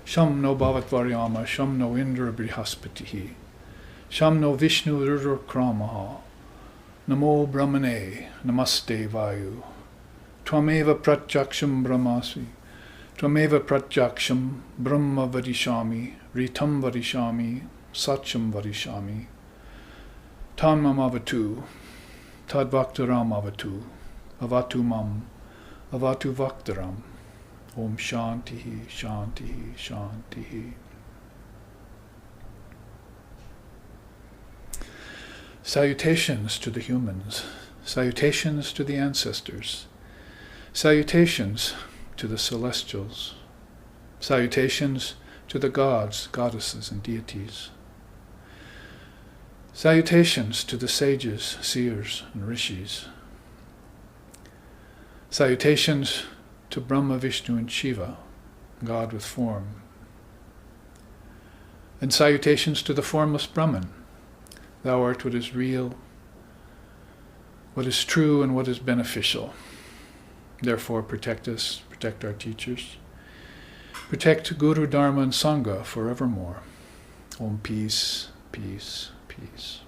Sham no Bhavat Varyama, Sham no Indra Brihaspatihi, Sham no Vishnu Rudra Kramaha, Namo Brahmane, Namaste Vayu, Twameva Pratjaksham Brahmasi, Twameva Pratjaksham Brahma Varishami, Ritam Varishami, Satcham Varishami, Tanmam Avatu, Tad Vaktaram Avatu, Avatu Mam, Avatu Vaktaram, Om Shantihi, Shantihi, Shantihi. Salutations to the humans, salutations to the ancestors, salutations to the celestials, salutations to the gods, goddesses, and deities, salutations to the sages, seers, and rishis, salutations to Brahma, Vishnu, and Shiva, God with form, and salutations to the formless Brahman. Thou art what is real, what is true, and what is beneficial. Therefore protect us, protect our teachers, protect Guru, Dharma, and Sangha forevermore. Om peace, peace, peace.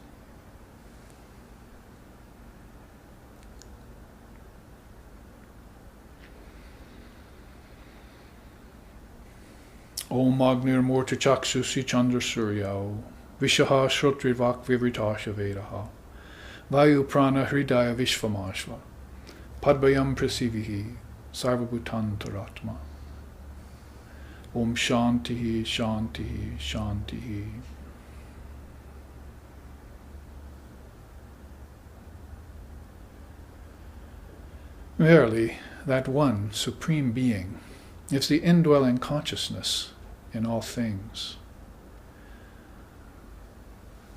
Om Agnir Murti Chaksusi Chandra Suryao, Vishaha Shrutri Vak Vivritasha Vedaha, Vayu Prana Hridaya Vishvamashva, Padbayam Prasivihi, Sarvabhutan Taratma. Om Shantihi, Shantihi, Shantihi. Verily, that one Supreme Being is the indwelling consciousness in all things.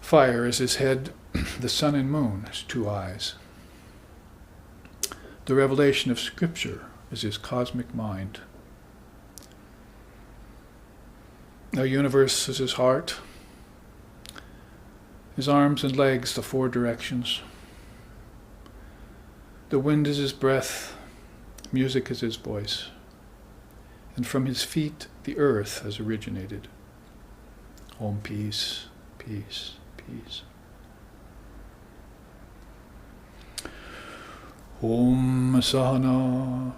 Fire is his head, the sun and moon his two eyes. The revelation of Scripture is his cosmic mind. The universe is his heart, his arms and legs the four directions. The wind is his breath, music is his voice, and from his feet the earth has originated. Om peace, peace, peace. Om Sahana,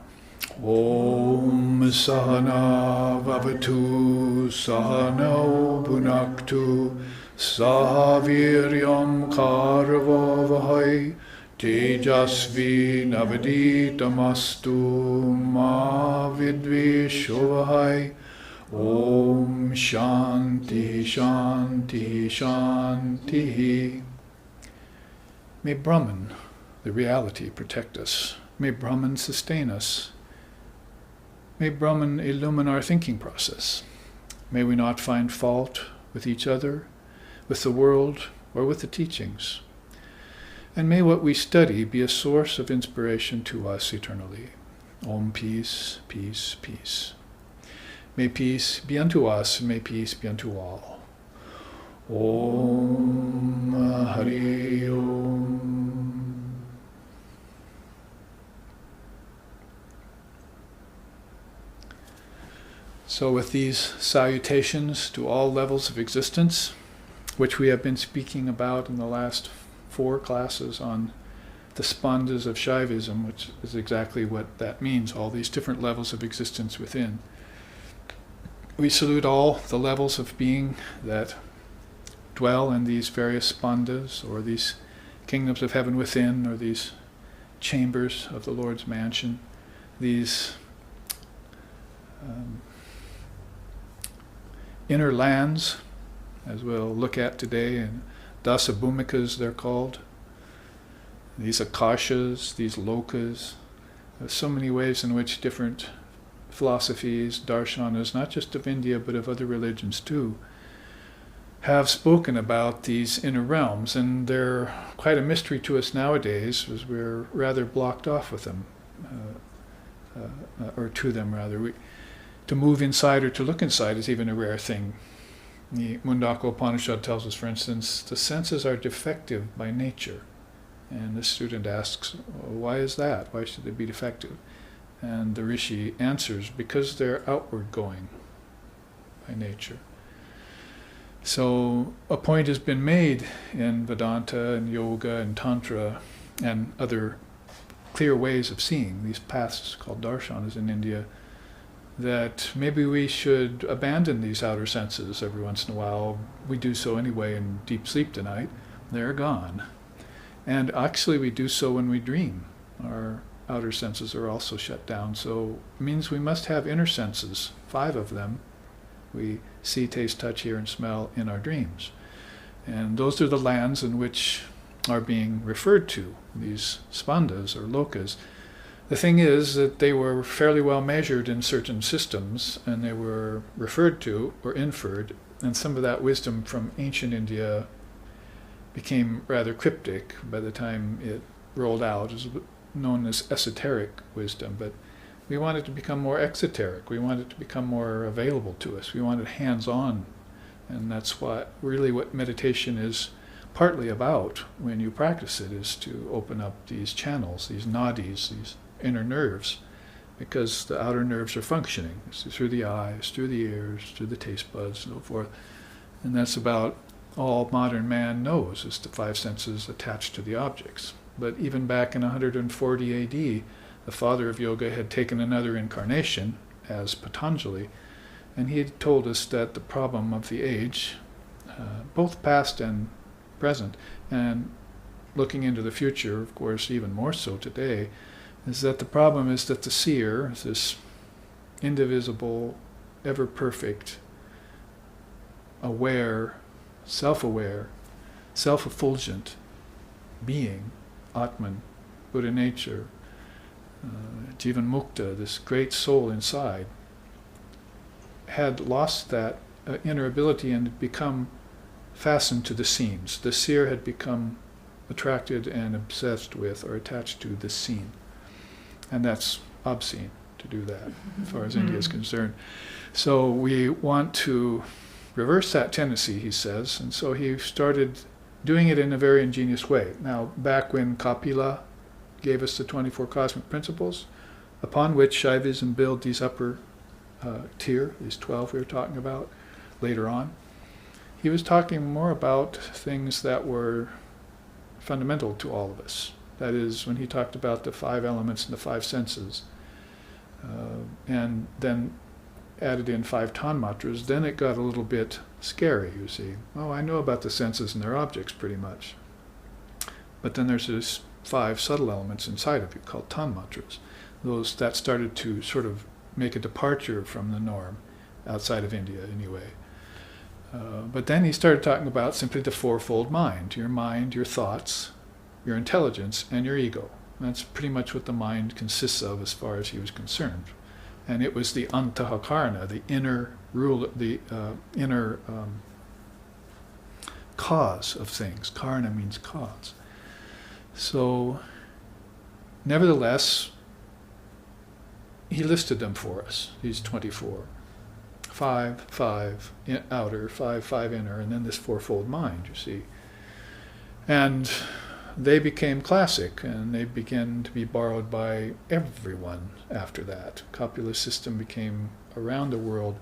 Om Sahana Vavatu, Sahano Bhunaktu, Sahaviryam Karvavahai, Tejasvi Navaditamastu Ma Vidvishovahai. Om Shanti, Shanti, Shanti. May Brahman, the reality, protect us. May Brahman sustain us. May Brahman illumine our thinking process. May we not find fault with each other, with the world, or with the teachings. And may what we study be a source of inspiration to us eternally. Om peace, peace, peace. May peace be unto us, and may peace be unto all. Om Hari Om. So with these salutations to all levels of existence, which we have been speaking about in the last 4 classes on the Spandas of Shaivism, which is exactly what that means, all these different levels of existence within. We salute all the levels of being that dwell in these various Spandas, or these kingdoms of heaven within, or these chambers of the Lord's mansion, these inner lands, as we'll look at today, and Dasa Bhumikas they're called, these Akashas, these Lokas. There's so many ways in which different philosophies, darshanas, not just of India but of other religions too, have spoken about these inner realms, and they're quite a mystery to us nowadays, as we're rather blocked off with them, or to them rather. To move inside or to look inside is even a rare thing. The Mundaka Upanishad tells us, for instance, the senses are defective by nature. And the student asks, why is that? Why should they be defective? And the Rishi answers, because they're outward going. by nature. So a point has been made in Vedanta and Yoga and Tantra and other clear ways of seeing, these paths called darshanas in India, that maybe we should abandon these outer senses every once in a while. We do so anyway in deep sleep tonight. They're gone. And actually we do so when we dream. Our outer senses are also shut down. So it means we must have inner senses, 5 of them. We see, taste, touch, hear, and smell in our dreams. And those are the lands in which are being referred to, these spandas or lokas. The thing is that they were fairly well measured in certain systems, and they were referred to or inferred, and some of that wisdom from ancient India became rather cryptic by the time it rolled out. It was known as esoteric wisdom, but we want it to become more exoteric. We want it to become more available to us. We want it hands-on, and that's what meditation is partly about when you practice it, is to open up these channels, these nadis, these inner nerves, because the outer nerves are functioning. It's through the eyes, through the ears, through the taste buds, and so forth. And that's about all modern man knows, is the 5 senses attached to the objects. But even back in 140 AD, the father of yoga had taken another incarnation as Patanjali, and he had told us that the problem of the age, both past and present, and looking into the future, of course, even more so today, is that the problem is that the seer, this indivisible, ever-perfect, aware, self-aware, self-effulgent being, Atman, Buddha nature, Jivan Mukta, this great soul inside, had lost that inner ability and become fastened to the scenes. The seer had become attracted and obsessed with or attached to the scene. And that's obscene to do that, as far as India is concerned. So we want to reverse that tendency, he says, and so he started doing it in a very ingenious way. Now, back when Kapila gave us the 24 cosmic principles, upon which Shaivism built these upper tier, these 12 we were talking about later on, he was talking more about things that were fundamental to all of us. That is, when he talked about the 5 elements and the 5 senses, and then added in 5 tanmatras, then it got a little bit scary, you see. Oh, I know about the senses and their objects pretty much. But then there's this 5 subtle elements inside of you called tanmatras. That started to sort of make a departure from the norm, outside of India anyway. But then he started talking about simply the 4-fold mind, your thoughts, your intelligence, and your ego. That's pretty much what the mind consists of as far as he was concerned. And it was the antahakarana, the inner rule, the inner cause of things. Karana means cause. So, nevertheless, he listed them for us, these 24. 5 outer, 5 inner, and then this 4-fold mind, you see. And they became classic, and they began to be borrowed by everyone after that. Kapila's system became around the world.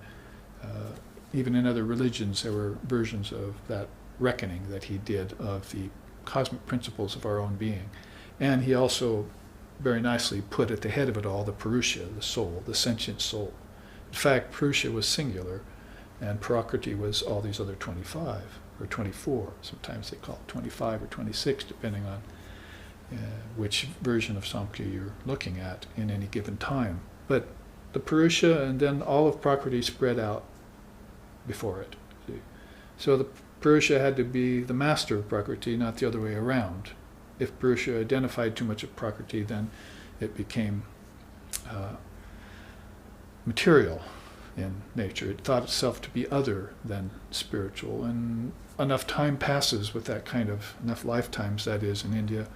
Even in other religions, there were versions of that reckoning that he did of the cosmic principles of our own being. And he also very nicely put at the head of it all the Purusha, the soul, the sentient soul. In fact, Purusha was singular, and Prakriti was all these other 25, or 24. Sometimes they call it 25 or 26, depending on which version of Samkhya you're looking at in any given time. But the Purusha and then all of Prakriti spread out before it. See? So the Purusha had to be the master of Prakriti, not the other way around. If Purusha identified too much of Prakriti, then it became material in nature. It thought itself to be other than spiritual. And enough time passes with that kind of, enough lifetimes that is in India,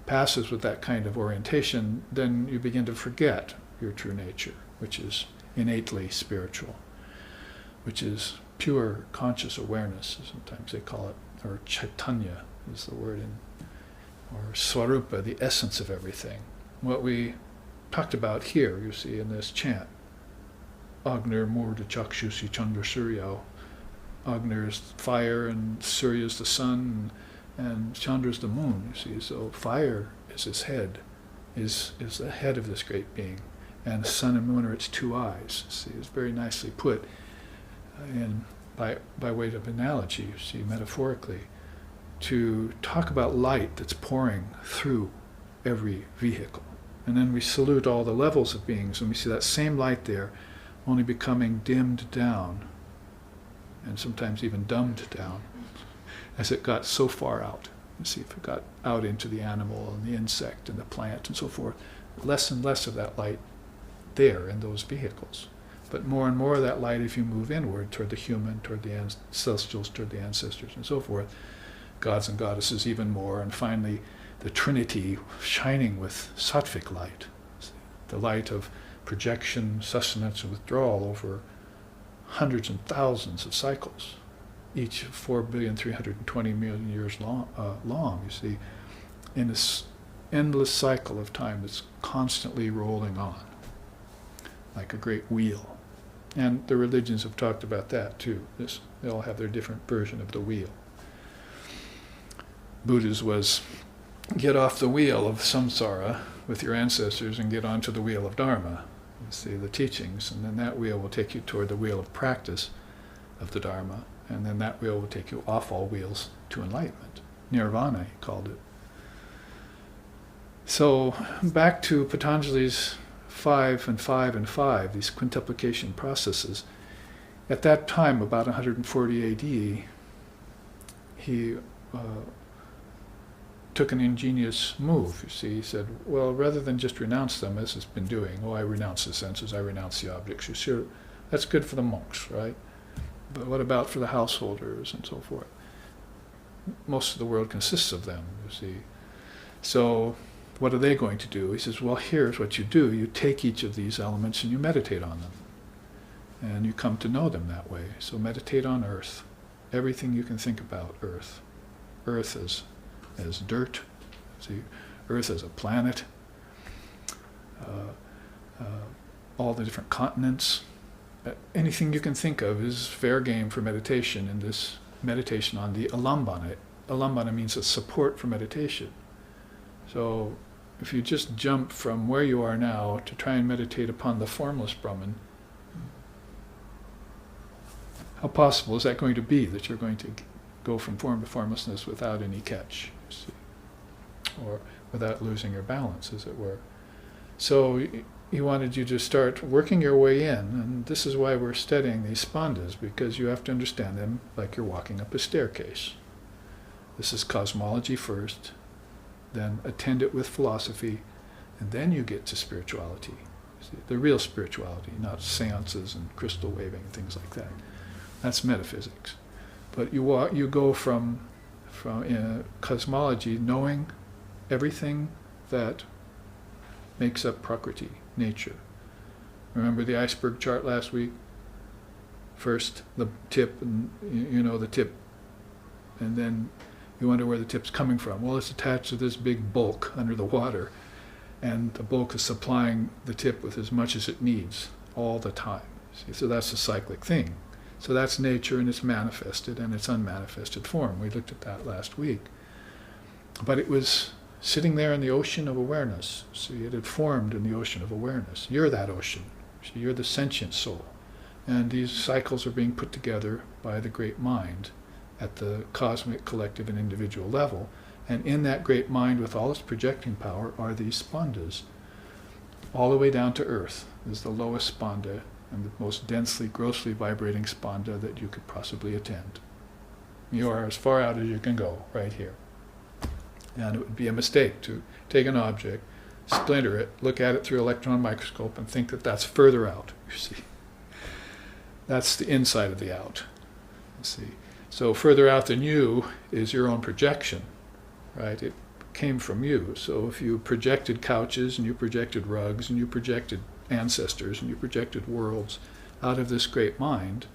passes with that kind of orientation, then you begin to forget your true nature, which is innately spiritual, which is pure conscious awareness, sometimes they call it, or chaitanya is the word, or swarupa, the essence of everything. What we talked about here, you see, in this chant. Agner Murda Chakshusi Chandra Surya. Agner is fire, and Surya is the sun, and Chandra is the moon, you see. So fire is his head, is the head of this great being. And the sun and moon are its two eyes. See, it's very nicely put in by way of analogy, you see, metaphorically, to talk about light that's pouring through every vehicle. And then we salute all the levels of beings, and we see that same light there only becoming dimmed down, and sometimes even dumbed down, as it got so far out. You see, if it got out into the animal and the insect and the plant and so forth, less and less of that light there in those vehicles. But more and more of that light if you move inward toward the human, toward the celestials, toward the ancestors and so forth, gods and goddesses even more, and finally the Trinity shining with sattvic light, the light of projection, sustenance, and withdrawal over hundreds and thousands of cycles, each 4,320,000,000 years long, you see, in this endless cycle of time that's constantly rolling on, like a great wheel. And the religions have talked about that too. They all have their different version of the wheel. Buddha's was get off the wheel of samsara with your ancestors and get onto the wheel of dharma. You see, the teachings, and then that wheel will take you toward the wheel of practice of the dharma, and then that wheel will take you off all wheels to enlightenment. Nirvana, he called it. So back to Patanjali's 5 and 5 and 5, these quintuplication processes. At that time, about 140 AD, he took an ingenious move, you see. He said, well, rather than just renounce them, as it's been doing, I renounce the senses, I renounce the objects, you see, that's good for the monks, right? But what about for the householders and so forth? Most of the world consists of them, you see. So what are they going to do? He says, well, here's what you do. You take each of these elements and you meditate on them. And you come to know them that way. So meditate on earth. Everything you can think about earth. Earth as dirt. See, earth as a planet. All the different continents. Anything you can think of is fair game for meditation, in this meditation on the alambana. Alambana means a support for meditation. So if you just jump from where you are now to try and meditate upon the formless Brahman, how possible is that going to be, that you're going to go from form to formlessness without any catch, you see, or without losing your balance, as it were? So he wanted you to start working your way in, and this is why we're studying these Spandas, because you have to understand them like you're walking up a staircase. This is cosmology first, then attend it with philosophy, and then you get to spirituality. See, the real spirituality, not seances and crystal waving and things like that. That's metaphysics. But you go from cosmology, knowing everything that makes up Prakriti, nature. Remember the iceberg chart last week? First the tip, and you know the tip, and then you wonder where the tip's coming from. Well, it's attached to this big bulk under the water, and the bulk is supplying the tip with as much as it needs all the time. See? So that's a cyclic thing. So that's nature in its manifested and its unmanifested form. We looked at that last week. But it was sitting there in the ocean of awareness. See, it had formed in the ocean of awareness. You're that ocean. See, you're the sentient soul. And these cycles are being put together by the great mind at the cosmic, collective, and individual level. And in that great mind, with all its projecting power, are these Spandas. All the way down to earth is the lowest Spanda, and the most densely, grossly vibrating Spanda that you could possibly attend. You are as far out as you can go, right here. And it would be a mistake to take an object, splinter it, look at it through an electron microscope, and think that that's further out, you see. That's the inside of the out, you see. So further out than you is your own projection, right? It came from you. So if you projected couches, and you projected rugs, and you projected ancestors, and you projected worlds out of this great mind,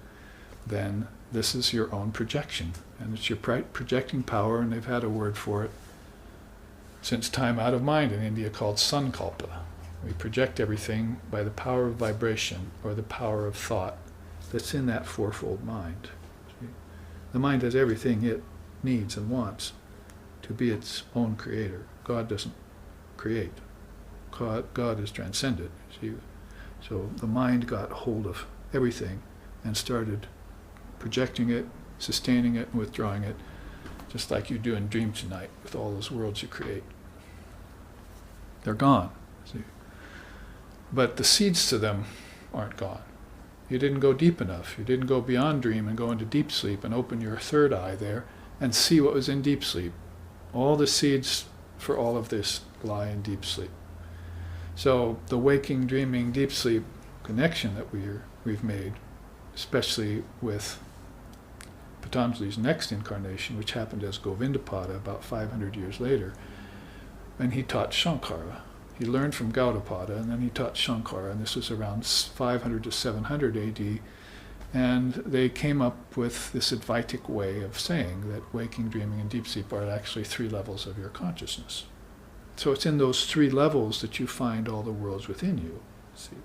then this is your own projection. And it's your projecting power, and they've had a word for it since time out of mind in India called sankalpa, We project everything by the power of vibration or the power of thought that's in that fourfold mind. See? The mind has everything it needs and wants to be its own creator. God doesn't create. God is transcendent. See? So the mind got hold of everything and started projecting it, sustaining it, and withdrawing it, just like you do in Dream Tonight with all those worlds you create. They're gone. See? But the seeds to them aren't gone. You didn't go deep enough. You didn't go beyond dream and go into deep sleep and open your third eye there and see what was in deep sleep. All the seeds for all of this lie in deep sleep. So the waking, dreaming, deep sleep connection that we've made, especially with Patanjali's next incarnation, which happened as Govindapada about 500 years later, and he taught Shankara. He learned from Gaudapada, and then he taught Shankara, and this was around 500 to 700 AD, and they came up with this Advaitic way of saying that waking, dreaming, and deep sleep are actually 3 levels of your consciousness. So it's in those 3 levels that you find all the worlds within you. See?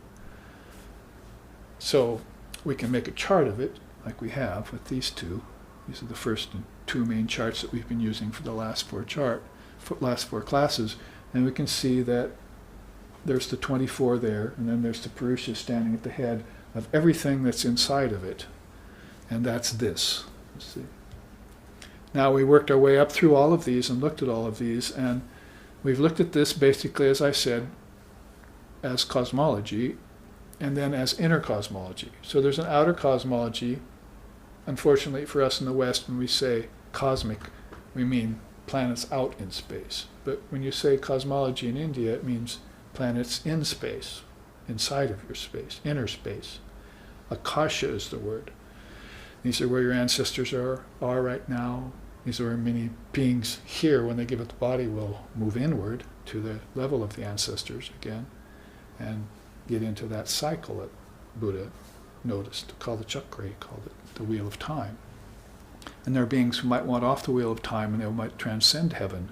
So we can make a chart of it, like we have with these two. These are the first 2 main charts that we've been using for the last 4 classes, and we can see that there's the 24 there, and then there's the Purusha standing at the head of everything that's inside of it, and that's this. See? Now we worked our way up through all of these and looked at all of these, and we've looked at this basically, as I said, as cosmology, and then as inner cosmology. So there's an outer cosmology. Unfortunately for us in the West, when we say cosmic, we mean planets out in space. But when you say cosmology in India, it means planets in space, inside of your space, inner space. Akasha is the word. These are where your ancestors are right now. These are where many beings here, when they give up the body, will move inward to the level of the ancestors again and get into that cycle that Buddha noticed, called the chakra, he called it the wheel of time. And there are beings who might want off the wheel of time, and they might transcend heaven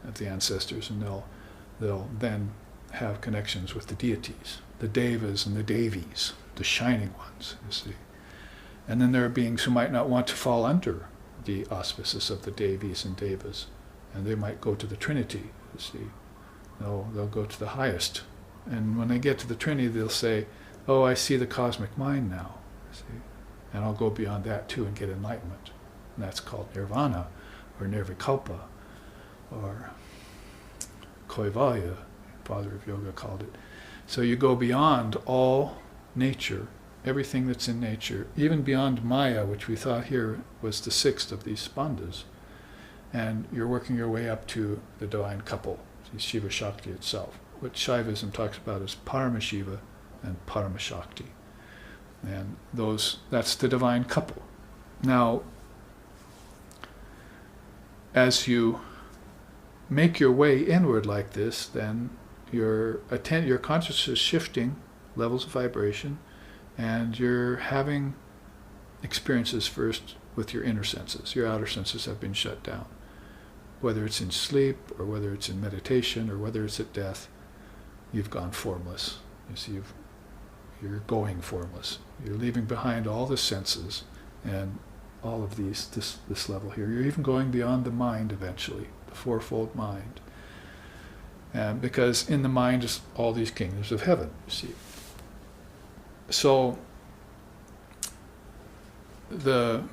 of the ancestors, and they'll then have connections with the deities, the devas and the devis, the shining ones, you see. And then there are beings who might not want to fall under the auspices of the devis and devas, and they might go to the Trinity, you see. They'll go to the highest. And when they get to the Trinity, they'll say, oh, I see the cosmic mind now, see? And I'll go beyond that too and get enlightenment. And that's called nirvana, or nirvikalpa, or Kaivalya, father of yoga called it. So you go beyond all nature, everything that's in nature, even beyond Maya, which we thought here was the 6th of these Spandas. And you're working your way up to the divine couple, Shiva Shakti itself. What Shaivism talks about is Paramashiva and Paramashakti. And that's the divine couple. Now, as you make your way inward like this, then your consciousness is shifting levels of vibration, and you're having experiences first with your inner senses. Your outer senses have been shut down. Whether it's in sleep, or whether it's in meditation, or whether it's at death, you've gone formless. You see, you're going formless. You're leaving behind all the senses and all of this level here. You're even going beyond the mind eventually, the fourfold mind. And because in the mind is all these kingdoms of heaven, you see. So the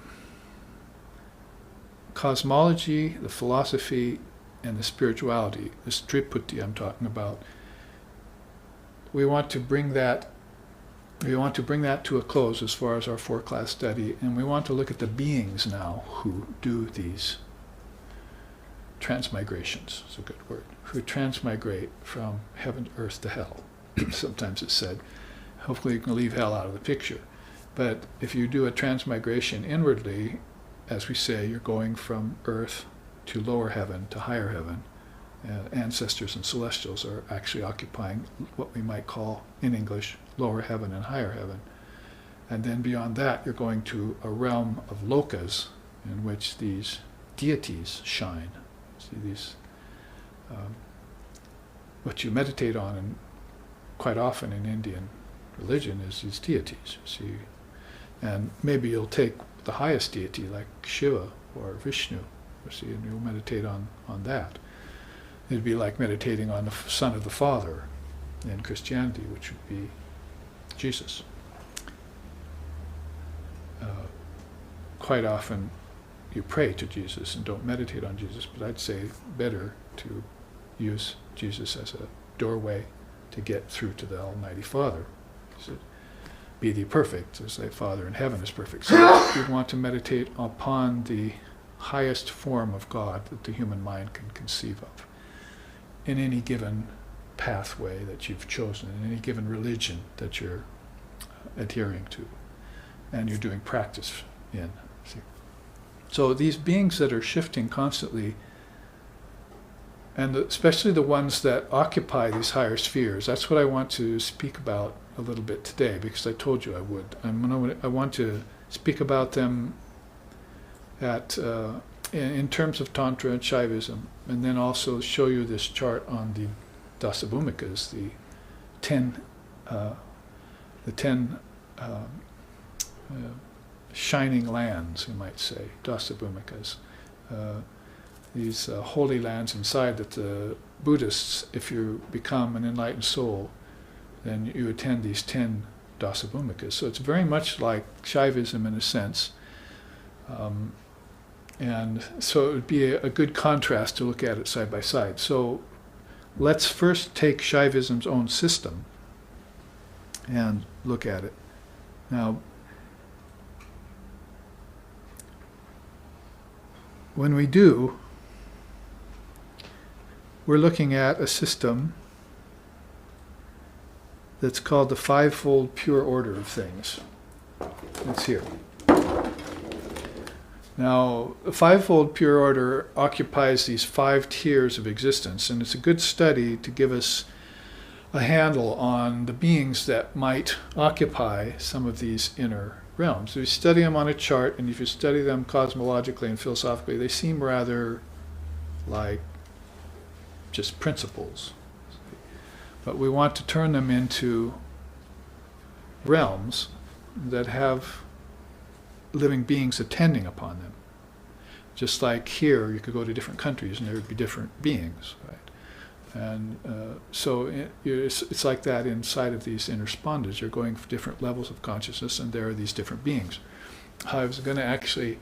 cosmology, the philosophy, and the spirituality, this Triputi I'm talking about, we want to bring that to a close as far as our 4-class study, and we want to look at the beings now who do these transmigrations, is a good word, who transmigrate from heaven to earth to hell. Sometimes it's said, hopefully you can leave hell out of the picture. But if you do a transmigration inwardly, as we say, you're going from earth to lower heaven to higher heaven. Ancestors and celestials are actually occupying what we might call, in English, lower heaven and higher heaven. And then beyond that, you're going to a realm of lokas in which these deities shine. See, these, what you meditate on quite often in Indian religion is these deities, you see. And maybe you'll take the highest deity like Shiva or Vishnu, you see, and you'll meditate on that. It'd be like meditating on the Son of the Father in Christianity, which would be Jesus. Quite often you pray to Jesus and don't meditate on Jesus, but I'd say better to use Jesus as a doorway to get through to the Almighty Father. So, be thee perfect, as thy Father in heaven is perfect. So you'd want to meditate upon the highest form of God that the human mind can conceive of in any given pathway that you've chosen, in any given religion that you're adhering to and you're doing practice in. See? So these beings that are shifting constantly, and especially the ones that occupy these higher spheres, that's what I want to speak about a little bit today, because I told you I would. I want to speak about them in terms of Tantra and Shaivism, and then also show you this chart on the Dasabhumikas, the 10 shining lands, you might say, Dasabhumikas. These holy lands inside that the Buddhists, if you become an enlightened soul, then you attend these 10 Dasabhumikas. So it's very much like Shaivism in a sense. And so it would be a good contrast to look at it side by side. So let's first take Shaivism's own system and look at it. Now, when we do, we're looking at a system that's called the fivefold pure order of things. It's here. Now, the fivefold pure order occupies these 5 tiers of existence, and it's a good study to give us a handle on the beings that might occupy some of these inner realms. We study them on a chart, and if you study them cosmologically and philosophically, they seem rather like just principles. But we want to turn them into realms that have living beings attending upon them. Just like here, you could go to different countries and there would be different beings, right? And so it's like that inside of these inner spandas. You're going for different levels of consciousness, and there are these different beings. I was going to actually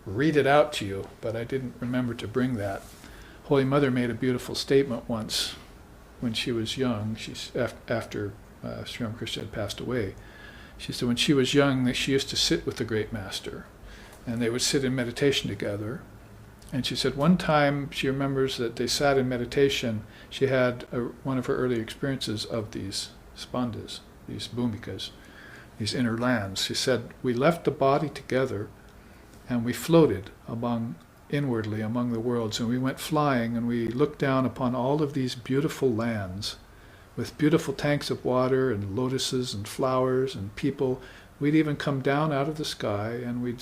read it out to you, but I didn't remember to bring that. Holy Mother made a beautiful statement once when she was young. She's after Sri Ramakrishna had passed away. She said when she was young, that she used to sit with the Great Master, and they would sit in meditation together. And she said one time she remembers that they sat in meditation. She had one of her early experiences of these spandas, these bhumikas, these inner lands. She said, we left the body together and we floated inwardly among the worlds, and we went flying, and we looked down upon all of these beautiful lands with beautiful tanks of water and lotuses and flowers and people. We'd even come down out of the sky, and we'd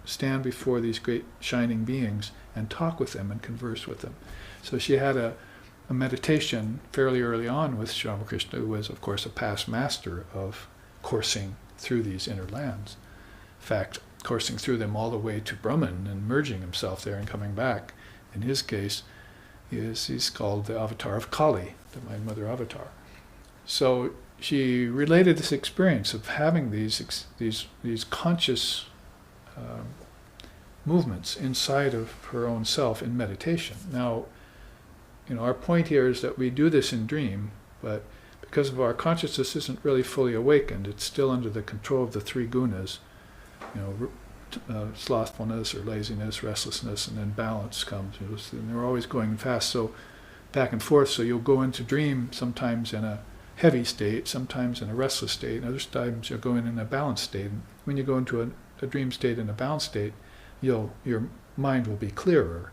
stand before these great shining beings and talk with them and converse with them. So she had a meditation fairly early on with Sri Ramakrishna, who was, of course, a past master of coursing through these inner lands. In fact, coursing through them all the way to Brahman and merging himself there and coming back. In his case, he's called the avatar of Kali, the My Mother avatar. So she related this experience of having these conscious movements inside of her own self in meditation. Now, our point here is that we do this in dream, but because of our consciousness isn't really fully awakened, it's still under the control of the 3 gunas, slothfulness or laziness, restlessness, and then balance comes. And they're always going fast, so back and forth. So you'll go into dream sometimes in a heavy state, sometimes in a restless state, and other times you'll go in a balanced state. And when you go into a dream state in a balanced state, your mind will be clearer,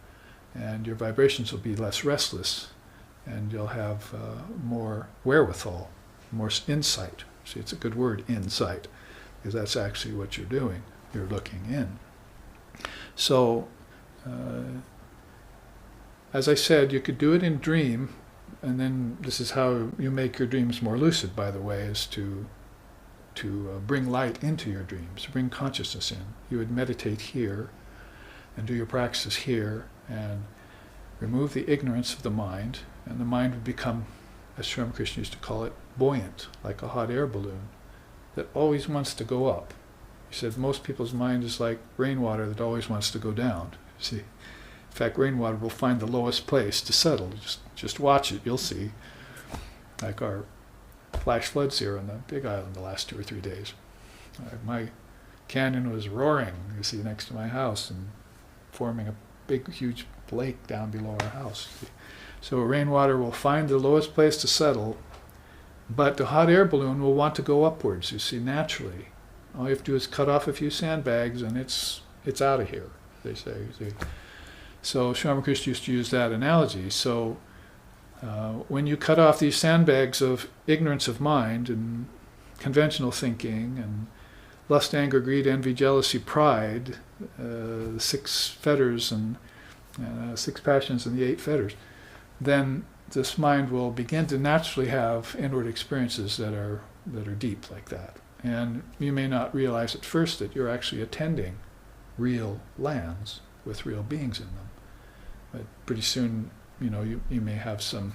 and your vibrations will be less restless, and you'll have more wherewithal, more insight. See, it's a good word, insight, because that's actually what you're doing. You're looking in. So, as I said, you could do it in dream, and then this is how you make your dreams more lucid, by the way, is to bring light into your dreams, bring consciousness in. You would meditate here and do your practices here and remove the ignorance of the mind, and the mind would become, as Sri Ramakrishna used to call it, buoyant, like a hot air balloon that always wants to go up. He said most people's mind is like rainwater that always wants to go down. See, in fact, rainwater will find the lowest place to settle. Just watch it, you'll see. Like our flash floods here on the Big Island the last 2 or 3 days. My canyon was roaring, you see, next to my house and forming a big, huge lake down below our house. So rainwater will find the lowest place to settle, but the hot air balloon will want to go upwards, you see, naturally. All you have to do is cut off a few sandbags and it's out of here, they say. You see. So Sri Ramakrishna used to use that analogy. So when you cut off these sandbags of ignorance of mind and conventional thinking and lust, anger, greed, envy, jealousy, pride, the 6 fetters and 6 passions and the 8 fetters, then this mind will begin to naturally have inward experiences that are deep like that. And you may not realize at first that you're actually attending real lands with real beings in them. But pretty soon, you may have some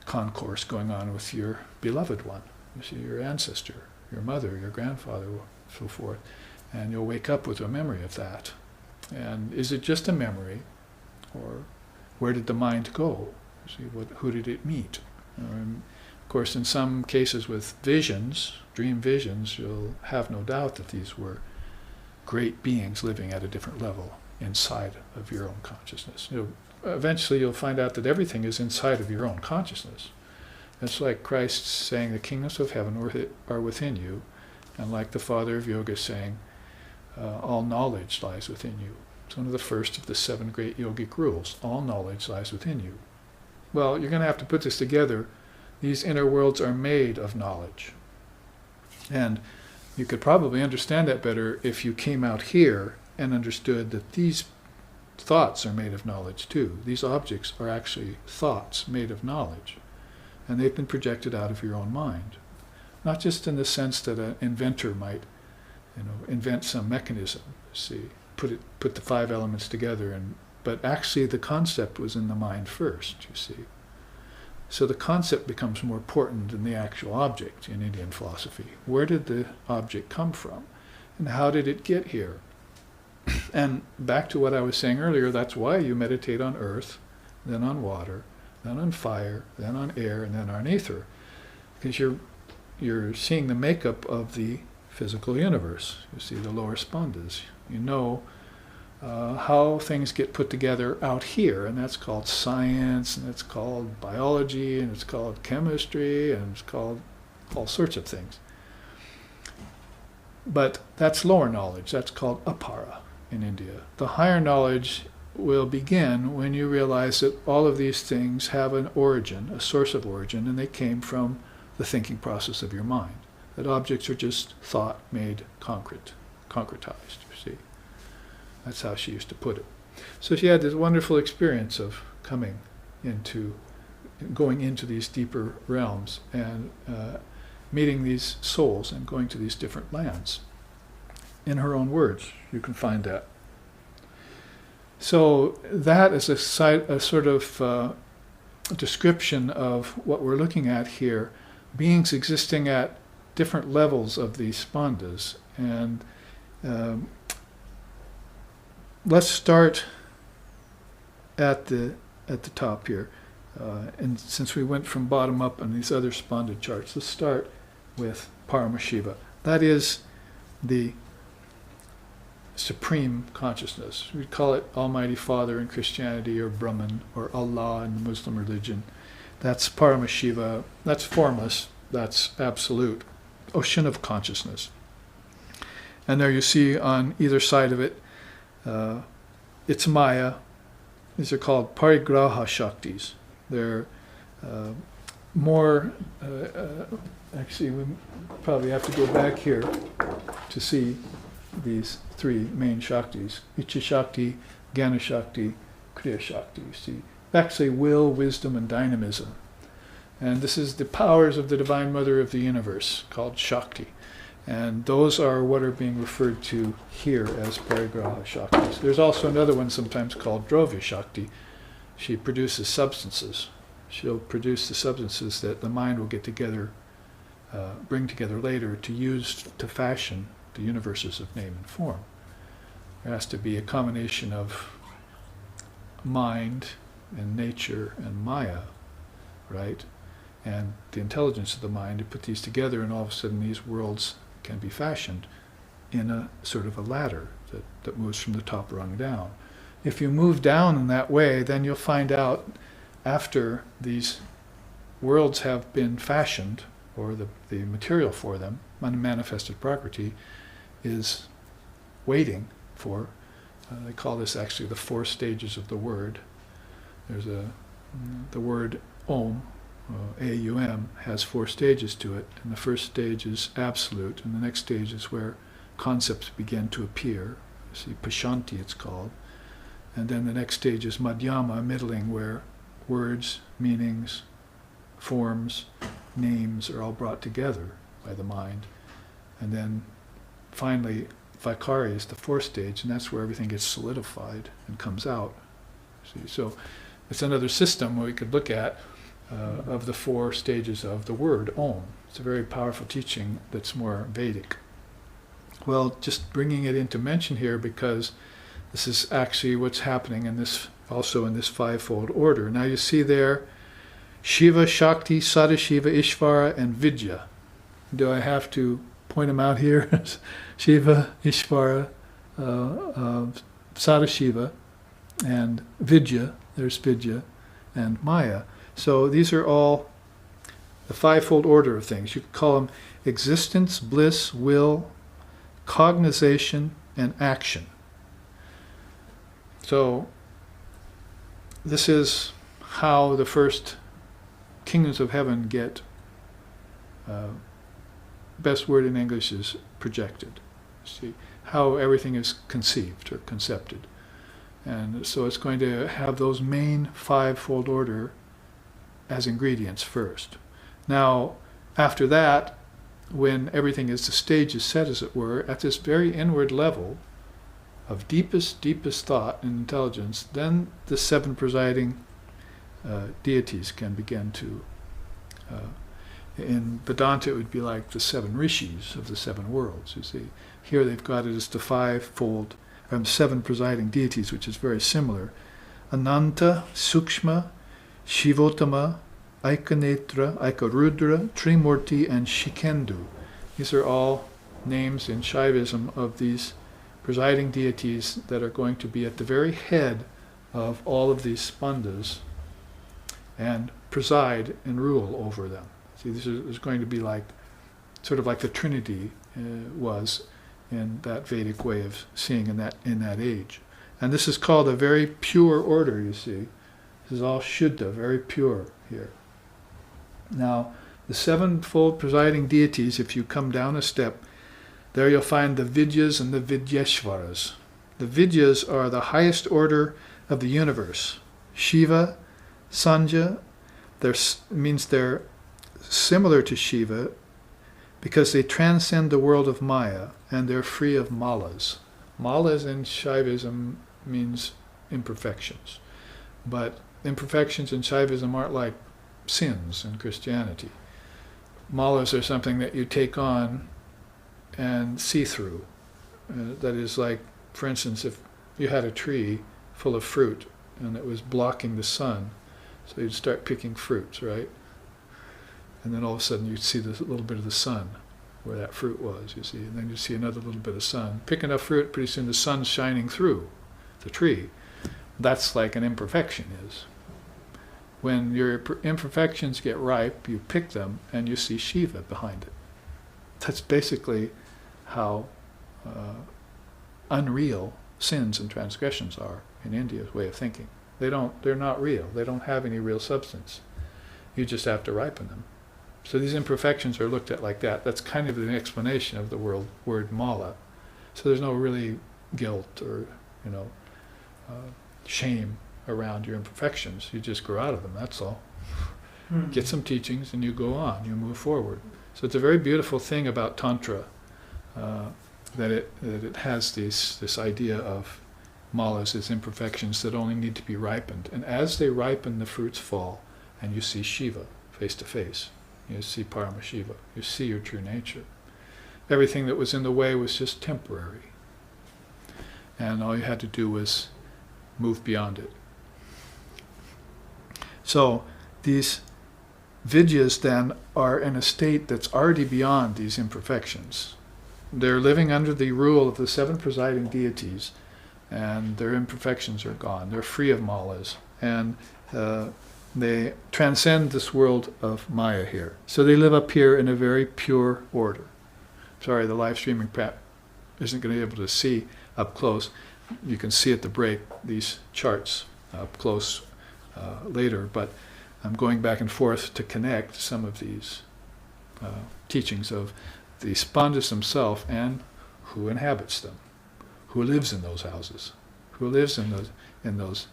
concourse going on with your beloved one, you see, your ancestor, your mother, your grandfather, so forth, and you'll wake up with a memory of that. And is it just a memory, or where did the mind go? See, who did it meet? Of course, in some cases with visions, dream visions, you'll have no doubt that these were great beings living at a different level inside of your own consciousness. Eventually you'll find out that everything is inside of your own consciousness. It's like Christ saying the kingdoms of heaven are within you, and like the father of yoga saying, all knowledge lies within you. It's one of the first of the 7 great yogic rules. All knowledge lies within you. Well, you're going to have to put this together. These inner worlds are made of knowledge. And you could probably understand that better if you came out here and understood that these thoughts are made of knowledge too. These objects are actually thoughts made of knowledge. And they've been projected out of your own mind. Not just in the sense that an inventor might, invent some mechanism, see, put the 5 elements together, but actually the concept was in the mind first, you see. So the concept becomes more important than the actual object in Indian philosophy. Where did the object come from? And how did it get here? And back to what I was saying earlier, that's why you meditate on earth, then on water, then on fire, then on air, and then on ether. Because you're seeing the makeup of the physical universe. You see the lower Spandas. You know how things get put together out here, and that's called science, and it's called biology, and it's called chemistry, and it's called all sorts of things. But that's lower knowledge. That's called apara in India. The higher knowledge will begin when you realize that all of these things have an origin, a source of origin, and they came from the thinking process of your mind. That objects are just thought made concretized, you see. That's how she used to put it. So she had this wonderful experience of going into these deeper realms and meeting these souls and going to these different lands. In her own words, you can find that. So that is a sort of description of what we're looking at here, beings existing at different levels of these Spandas. And let's start at the top here. And since we went from bottom up on these other Spanda charts, let's start with Paramashiva. That is the supreme consciousness. We call it Almighty Father in Christianity, or Brahman, or Allah in the Muslim religion. That's Paramashiva. That's formless. That's absolute. Ocean of consciousness. And there you see on either side of it, it's Maya. These are called Parigraha Shaktis. They're more, actually we probably have to go back here to see these 3 main Shaktis. Icha Shakti, Jnana Shakti, Kriya Shakti. You see, actually will, wisdom, and dynamism. And this is the powers of the Divine Mother of the universe, called Shakti. And those are what are being referred to here as Parigraha Shaktis. There's also another one sometimes called Dravya Shakti. She produces substances. She'll produce the substances that the mind will get together, bring together later to use to fashion the universes of name and form. There has to be a combination of mind and nature and Maya, right? And the intelligence of the mind to put these together, and all of a sudden these worlds can be fashioned in a sort of a ladder that moves from the top rung down. If you move down in that way, then you'll find out after these worlds have been fashioned, or the material for them, unmanifested Prakriti, is waiting for, they call this actually the 4 stages of the word. There's the word Om, A-U-M, has 4 stages to it, and the first stage is absolute, and the next stage is where concepts begin to appear. You see, Pashanti it's called. And then the next stage is Madhyama, middling, where words, meanings, forms, names are all brought together by the mind. And then finally, Vaikari is the 4th stage, and that's where everything gets solidified and comes out. See, so it's another system we could look at of the 4 stages of the word Om. It's a very powerful teaching that's more Vedic. Well, just bringing it into mention here because this is actually what's happening in this, also in this 5-fold order. Now you see there, Shiva, Shakti, Sadashiva, Ishvara, and Vidya. Do I have to point them out here? Shiva, Ishvara, Sadashiva, and Vidya. There's Vidya, and Maya. So these are all the 5-fold order of things. You could call them existence, bliss, will, cognization, and action. So this is how the first kingdoms of heaven get, best word in English is projected. See how everything is conceived or concepted. And so it's going to have those main 5-fold order as ingredients first. Now, after that, when everything is, the stage is set, as it were, at this very inward level of deepest thought and intelligence, then the 7 presiding deities can begin to, in Vedanta it would be like the 7 rishis of the 7 worlds, you see. Here they've got it as the 5-fold, 7 presiding deities, which is very similar. Ananta, Sukshma, Shivotama, Aikanetra, Aikarudra, Trimurti, and Shikendu. These are all names in Shaivism of these presiding deities that are going to be at the very head of all of these Spandas and preside and rule over them. See, this is going to be like, sort of like the Trinity was in that Vedic way of seeing in that age. And this is called a very pure order, you see. This is all Shuddha, very pure here. Now, the 7-fold presiding deities, if you come down a step, there you'll find the Vidyas and the Vidyeshvaras. The Vidyas are the highest order of the universe. Shiva, Sanja, means they're similar to Shiva because they transcend the world of Maya and they're free of malas. Malas in Shaivism means imperfections. But imperfections in Shaivism aren't like sins in Christianity. Malas are something that you take on and see through. That is like, for instance, if you had a tree full of fruit and it was blocking the sun, so you'd start picking fruits, right? And then all of a sudden you'd see this little bit of the sun where that fruit was, you see, and then you'd see another little bit of sun. Pick enough fruit, pretty soon the sun's shining through the tree. That's like an imperfection is. When your imperfections get ripe, you pick them and you see Shiva behind it. That's basically how unreal sins and transgressions are in India's way of thinking. They're not real. They don't have any real substance. You just have to ripen them. So these imperfections are looked at like that. That's kind of an explanation of the word mala. So there's no really guilt or, shame around your imperfections. You just grow out of them, that's all. get some teachings, and you go on, you move forward. So it's a very beautiful thing about Tantra, that it has this idea of malas as imperfections that only need to be ripened. And as they ripen, the fruits fall, and you see Shiva face to face. You see Paramashiva. You see your true nature. Everything that was in the way was just temporary. And all you had to do was move beyond it. So these Vidyas then are in a state that's already beyond these imperfections. They're living under the rule of the 7 presiding deities, and their imperfections are gone. They're free of malas, and they transcend this world of Maya here. So they live up here in a very pure order. Sorry, the live streaming prep isn't going to be able to see up close. You can see at the break these charts up close later, but I'm going back and forth to connect some of these teachings of the Spandas himself and who inhabits them, who lives in those houses, who lives in those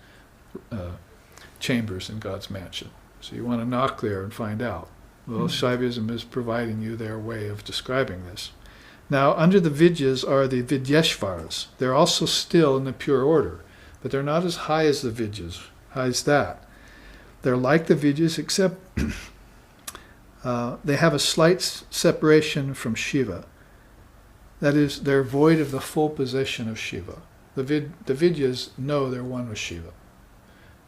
chambers in God's mansion. So you want to knock there and find out. Well, Shaivism is providing you their way of describing this. Now, under the Vidyas are the Vidyeshvaras. They're also still in the pure order, but they're not as high as the Vidyas. High as that. They're like the Vidyas, except they have a slight separation from Shiva. That is, they're void of the full possession of Shiva. The Vidyas know they're one with Shiva.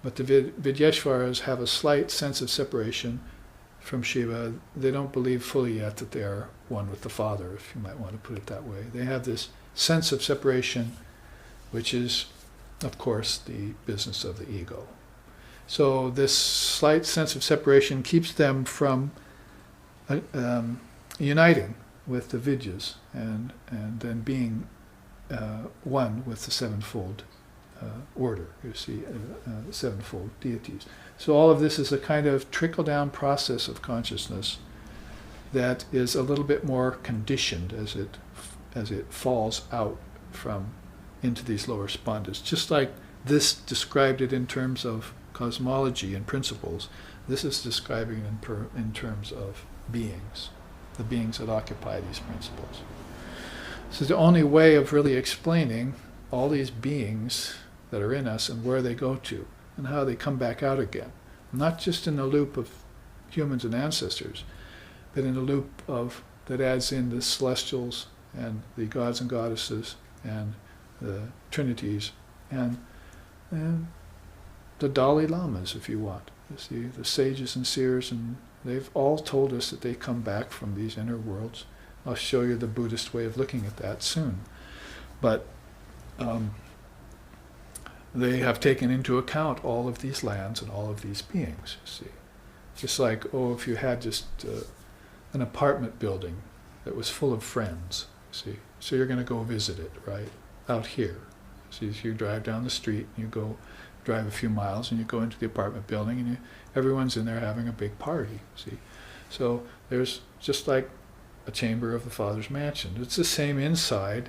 But the Vidyeshvaras have a slight sense of separation from Shiva. They don't believe fully yet that they are one with the Father, if you might want to put it that way. They have this sense of separation, which is, of course, the business of the ego. So this slight sense of separation keeps them from uniting with the Vidyas and then being one with the sevenfold order, you see, sevenfold deities. So all of this is a kind of trickle-down process of consciousness that is a little bit more conditioned as it falls out from into these lower spandas. Just like this described it in terms of cosmology and principles, this is describing it in terms of beings, the beings that occupy these principles. So the only way of really explaining all these beings that are in us and where they go to and how they come back out again, not just in the loop of humans and ancestors, but in the loop of that adds in the celestials and the gods and goddesses and the trinities and the Dalai Lamas, if you want. You see, the sages and seers, and they've all told us that they come back from these inner worlds. I'll show you the Buddhist way of looking at that soon. But they have taken into account all of these lands and all of these beings, you see. Just like, if you had just an apartment building that was full of friends, see. So you're going to go visit it, right, out here. See, so you drive down the street, and you go drive a few miles, and you go into the apartment building, and everyone's in there having a big party, see. So there's just like a chamber of the Father's mansion. It's the same inside.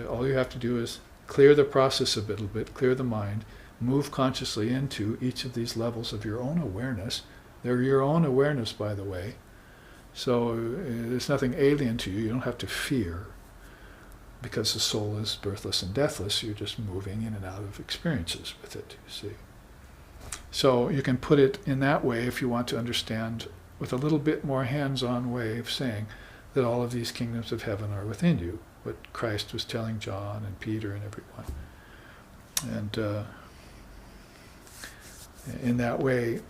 All you have to do is clear the process a little bit, clear the mind, move consciously into each of these levels of your own awareness. They're your own awareness, by the way. So there's nothing alien to you. You don't have to fear, because the soul is birthless and deathless. You're just moving in and out of experiences with it, you see. So you can put it in that way if you want to understand with a little bit more hands-on way of saying that all of these kingdoms of heaven are within you, what Christ was telling John and Peter and everyone. And in that way,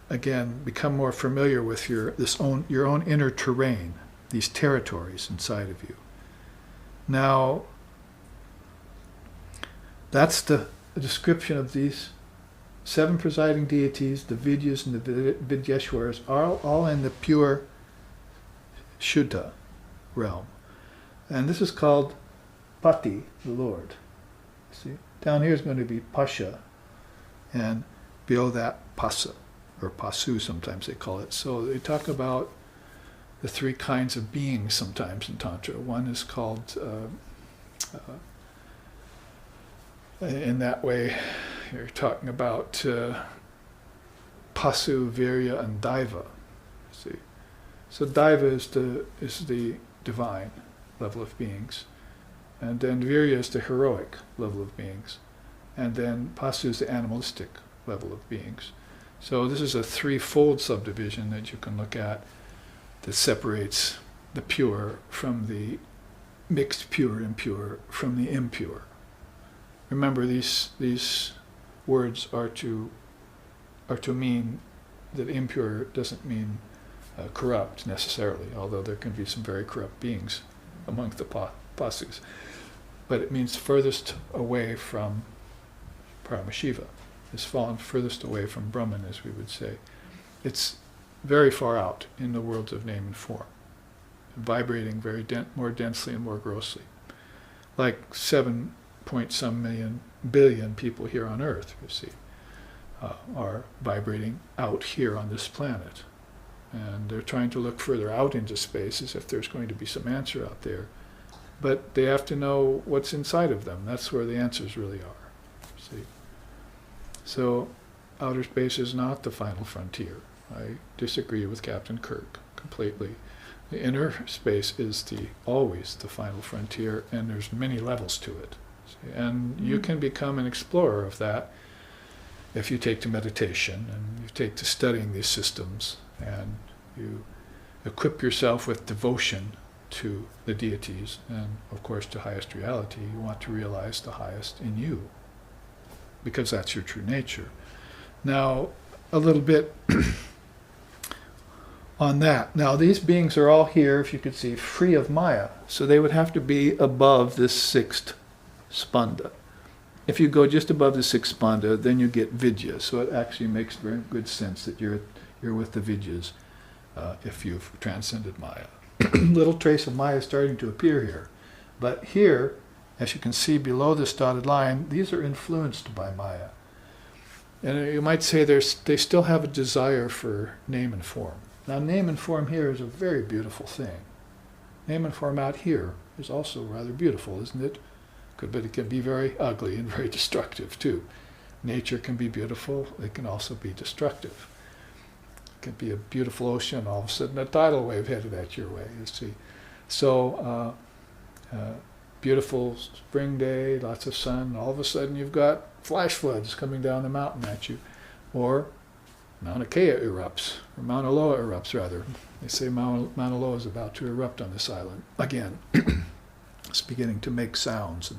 again, become more familiar with your own inner terrain, these territories inside of you. Now, that's the description of these 7 presiding deities, the Vidyas and the Vidyeshwaras, are all in the pure Shuddha realm. And this is called Pati, the Lord. See, down here is going to be Pasha, and below that Pasa, or Pasu sometimes they call it. So they talk about the 3 kinds of beings sometimes in Tantra. One is called, in that way, you're talking about Pasu, Virya, and Daiva. See, so Daiva is the divine level of beings, and then Virya is the heroic level of beings, and then Pasu is the animalistic level of beings. So this is a threefold subdivision that you can look at that separates the pure from the mixed pure, impure from the impure. Remember, these words are to mean that impure doesn't mean corrupt necessarily, although there can be some very corrupt beings among the Pasus. But it means furthest away from Paramashiva. It's fallen furthest away from Brahman, as we would say. It's very far out in the worlds of name and form, vibrating very more densely and more grossly. Like 7-point-some billion people here on Earth, you see, are vibrating out here on this planet. And they're trying to look further out into space as if there's going to be some answer out there. But they have to know what's inside of them. That's where the answers really are. See? So outer space is not the final frontier. I disagree with Captain Kirk completely. The inner space is always the final frontier, and there's many levels to it. See? And you can become an explorer of that if you take to meditation and you take to studying these systems, and you equip yourself with devotion to the deities and, of course, to highest reality. You want to realize the highest in you, because that's your true nature. Now, a little bit on that. Now, these beings are all here, if you could see, free of Maya. So they would have to be above this sixth spanda. If you go just above the sixth spanda, then you get vidya. So it actually makes very good sense that you're with the vidyas if you've transcended Maya. Little trace of Maya is starting to appear here. But here, as you can see below this dotted line, these are influenced by Maya. And you might say they still have a desire for name and form. Now, name and form here is a very beautiful thing. Name and form out here is also rather beautiful, isn't it? But it can be very ugly and very destructive too. Nature can be beautiful, it can also be destructive. It can be a beautiful ocean, all of a sudden a tidal wave headed at your way, you see. So, beautiful spring day, lots of sun, all of a sudden you've got flash floods coming down the mountain at you. Or Mauna Kea erupts, or Mauna Loa erupts rather. They say Mauna Loa is about to erupt on this island again. It's beginning to make sounds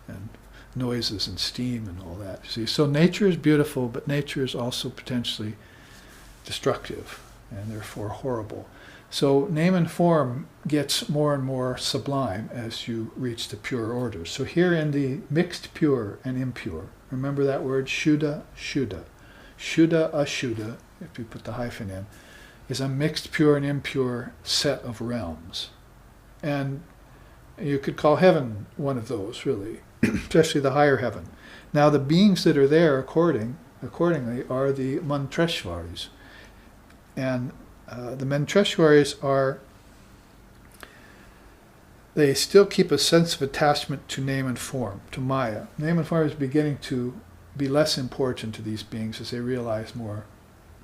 and noises and steam and all that. See, so nature is beautiful, but nature is also potentially destructive and therefore horrible. So name and form gets more and more sublime as you reach the pure orders. So here in the mixed pure and impure, remember that word Shuddha, Shuddha. Shuddha, Ashuddha, if you put the hyphen in, is a mixed pure and impure set of realms. And you could call heaven one of those, really, especially the higher heaven. Now, the beings that are there accordingly are the Mantreshwaris. And the Mantreshwaris they still keep a sense of attachment to name and form, to Maya. Name and form is beginning to be less important to these beings as they realize more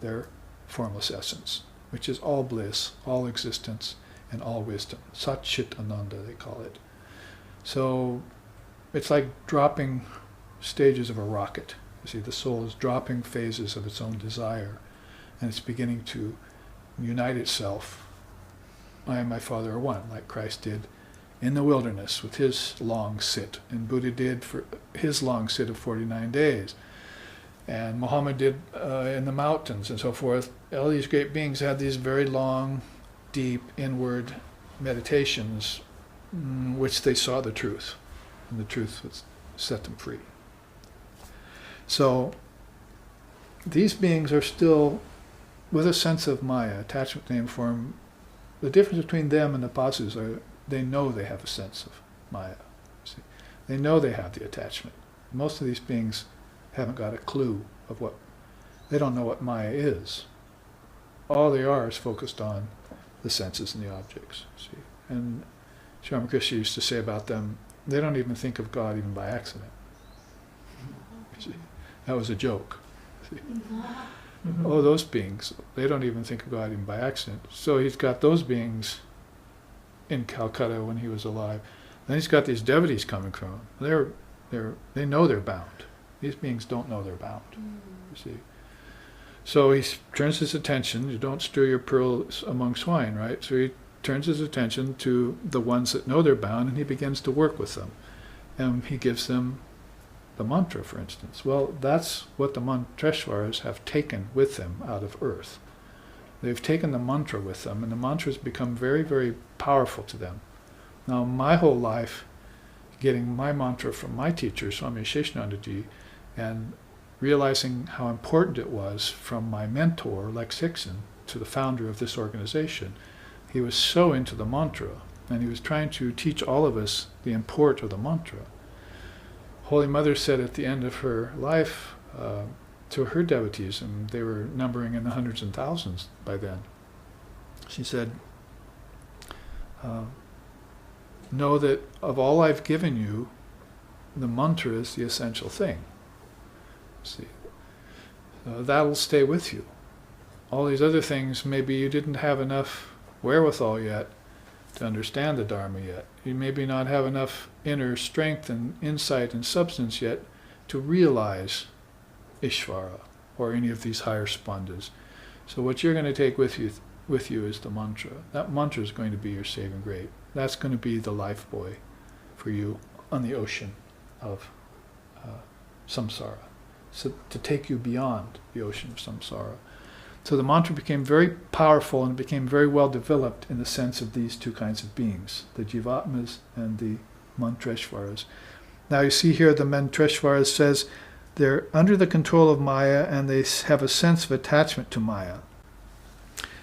their formless essence, which is all bliss, all existence, and all wisdom. Sat Chit Ananda, they call it. So it's like dropping stages of a rocket. You see, the soul is dropping phases of its own desire, and it's beginning to unite itself. I and my Father are one, like Christ did in the wilderness with his long sit, and Buddha did for his long sit of 49 days, and Muhammad did in the mountains and so forth. All these great beings had these very long, deep, inward meditations which they saw the truth, and the truth would set them free. So these beings are still with a sense of Maya, attachment to name form. The difference between them and the Pasus are they know they have a sense of Maya. See? They know they have the attachment. Most of these beings haven't got a clue of they don't know what Maya is. All they are is focused on the senses and the objects. See? And Sri Ramakrishna used to say about them, they don't even think of God even by accident. See? That was a joke. See? Oh, those beings, they don't even think of God even by accident. So he's got those beings in Calcutta when he was alive. Then he's got these devotees coming from him. They know they're bound. These beings don't know they're bound. You see. So he turns his attention, you don't stir your pearls among swine, right? So he turns his attention to the ones that know they're bound, and he begins to work with them. And he gives them the mantra, for instance. Well, that's what the Mantreshwaras have taken with them out of earth. They've taken the mantra with them, and the mantra has become very, very powerful to them. Now, my whole life, getting my mantra from my teacher, Swami Sheshanandaji, and realizing how important it was from my mentor, Lex Hickson, to the founder of this organization. He was so into the mantra, and he was trying to teach all of us the import of the mantra. Holy Mother said at the end of her life to her devotees, and they were numbering in the hundreds and thousands by then, she said, know that of all I've given you, the mantra is the essential thing. See, that'll stay with you. All these other things, maybe you didn't have enough wherewithal yet to understand the Dharma yet. You maybe not have enough inner strength and insight and substance yet to realize Ishvara or any of these higher Spandas. So what you're going to take with you is the mantra. That mantra is going to be your saving grace. That's going to be the life buoy for you on the ocean of samsara. So to take you beyond the ocean of samsara. So the mantra became very powerful and became very well developed in the sense of these two kinds of beings, the Jivatmas and the Mantreshwaras. Now you see here the Mantreshwaras says they're under the control of Maya and they have a sense of attachment to Maya.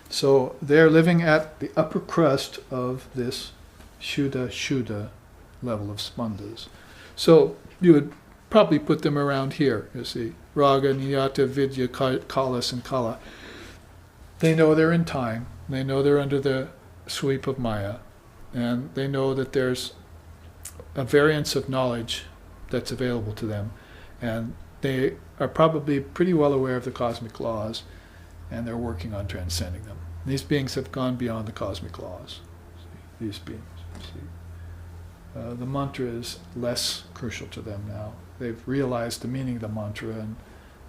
So they're living at the upper crust of this Shuddha level of Spandas. So you would probably put them around here, you see. Raga, Niyata, Vidya, Kalas, and Kala. They know they're in time, they know they're under the sweep of Maya, and they know that there's a variance of knowledge that's available to them, and they are probably pretty well aware of the cosmic laws, and they're working on transcending them. These beings have gone beyond the cosmic laws, these beings. The mantra is less crucial to them now. They've realized the meaning of the mantra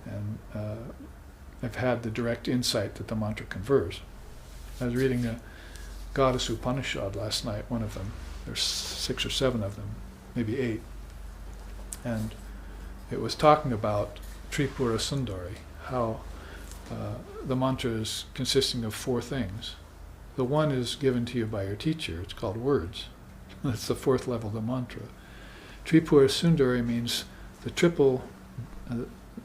and have had the direct insight that the mantra confers. I was reading the Goddess Upanishad last night, one of them. There's 6 or 7 of them, maybe 8. And it was talking about Tripura Sundari, how the mantra is consisting of 4 things. The one is given to you by your teacher. It's called words. That's the 4th level of the mantra. Tripura Sundari means the triple,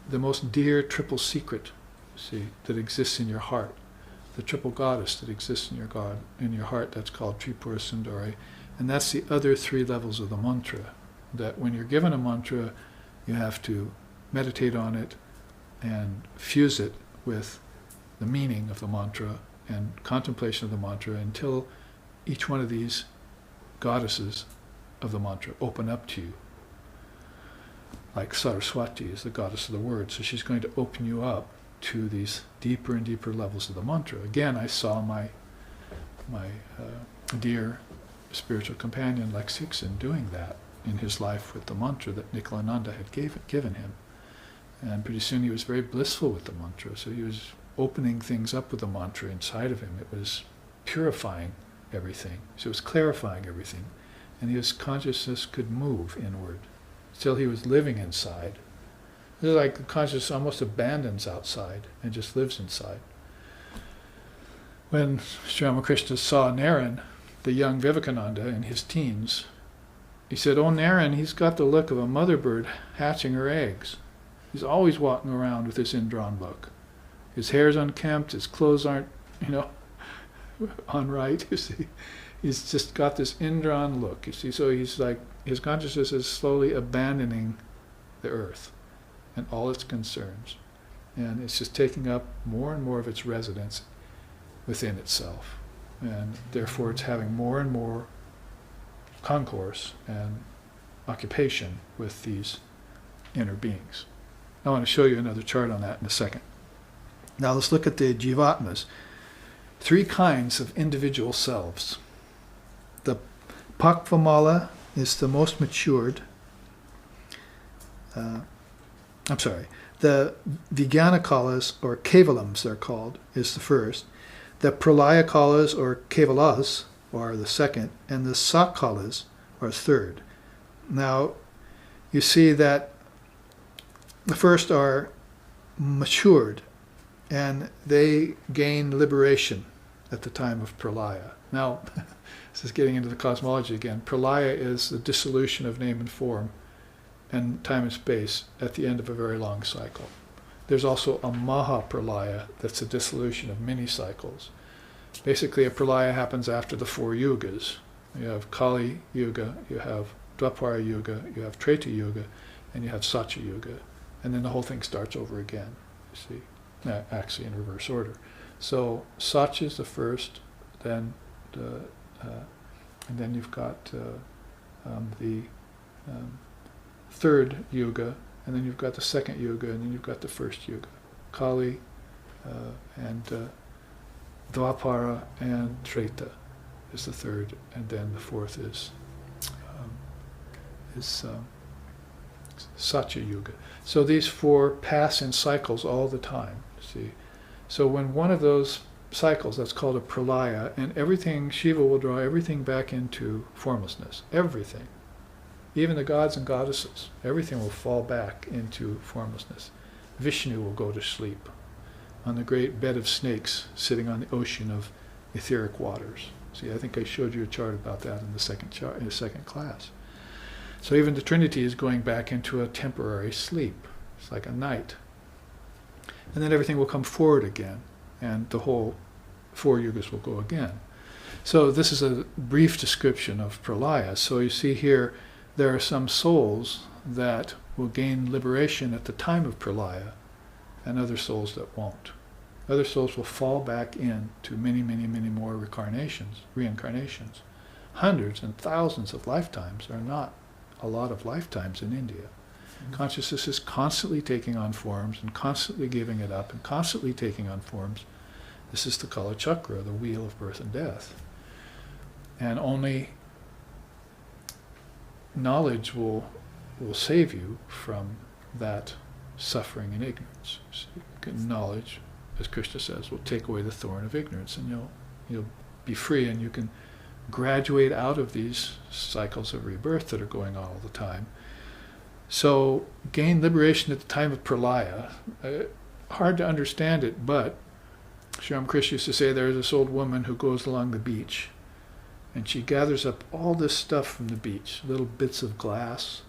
the most dear triple secret, see, that exists in your heart. The triple goddess that exists in your heart, that's called Tripura Sundari. And that's the other 3 levels of the mantra. That when you're given a mantra, you have to meditate on it and fuse it with the meaning of the mantra and contemplation of the mantra until each one of these goddesses of the mantra open up to you. Like Saraswati is the goddess of the word, so she's going to open you up to these deeper and deeper levels of the mantra. Again, I saw my dear spiritual companion Lex Hickson doing that in his life with the mantra that Nikhilananda had given him. And pretty soon he was very blissful with the mantra, so he was opening things up with the mantra inside of him. It was purifying everything, so it was clarifying everything, and his consciousness could move inward. Still he was living inside. It's like the consciousness almost abandons outside and just lives inside. When Sri Ramakrishna saw Naren, the young Vivekananda in his teens, he said, "Oh, Naren, he's got the look of a mother bird hatching her eggs. He's always walking around with this indrawn look. His hair's unkempt, his clothes aren't, on right, you see. He's just got this indrawn look, you see. So he's like, his consciousness is slowly abandoning the earth and all its concerns. And it's just taking up more and more of its residence within itself. And therefore it's having more and more concourse and occupation with these inner beings. I want to show you another chart on that in a second. Now let's look at the jivatmas. 3 kinds of individual selves. The pakvamala is the most matured. The Vijnanakalas, or Kevalams they're called, is the first. The Pralayakalas, or Kevalas, are the second. And the Sakalas are third. Now, you see that the first are matured, and they gain liberation at the time of pralaya. Now, this is getting into the cosmology again. Pralaya is the dissolution of name and form and time and space at the end of a very long cycle. There's also a Mahapralaya, that's a dissolution of many cycles. Basically, a pralaya happens after the 4 yugas. You have Kali Yuga, you have Dwapara Yuga, you have Treta Yuga, and you have Satya Yuga. And then the whole thing starts over again, you see, actually in reverse order. So Satya is the first, then and then you've got the third yuga, and then you've got the second yuga, and then you've got the first yuga. Kali and Dwapara and Treta is the third, and then the fourth is Satya Yuga. So these 4 pass in cycles all the time, see. So when one of those cycles, that's called a pralaya, and everything, Shiva will draw everything back into formlessness. Everything. Even the gods and goddesses. Everything will fall back into formlessness. Vishnu will go to sleep on the great bed of snakes sitting on the ocean of etheric waters. See, I think I showed you a chart about that in the second class. So even the Trinity is going back into a temporary sleep. It's like a night. And then everything will come forward again, and the whole 4 yugas will go again. So this is a brief description of pralaya. So you see here, there are some souls that will gain liberation at the time of pralaya, and other souls that won't. Other souls will fall back into many, many, many more reincarnations. Hundreds and thousands of lifetimes are not a lot of lifetimes in India. Mm-hmm. Consciousness is constantly taking on forms and constantly giving it up and constantly taking on forms. This is the Kala Chakra, the wheel of birth and death. And only knowledge will save you from that suffering and ignorance. So knowledge, as Krishna says, will take away the thorn of ignorance, and you'll be free, and you can graduate out of these cycles of rebirth that are going on all the time. So gain liberation at the time of pralaya. Hard to understand it, but Sri Ramakrishna used to say there's this old woman who goes along the beach, and she gathers up all this stuff from the beach, little bits of glass,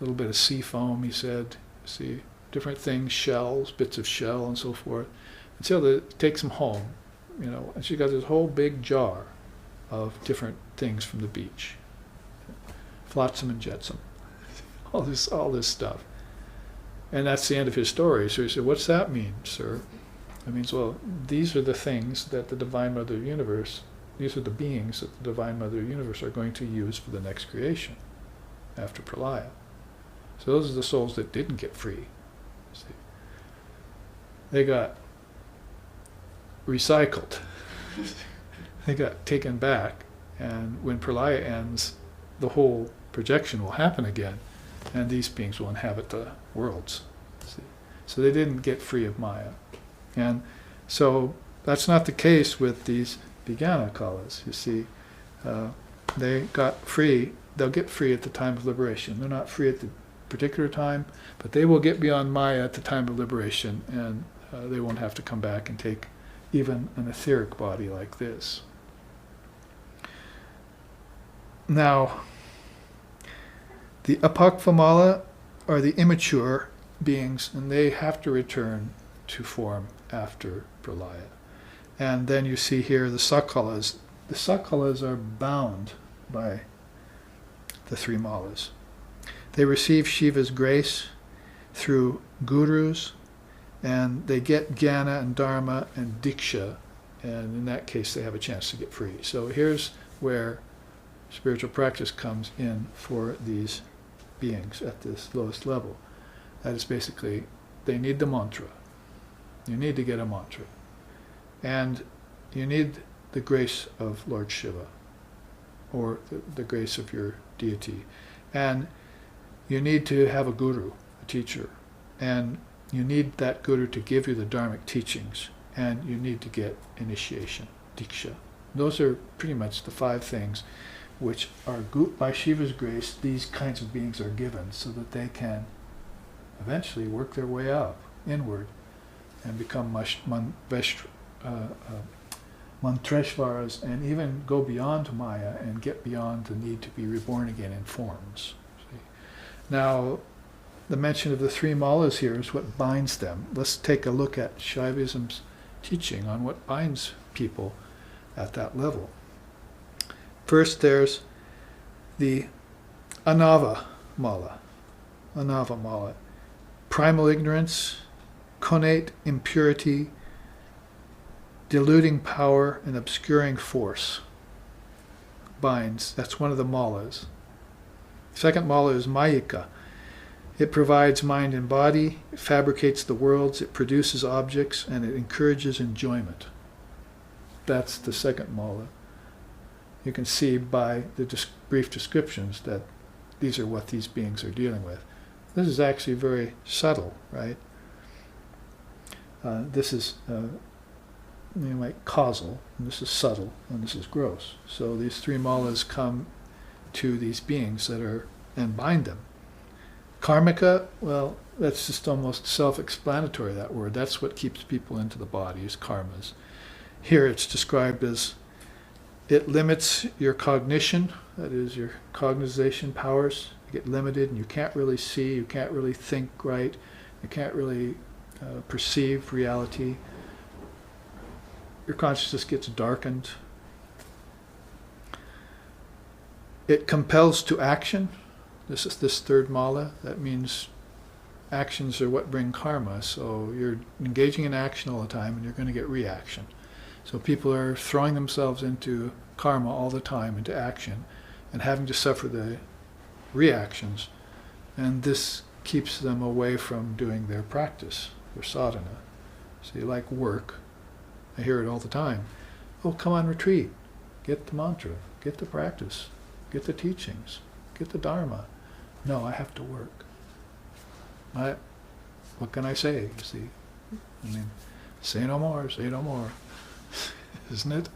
a little bit of sea foam, he said, see, different things, shells, bits of shell and so forth. And so takes them home, and she got this whole big jar of different things from the beach. Flotsam and jetsam. All this stuff. And that's the end of his story. So he said, what's that mean, sir? It means, well, these are the things that the Divine Mother of the Universe, these are the beings that the Divine Mother of the Universe are going to use for the next creation after pralaya. So those are the souls that didn't get free. See? They got recycled. They got taken back, and when pralaya ends, the whole projection will happen again, and these beings will inhabit the worlds. See? So they didn't get free of Maya. And so that's not the case with these Vijnanakalas. You see, they got free, they'll get free at the time of liberation. They're not free at the particular time, but they will get beyond Maya at the time of liberation, and they won't have to come back and take even an etheric body like this. Now, the Apakvamala are the immature beings, and they have to return to form after pralaya. And then you see here the Sakalas. The Sakalas are bound by the 3 malas. They receive Shiva's grace through gurus, and they get Jnana and Dharma and Diksha, and in that case they have a chance to get free. So here's where spiritual practice comes in for these beings at this lowest level. That is basically, they need the mantra. You need to get a mantra. And you need the grace of Lord Shiva, or the grace of your deity. And you need to have a guru, a teacher. And you need that guru to give you the dharmic teachings. And you need to get initiation, diksha. Those are pretty much the 5 things which are, by Shiva's grace, these kinds of beings are given so that they can eventually work their way up, inward, and become mantreshvaras, and even go beyond Maya and get beyond the need to be reborn again in forms. See? Now, the mention of the 3 malas here is what binds them. Let's take a look at Shaivism's teaching on what binds people at that level. First, there's the Anava Mala. Anava Mala. Primal ignorance, connate impurity, deluding power, and obscuring force. Binds. That's one of the malas. Second mala is Mayika. It provides mind and body, it fabricates the worlds, it produces objects, and it encourages enjoyment. That's the second mala. You can see by the brief descriptions that these are what these beings are dealing with. This is actually very subtle, right? This is like causal, and this is subtle, and this is gross. So these 3 malas come to these beings that are, and bind them. Karmika, well, that's just almost self-explanatory, that word. That's what keeps people into the body, is karmas. Here it's described as it limits your cognition, that is your cognization powers. You get limited and you can't really see, you can't really think right, you can't really perceive reality. Your consciousness gets darkened. It compels to action. This is this 3rd mala. That means actions are what bring karma. So you're engaging in action all the time and you're going to get reaction. So people are throwing themselves into karma all the time, into action, and having to suffer the reactions. And this keeps them away from doing their practice, their sadhana. See, like work, I hear it all the time. Oh, come on retreat. Get the mantra. Get the practice. Get the teachings. Get the dharma. No, I have to work. What can I say? You see, I mean, say no more. Say no more. Isn't it?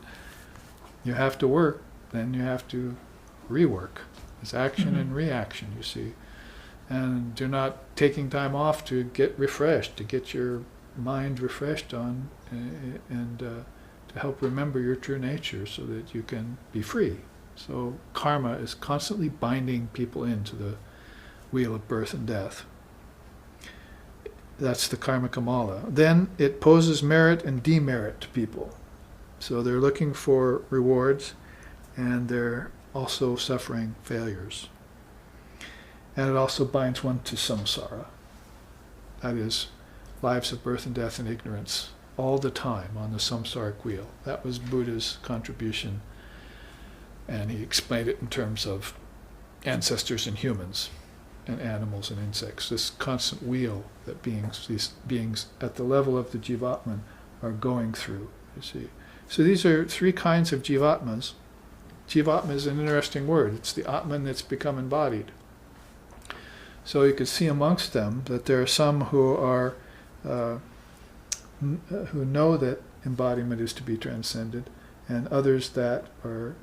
You have to work, then you have to rework. It's action and reaction, you see. And you're not taking time off to get refreshed, to get your mind refreshed on, and to help remember your true nature so that you can be free. So karma is constantly binding people into the wheel of birth and death. That's the karmika mala. Then it poses merit and demerit to people. So they're looking for rewards, and they're also suffering failures. And it also binds one to samsara. That is, lives of birth and death and ignorance all the time on the samsaric wheel. That was Buddha's contribution, and he explained it in terms of ancestors and humans, and animals and insects. This constant wheel that these beings at the level of the jivatman are going through, you see. So these are 3 kinds of jivatmas. Jivatma is an interesting word. It's the atman that's become embodied. So you can see amongst them that there are some who are who know that embodiment is to be transcended, and others that are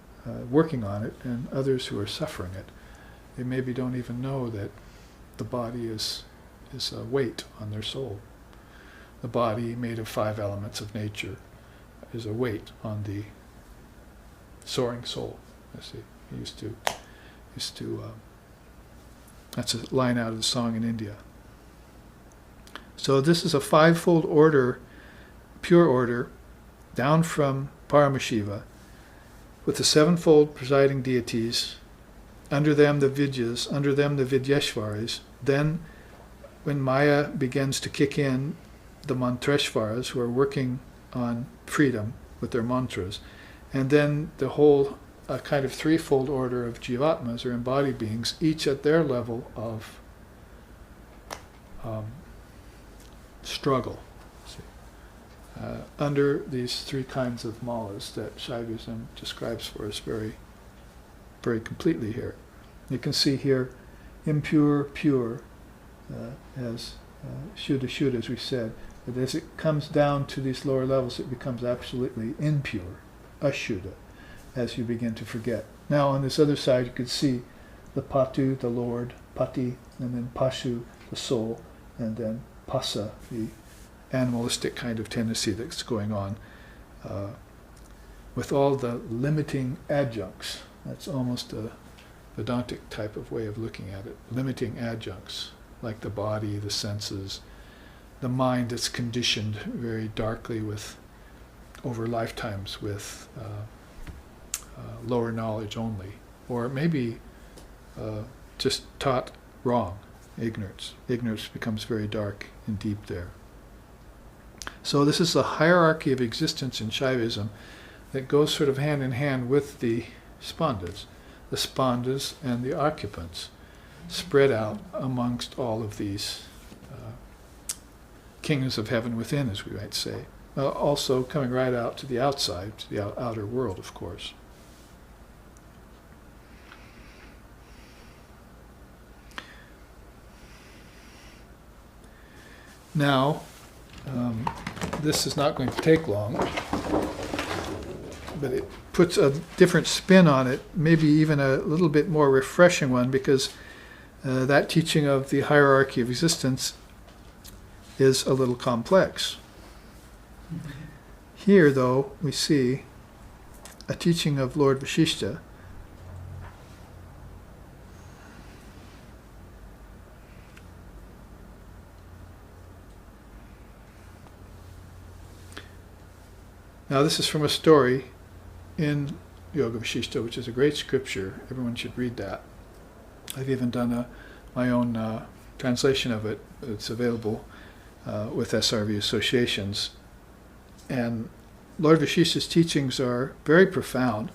working on it, and others who are suffering it. They maybe don't even know that the body is a weight on their soul. The body, made of 5 elements of nature, is a weight on the soaring soul. I see. He used to. That's a line out of the song in India. So this is a 5-fold order, pure order, down from Paramashiva, with the 7-fold presiding deities, under them the Vidyas, under them the Vidyeshvaris. Then, when Maya begins to kick in, the Mantreshvaras, who are working on freedom with their mantras, and then the whole kind of 3-fold order of jivatmas, or embodied beings, each at their level of struggle. See? under these three kinds of malas that Shaivism describes for us very, very completely here. You can see here impure, pure, as Shuddha, Shuddha, as we said. But as it comes down to these lower levels, it becomes absolutely impure, ashuddha, as you begin to forget. Now on this other side, you could see the Patu, the Lord, Pati, and then Pashu, the soul, and then Pasa, the animalistic kind of tendency that's going on, with all the limiting adjuncts. That's almost a Vedantic type of way of looking at it. Limiting adjuncts, like the body, the senses, the mind that's conditioned very darkly with, over lifetimes with lower knowledge only, or maybe just taught wrong, ignorance. Ignorance becomes very dark and deep there. So this is the hierarchy of existence in Shaivism that goes sort of hand in hand with the Spandas. The Spandas and the occupants spread out amongst all of these kingdoms of heaven within, as we might say. Also coming right out to the outside, to the outer world, of course. Now, this is not going to take long, but it puts a different spin on it, maybe even a little bit more refreshing one, because that teaching of the hierarchy of existence is a little complex. Mm-hmm. Here, though, we see a teaching of Lord Vashishta Now, this is from a story in Yoga Vashishta, which is a great scripture. Everyone should read that. I've even done my own translation of it. It's available with SRV associations. And Lord Vashishta's teachings are very profound.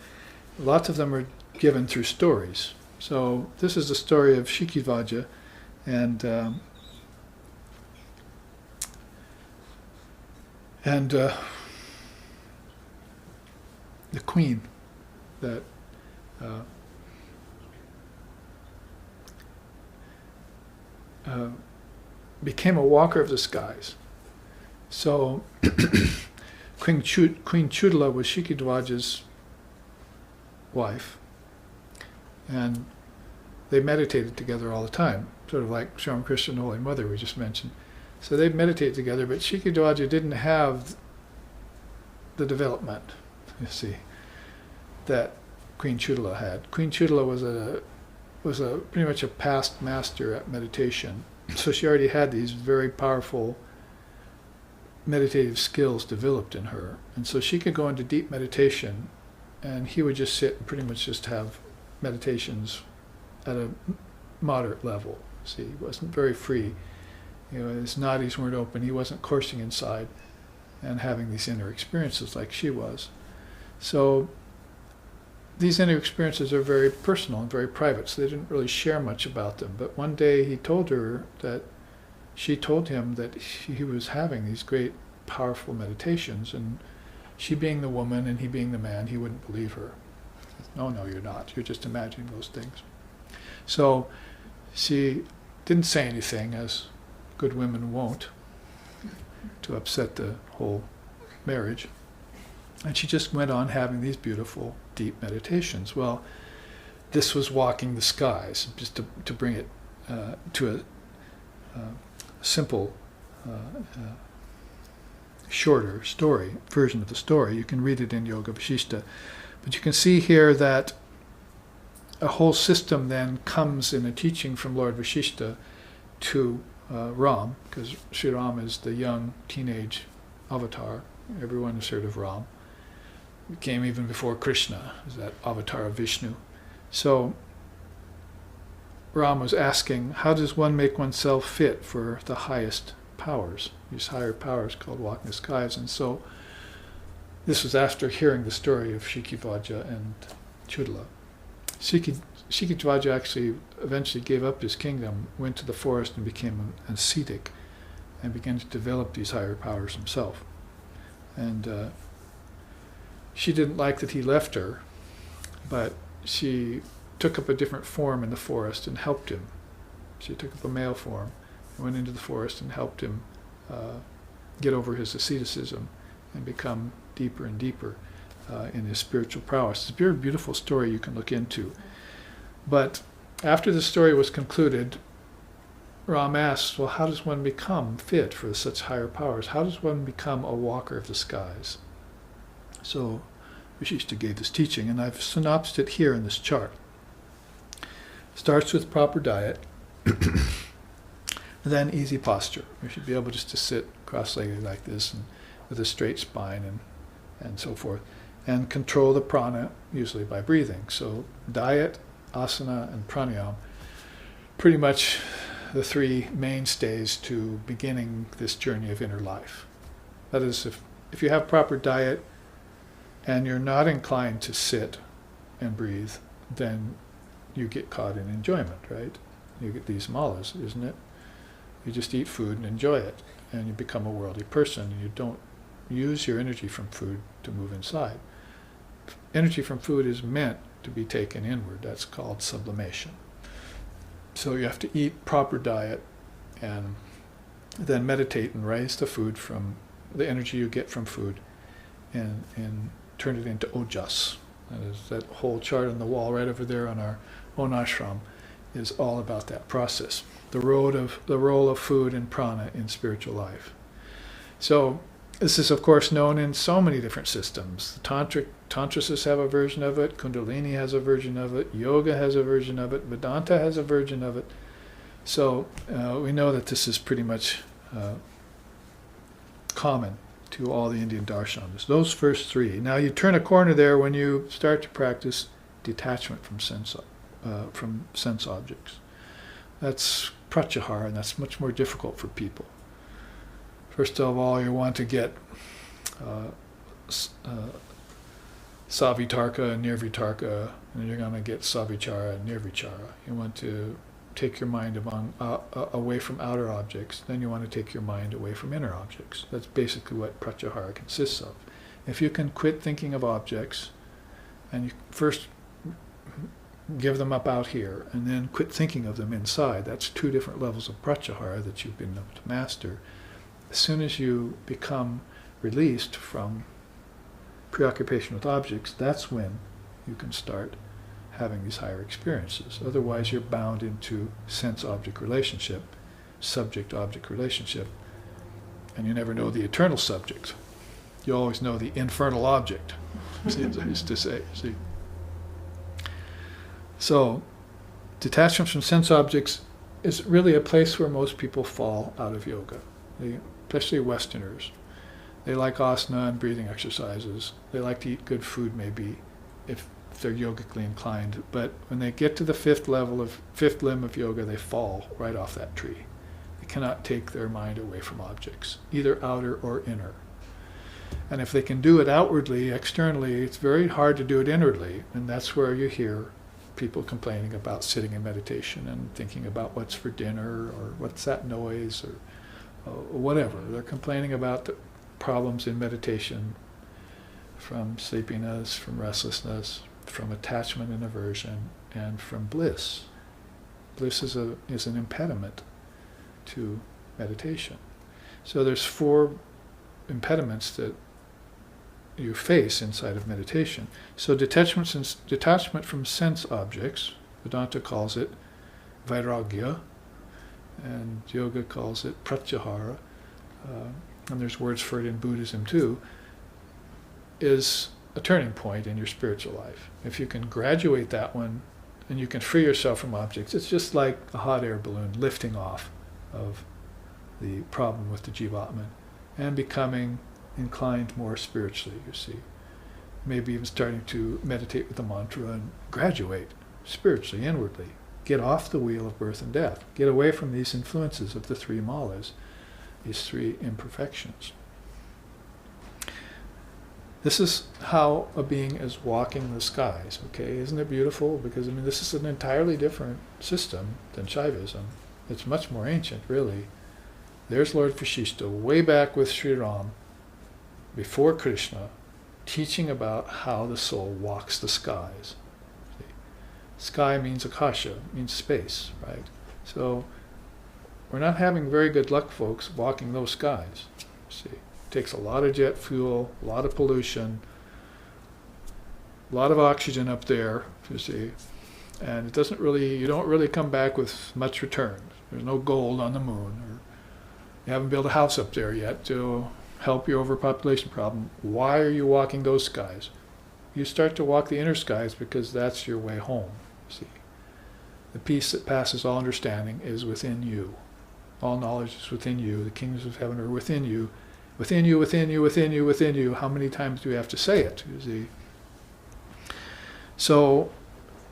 Lots of them are given through stories. So this is the story of Shikhivaja and the queen that became a walker of the skies. So Queen Chudala was Shikhivaja's wife, and they meditated together all the time, sort of like Sri Krishna and Holy Mother we just mentioned. So they meditated together, but Shikhivaja didn't have the development, you see, that Queen Chudala had. Queen Chudala was pretty much a past master at meditation, so she already had these very powerful meditative skills developed in her, and so she could go into deep meditation, and he would just sit and pretty much just have meditations at a moderate level. See, he wasn't very free. His nadis weren't open. He wasn't coursing inside and having these inner experiences like she was. So these inner experiences are very personal and very private, so they didn't really share much about them. But one day he told her that she told him that he was having these great, powerful meditations, and she being the woman and he being the man, he wouldn't believe her. He said, no, you're not. You're just imagining those things. So she didn't say anything, as good women won't, to upset the whole marriage. And she just went on having these beautiful, deep meditations. Well, this was walking the skies, just to bring it to a simple, shorter story, version of the story. You can read it in Yoga Vashishta. But you can see here that a whole system then comes in a teaching from Lord Vashishta to Ram, because Sri Ram is the young teenage avatar. Everyone has heard of Ram. It came even before Krishna, is that avatar of Vishnu. So Ram was asking, how does one make oneself fit for the highest powers, these higher powers called walking the skies? And so this was after hearing the story of Shikhivaja and Chudala. Shikhivaja actually eventually gave up his kingdom, went to the forest and became an ascetic, and began to develop these higher powers himself. And she didn't like that he left her, but she took up a different form in the forest and helped him. She took up a male form and went into the forest and helped him get over his asceticism and become deeper and deeper in his spiritual prowess. It's a very beautiful story you can look into. But after the story was concluded, Ram asked, well, how does one become fit for such higher powers? How does one become a walker of the skies? So Vishishta gave this teaching, and I've synopsed it here in this chart. Starts with proper diet, then easy posture. You should be able just to sit cross-legged like this and with a straight spine and so forth. And control the prana, usually by breathing. So diet, asana, and pranayama, pretty much the three mainstays to beginning this journey of inner life. That is, if you have proper diet and you're not inclined to sit and breathe, then you get caught in enjoyment, right? You get these malas, isn't it? You just eat food and enjoy it, and you become a worldly person. You don't use your energy from food to move inside. Energy from food is meant to be taken inward. That's called sublimation. So you have to eat proper diet and then meditate and raise the food from the energy you get from food and turn it into ojas. That is, that whole chart on the wall right over there on our own ashram is all about that process. The role of food and prana in spiritual life. So this is, of course, known in so many different systems. The Tantrists have a version of it, Kundalini has a version of it, Yoga has a version of it, Vedanta has a version of it. So we know that this is pretty much common to all the Indian darshanas. Those first three. Now you turn a corner there when you start to practice detachment from sense objects. That's pratyahara, and that's much more difficult for people. First of all, you want to get savitarka and nirvitarka, and you're going to get savichara and nirvichara. You want to take your mind away from outer objects, then you want to take your mind away from inner objects. That's basically what pratyahara consists of. If you can quit thinking of objects, and you first give them up out here, and then quit thinking of them inside, that's two different levels of pratyahara that you've been able to master. As soon as you become released from preoccupation with objects, that's when you can start having these higher experiences. Otherwise, you're bound into sense-object relationship, subject-object relationship, and you never know the eternal subject. You always know the infernal object, see, as I used to say. See? So, detachment from sense objects is really a place where most people fall out of yoga, especially Westerners. They like asana and breathing exercises. They like to eat good food, maybe, if they're yogically inclined. But when they get to the fifth limb of yoga, they fall right off that tree. They cannot take their mind away from objects, either outer or inner. And if they can do it outwardly, externally, it's very hard to do it inwardly. And that's where you hear people complaining about sitting in meditation and thinking about what's for dinner or what's that noise or whatever. They're complaining about the problems in meditation from sleepiness, from restlessness, from attachment and aversion, and from bliss. Bliss is an impediment to meditation. So there's 4 impediments that you face inside of meditation. So detachment from sense objects, Vedanta calls it vairagya, and yoga calls it pratyahara, and there's words for it in Buddhism too, is a turning point in your spiritual life. If you can graduate that one, and you can free yourself from objects, it's just like a hot air balloon lifting off of the problem with the jivatman and becoming inclined more spiritually, you see. Maybe even starting to meditate with the mantra and graduate spiritually, inwardly. Get off the wheel of birth and death. Get away from these influences of the 3 malas, these 3 imperfections. This is how a being is walking the skies, okay? Isn't it beautiful? Because, I mean, this is an entirely different system than Shaivism. It's much more ancient, really. There's Lord Vashishta, way back with Sri Ram, before Krishna, teaching about how the soul walks the skies. See? Sky means akasha, means space, right? So we're not having very good luck, folks, walking those skies. See, it takes a lot of jet fuel, a lot of pollution, a lot of oxygen up there, you see, and it doesn't really, you don't really come back with much return. There's no gold on the moon, or you haven't built a house up there yet to help your overpopulation problem. Why are you walking those skies? You start to walk the inner skies because that's your way home, see. The peace that passes all understanding is within you. All knowledge is within you. The kingdoms of heaven are within you. Within you, within you, within you, within you. How many times do we have to say it, you see? So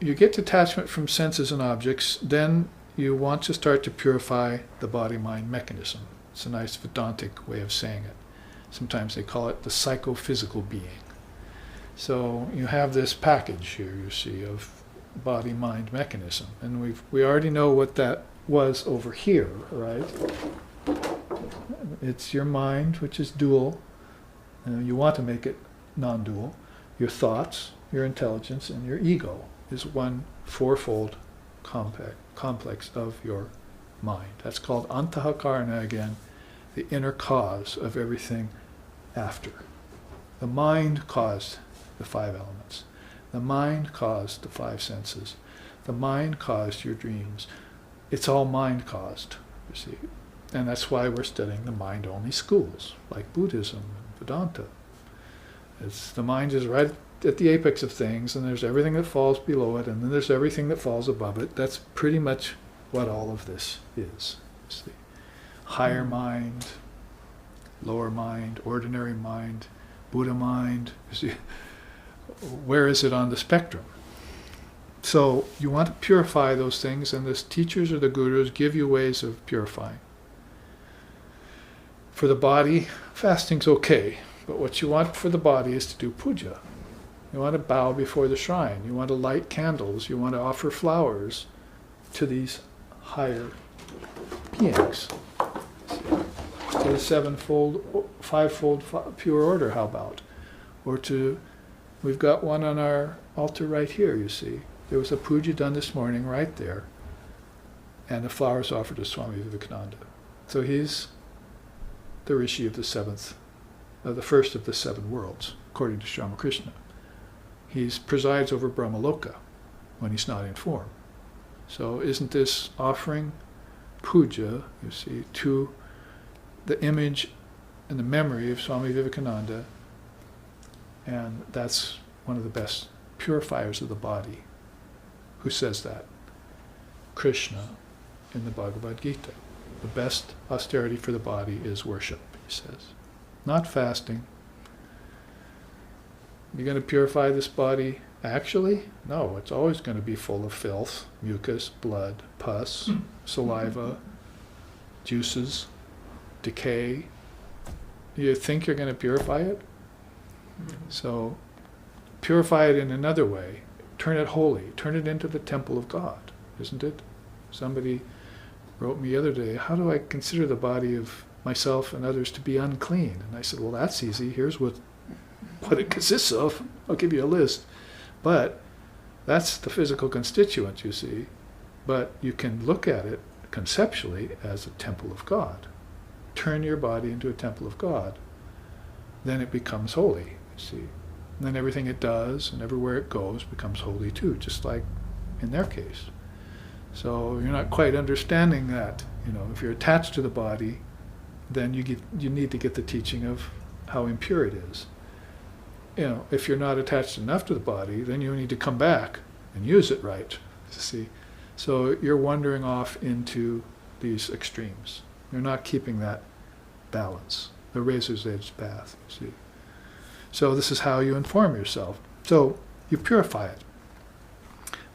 you get detachment from senses and objects, then you want to start to purify the body-mind mechanism. It's a nice Vedantic way of saying it. Sometimes they call it the psychophysical being. So you have this package here, you see, of body-mind mechanism. And we already know what that was over here, right? It's your mind, which is dual. You want to make it non-dual. Your thoughts, your intelligence, and your ego is one fourfold complex of your mind. That's called antahakarana again, the inner cause of everything after. The mind caused the 5 elements. The mind caused the 5 senses. The mind caused your dreams. It's all mind caused, you see. And that's why we're studying the mind-only schools, like Buddhism and Vedanta. The mind is right at the apex of things, and there's everything that falls below it, and then there's everything that falls above it. That's pretty much what all of this is. You see. Higher mind, lower mind, ordinary mind, Buddha mind. You see, where is it on the spectrum? So you want to purify those things, and the teachers or the gurus give you ways of purifying. For the body, fasting's okay, but what you want for the body is to do puja. You want to bow before the shrine. You want to light candles. You want to offer flowers to these higher beings. To the sevenfold, fivefold pure order, how about? Or we've got one on our altar right here, you see. There was a puja done this morning right there, and the flowers offered to Swami Vivekananda. So he's the rishi of the first of the 7 worlds, according to Sri Ramakrishna. He presides over Brahmaloka when he's not in form. So isn't this offering puja, you see, to the image and the memory of Swami Vivekananda? And that's one of the best purifiers of the body. Who says that? Krishna in the Bhagavad Gita. The best austerity for the body is worship, he says. Not fasting. You're going to purify this body actually? No, it's always going to be full of filth, mucus, blood, pus, saliva, juices, decay. You think you're going to purify it? So purify it in another way. Turn it holy. Turn it into the temple of God, isn't it? Somebody wrote me the other day, how do I consider the body of myself and others to be unclean? And I said, well, that's easy. Here's what it consists of. I'll give you a list. But that's the physical constituent, you see. But you can look at it conceptually as a temple of God. Turn your body into a temple of God. Then it becomes holy, you see. And then everything it does and everywhere it goes becomes holy too, just like in their case. So you're not quite understanding that. If you're attached to the body, then you need to get the teaching of how impure it is. If you're not attached enough to the body, then you need to come back and use it right, you see. So you're wandering off into these extremes. You're not keeping that balance, the razor's edge path, you see. So this is how you inform yourself. So you purify it.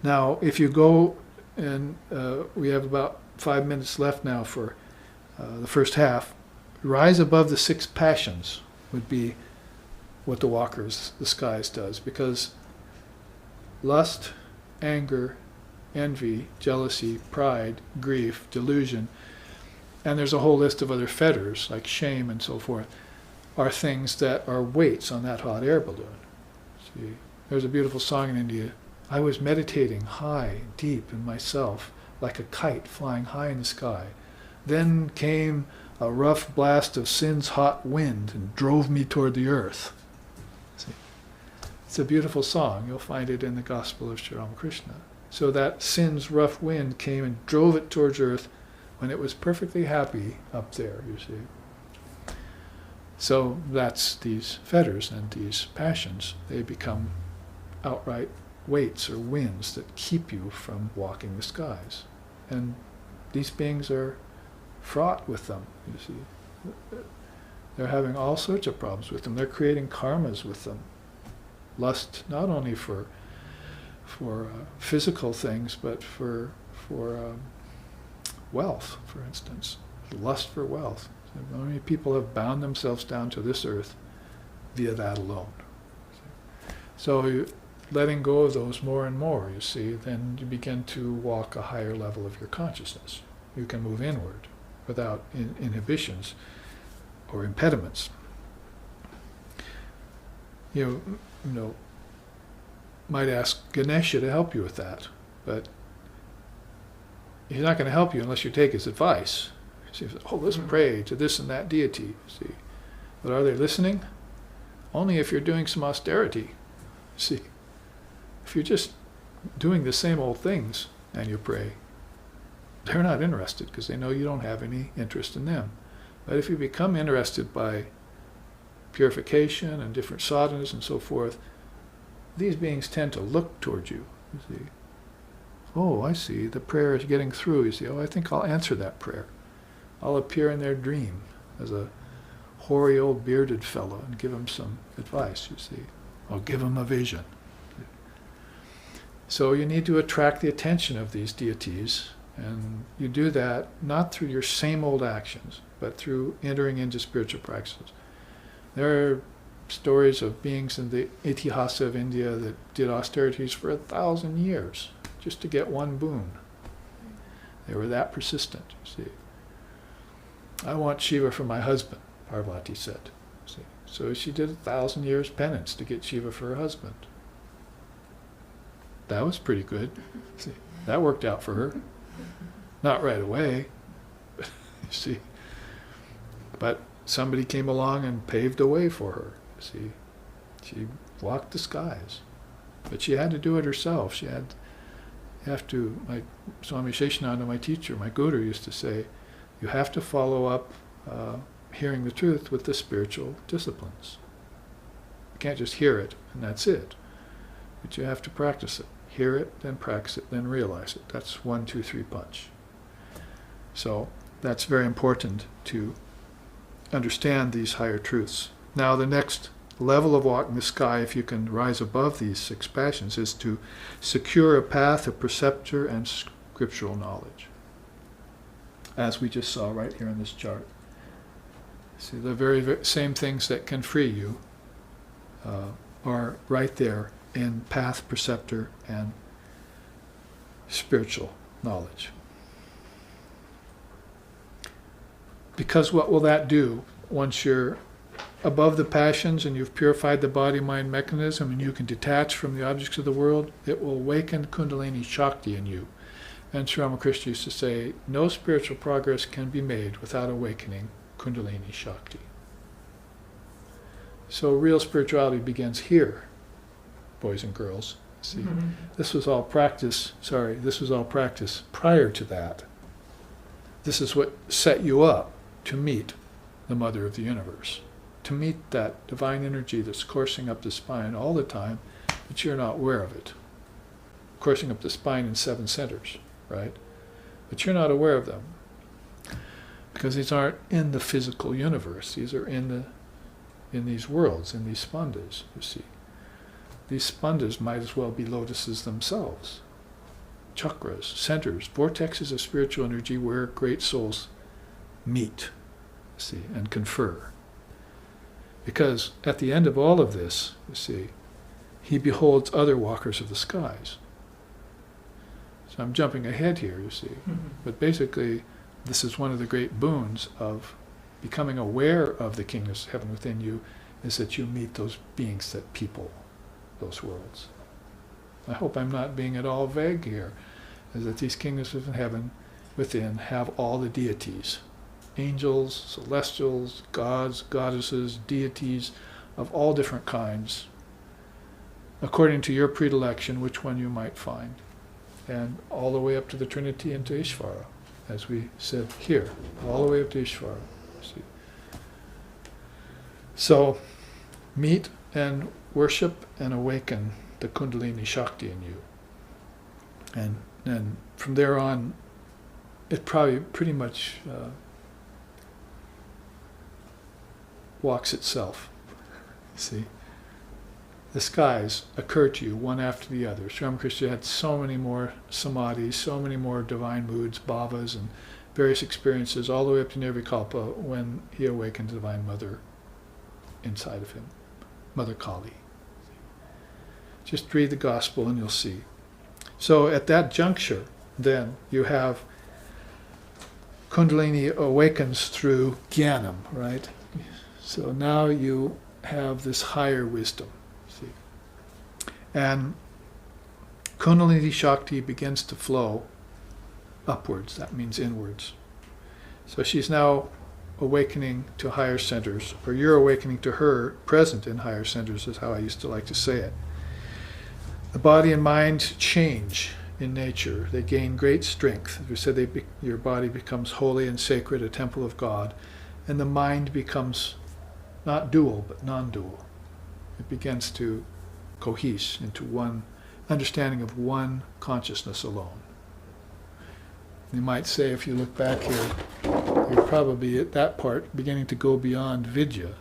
Now, if you go, and we have about 5 minutes left now for the first half, rise above the 6 passions would be what the Walkers, the Skies does, because lust, anger, envy, jealousy, pride, grief, delusion, and there's a whole list of other fetters like shame and so forth. are things that are weights on that hot air balloon. See, there's a beautiful song in India. I was meditating high, deep in myself, like a kite flying high in the sky. Then came a rough blast of sin's hot wind and drove me toward the earth. See? It's a beautiful song. You'll find it in the Gospel of Sri Ramakrishna. So that sin's rough wind came and drove it towards earth when it was perfectly happy up there, you see. So that's these fetters and these passions. They become outright weights or winds that keep you from walking the skies. And these beings are fraught with them, you see. They're having all sorts of problems with them. They're creating karmas with them. Lust not only for physical things, but for wealth, for instance. Lust for wealth. How many people have bound themselves down to this earth via that alone? So you're letting go of those more and more, you see, then you begin to walk a higher level of your consciousness. You can move inward without inhibitions or impediments. You know, might ask Ganesha to help you with that, but he's not going to help you unless you take his advice. See, oh, let's pray to this and that deity. See, but are they listening? Only if you're doing some austerity. See, if you're just doing the same old things and you pray, they're not interested because they know you don't have any interest in them. But if you become interested by purification and different sadhanas and so forth, these beings tend to look towards you. You see, oh, I see, the prayer is getting through. You see, oh, I think I'll answer that prayer. I'll appear in their dream as a hoary old bearded fellow and give them some advice, you see. I'll give them a vision. So you need to attract the attention of these deities, and you do that not through your same old actions, but through entering into spiritual practices. There are stories of beings in the Itihasa of India that did austerities for 1,000 years just to get one boon. They were that persistent, you see. I want Shiva for my husband, Parvati said. See? So she did 1,000 years penance to get Shiva for her husband. That was pretty good. See, that worked out for her. Not right away, you see. But somebody came along and paved a way for her. See, she walked the skies, but she had to do it herself. You have to. Like Swami Sheshananda, my teacher, my guru, used to say, you have to follow up hearing the truth with the spiritual disciplines. You can't just hear it and that's it, but you have to practice it. Hear it, then practice it, then realize it. That's 1, 2, 3 punch. So that's very important to understand these higher truths. Now the next level of walking the sky, if you can rise above these 6 passions, is to secure a path of preceptor and scriptural knowledge, as we just saw right here in this chart. See, the very same things that can free you are right there in path, preceptor, and spiritual knowledge. Because what will that do once you're above the passions and you've purified the body-mind mechanism and you can detach from the objects of the world? It will awaken Kundalini Shakti in you. And Sri Ramakrishna used to say, no spiritual progress can be made without awakening Kundalini Shakti. So real spirituality begins here, boys and girls. See, this was all practice prior to that. This is what set you up to meet the Mother of the Universe, to meet that divine energy that's coursing up the spine all the time, but you're not aware of it. Coursing up the spine in 7 centers, right? But you're not aware of them, because these aren't in the physical universe. These are in these worlds, in these Spandas, you see. These Spandas might as well be lotuses themselves. Chakras, centers, vortexes of spiritual energy where great souls meet, see, and confer. Because at the end of all of this, you see, he beholds other walkers of the skies. So I'm jumping ahead here, you see. But basically, this is one of the great boons of becoming aware of the kingdoms of heaven within you is that you meet those beings that people those worlds. I hope I'm not being at all vague here, is that these kingdoms of heaven within have all the deities, angels, celestials, gods, goddesses, deities of all different kinds, according to your predilection, which one you might find. And all the way up to the Trinity and to Ishvara, as we said here, all the way up to Ishvara. See? So, meet and worship and awaken the Kundalini Shakti in you. And then from there on, it probably pretty much walks itself. See? The skies occur to you one after the other. Sri Ramakrishna had so many more samadhis, so many more divine moods, bhavas, and various experiences, all the way up to Nirvikalpa, when he awakened the Divine Mother inside of him, Mother Kali. Just read the Gospel and you'll see. So at that juncture, then, you have Kundalini awakens through Jnanam, right? So now you have this higher wisdom. And Kundalini Shakti begins to flow upwards, that means inwards. So she's now awakening to higher centers, or you're awakening to her, present in higher centers is how I used to like to say it. The body and mind change in nature. They gain great strength. As we said, your body becomes holy and sacred, a temple of God, and the mind becomes not dual, but non-dual. It begins to cohese into one understanding of one consciousness alone. You might say, if you look back here, you're probably at that part beginning to go beyond vidya,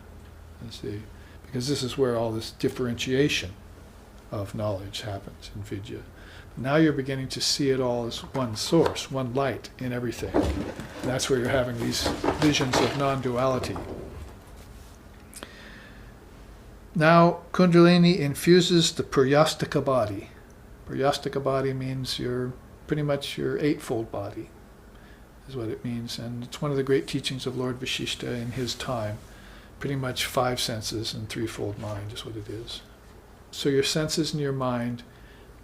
you see, because this is where all this differentiation of knowledge happens in vidya. Now you're beginning to see it all as one source, one light in everything. And that's where you're having these visions of non-duality. Now, Kundalini infuses the Puryastika body. Puryastika body means pretty much your eightfold body, is what it means. And it's one of the great teachings of Lord Vashishta in his time. Pretty much 5 senses and threefold mind is what it is. So your senses and your mind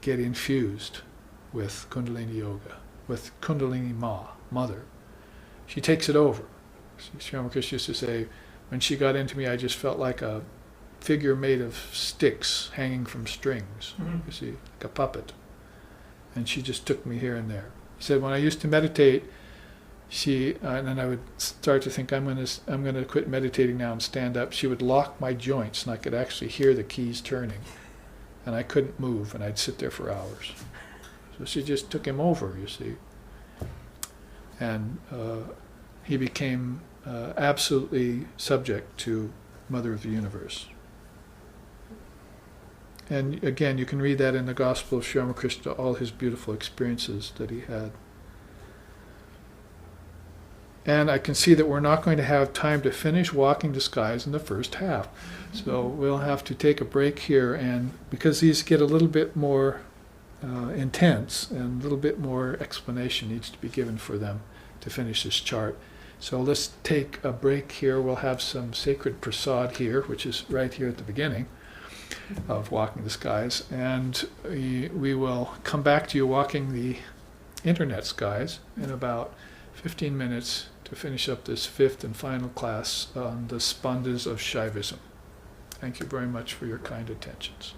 get infused with Kundalini Yoga, with Kundalini Ma, Mother. She takes it over. Sri Ramakrishna used to say, when she got into me, I just felt like a figure made of sticks hanging from strings, you see, like a puppet. And she just took me here and there. He said, when I used to meditate, and then I would start to think, I'm going to quit meditating now and stand up. She would lock my joints, and I could actually hear the keys turning. And I couldn't move, and I'd sit there for hours. So she just took him over, you see. And he became absolutely subject to Mother of the Universe. And again, you can read that in the Gospel of Sri Ramakrishna, all his beautiful experiences that he had. And I can see that we're not going to have time to finish walking the skies in the first half. So we'll have to take a break here, and because these get a little bit more intense and a little bit more explanation needs to be given for them to finish this chart. So let's take a break here. We'll have some sacred prasad here, which is right here at the beginning of Walking the Skies. And we will come back to you walking the internet skies in about 15 minutes to finish up this 5th and final class on the Spandas of Shaivism. Thank you very much for your kind attentions.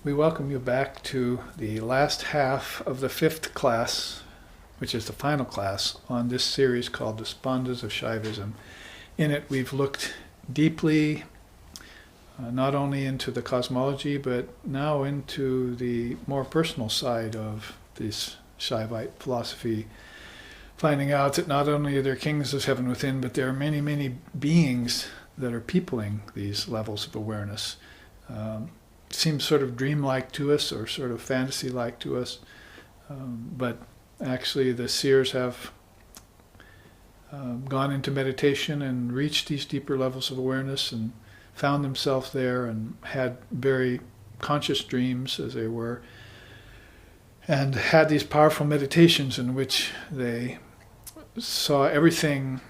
We welcome you back to the last half of the 5th class, which is the final class on this series called the Spandas of Shaivism. In it we've looked deeply not only into the cosmology, but now into the more personal side of this Shaivite philosophy, finding out that not only are there kings of heaven within, but there are many, many beings that are peopling these levels of awareness. Seems sort of dreamlike to us, or sort of fantasy-like to us, but actually the seers have gone into meditation and reached these deeper levels of awareness and found themselves there and had very conscious dreams, as they were, and had these powerful meditations in which they saw everything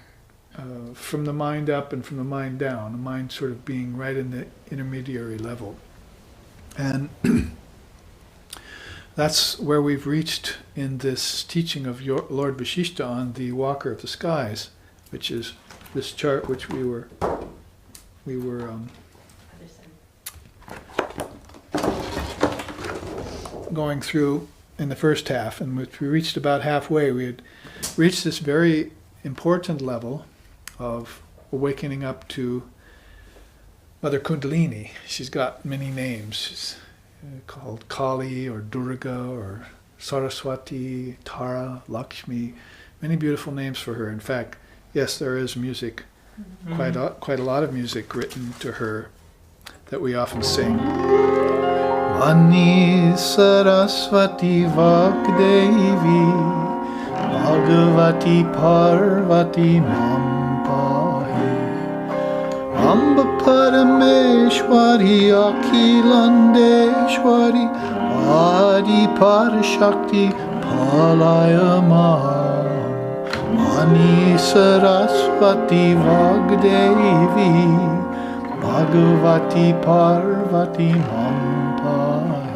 from the mind up and from the mind down, the mind sort of being right in the intermediary level. And that's where we've reached in this teaching of Lord Vashishta on the Walker of the Skies, which is this chart which we were going through in the first half, and which we reached about halfway. We had reached this very important level of awakening up to Mother Kundalini. She's got many names. She's called Kali or Durga or Saraswati, Tara, Lakshmi, many beautiful names for her. In fact, yes, there is music, quite a lot of music written to her that we often sing. Vani Saraswati Vagdevi Bhagavati Parvati Mampahi Amba Parameshwari Akhilandeshwari Adi Parashakti Palayamam Vani Saraswati Vagdevi Bhagavati Parvati Mampahi.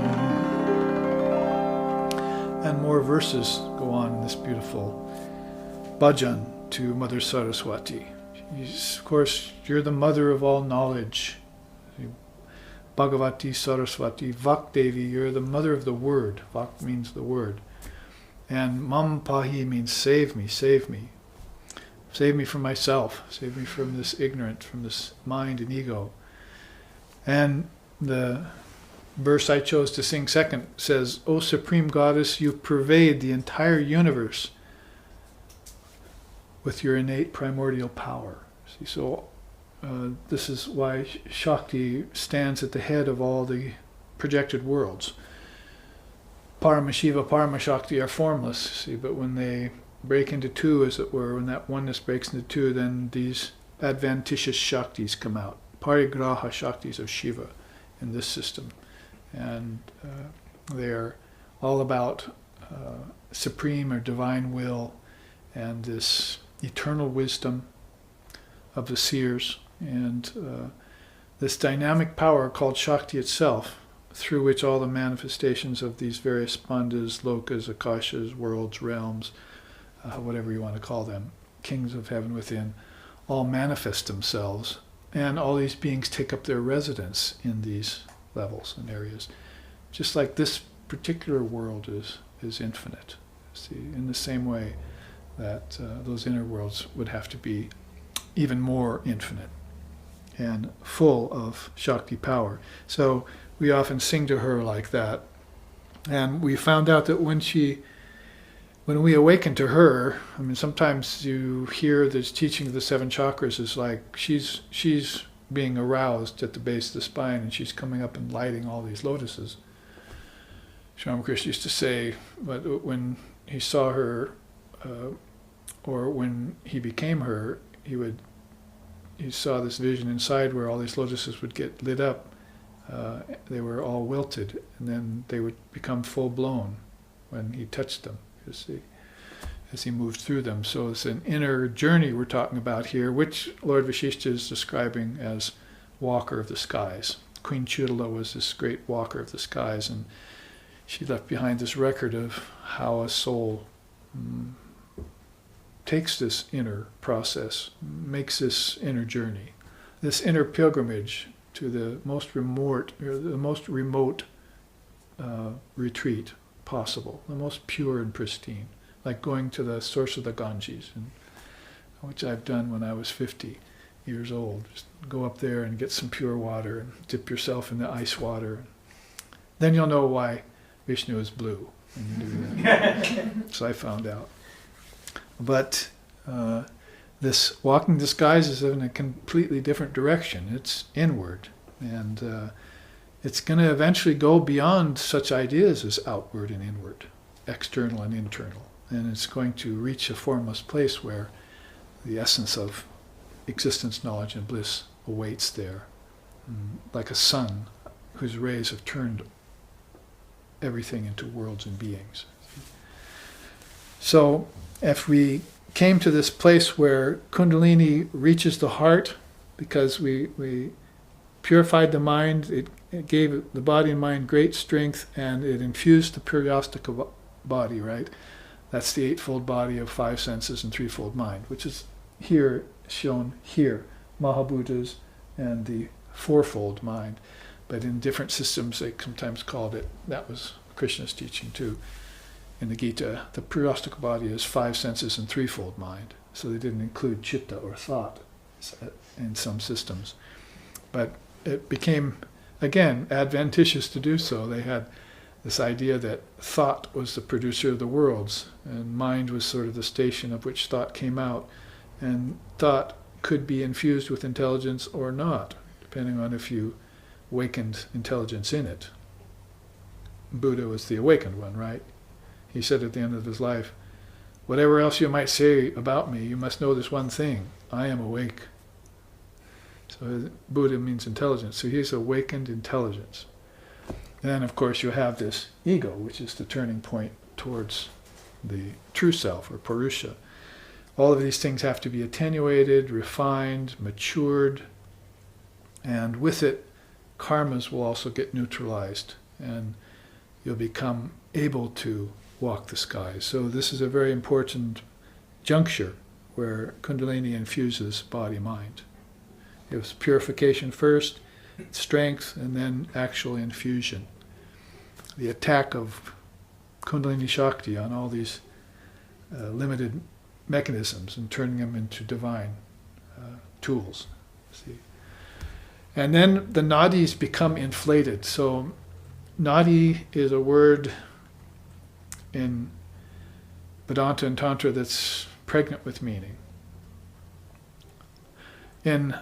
And more verses go on in this beautiful bhajan to Mother Saraswati. Of course, you're the mother of all knowledge. Bhagavati Saraswati, Vakdevi, you're the mother of the word. Vak means the word. And Mampahi means save me, save me. Save me from myself, save me from this ignorance, from this mind and ego. And the verse I chose to sing second says, O Supreme Goddess, you pervade the entire universe with your innate primordial power. See, so this is why Shakti stands at the head of all the projected worlds. Paramashiva, Paramashakti are formless, see, but when they break into two, as it were, when that oneness breaks into two, then these adventitious Shaktis come out. Parigraha Shaktis of Shiva in this system. And they're all about supreme or divine will and this eternal wisdom of the seers, and this dynamic power called Shakti itself, through which all the manifestations of these various Spandas, Lokas, Akashas, worlds, realms, whatever you want to call them, kings of heaven within, all manifest themselves, and all these beings take up their residence in these levels and areas. Just like this particular world is infinite. See, in the same way that those inner worlds would have to be even more infinite and full of Shakti power. So we often sing to her like that. And we found out that when we awaken to her, I mean, sometimes you hear this teaching of the 7 chakras is like she's being aroused at the base of the spine, and she's coming up and lighting all these lotuses. Ramakrishna used to say, but when he saw her, or when he became her, he saw this vision inside where all these lotuses would get lit up. They were all wilted, and then they would become full-blown when he touched them, you see, as he moved through them. So it's an inner journey we're talking about here, which Lord Vashishta is describing as walker of the skies. Queen Chudala was this great walker of the skies, and she left behind this record of how a soul takes this inner process, makes this inner journey, this inner pilgrimage to the most remote retreat possible, the most pure and pristine, like going to the source of the Ganges, which I've done when I was 50 years old. Just go up there and get some pure water and dip yourself in the ice water. Then you'll know why Vishnu is blue when you do that. So I found out. But this walking the skies is in a completely different direction. It's inward. And it's going to eventually go beyond such ideas as outward and inward, external and internal. And it's going to reach a formless place where the essence of existence, knowledge, and bliss awaits there, like a sun whose rays have turned everything into worlds and beings. So if we came to this place where Kundalini reaches the heart, because we purified the mind, it gave the body and mind great strength, and it infused the Puryastika body, right? That's the eightfold body of five senses and threefold mind, which is here shown here, Mahabhutas and the fourfold mind. But in different systems they sometimes called it, that was Krishna's teaching too. In the Gita, the Puryastika body is five senses and threefold mind. So they didn't include chitta or thought in some systems. But it became, again, adventitious to do so. They had this idea that thought was the producer of the worlds, and mind was sort of the station of which thought came out. And thought could be infused with intelligence or not, depending on if you awakened intelligence in it. Buddha was the awakened one, right? He said at the end of his life, whatever else you might say about me, you must know this one thing, I am awake. So Buddha means intelligence, so he's awakened intelligence. Then of course you have this ego, which is the turning point towards the true self, or Purusha. All of these things have to be attenuated, refined, matured, and with it, karmas will also get neutralized, and you'll become able to walk the skies. So this is a very important juncture where Kundalini infuses body-mind. It was purification first, strength, and then actual infusion. The attack of Kundalini Shakti on all these limited mechanisms and turning them into divine tools. See? And then the nadis become inflated. So nadi is a word in Vedanta and Tantra that's pregnant with meaning. In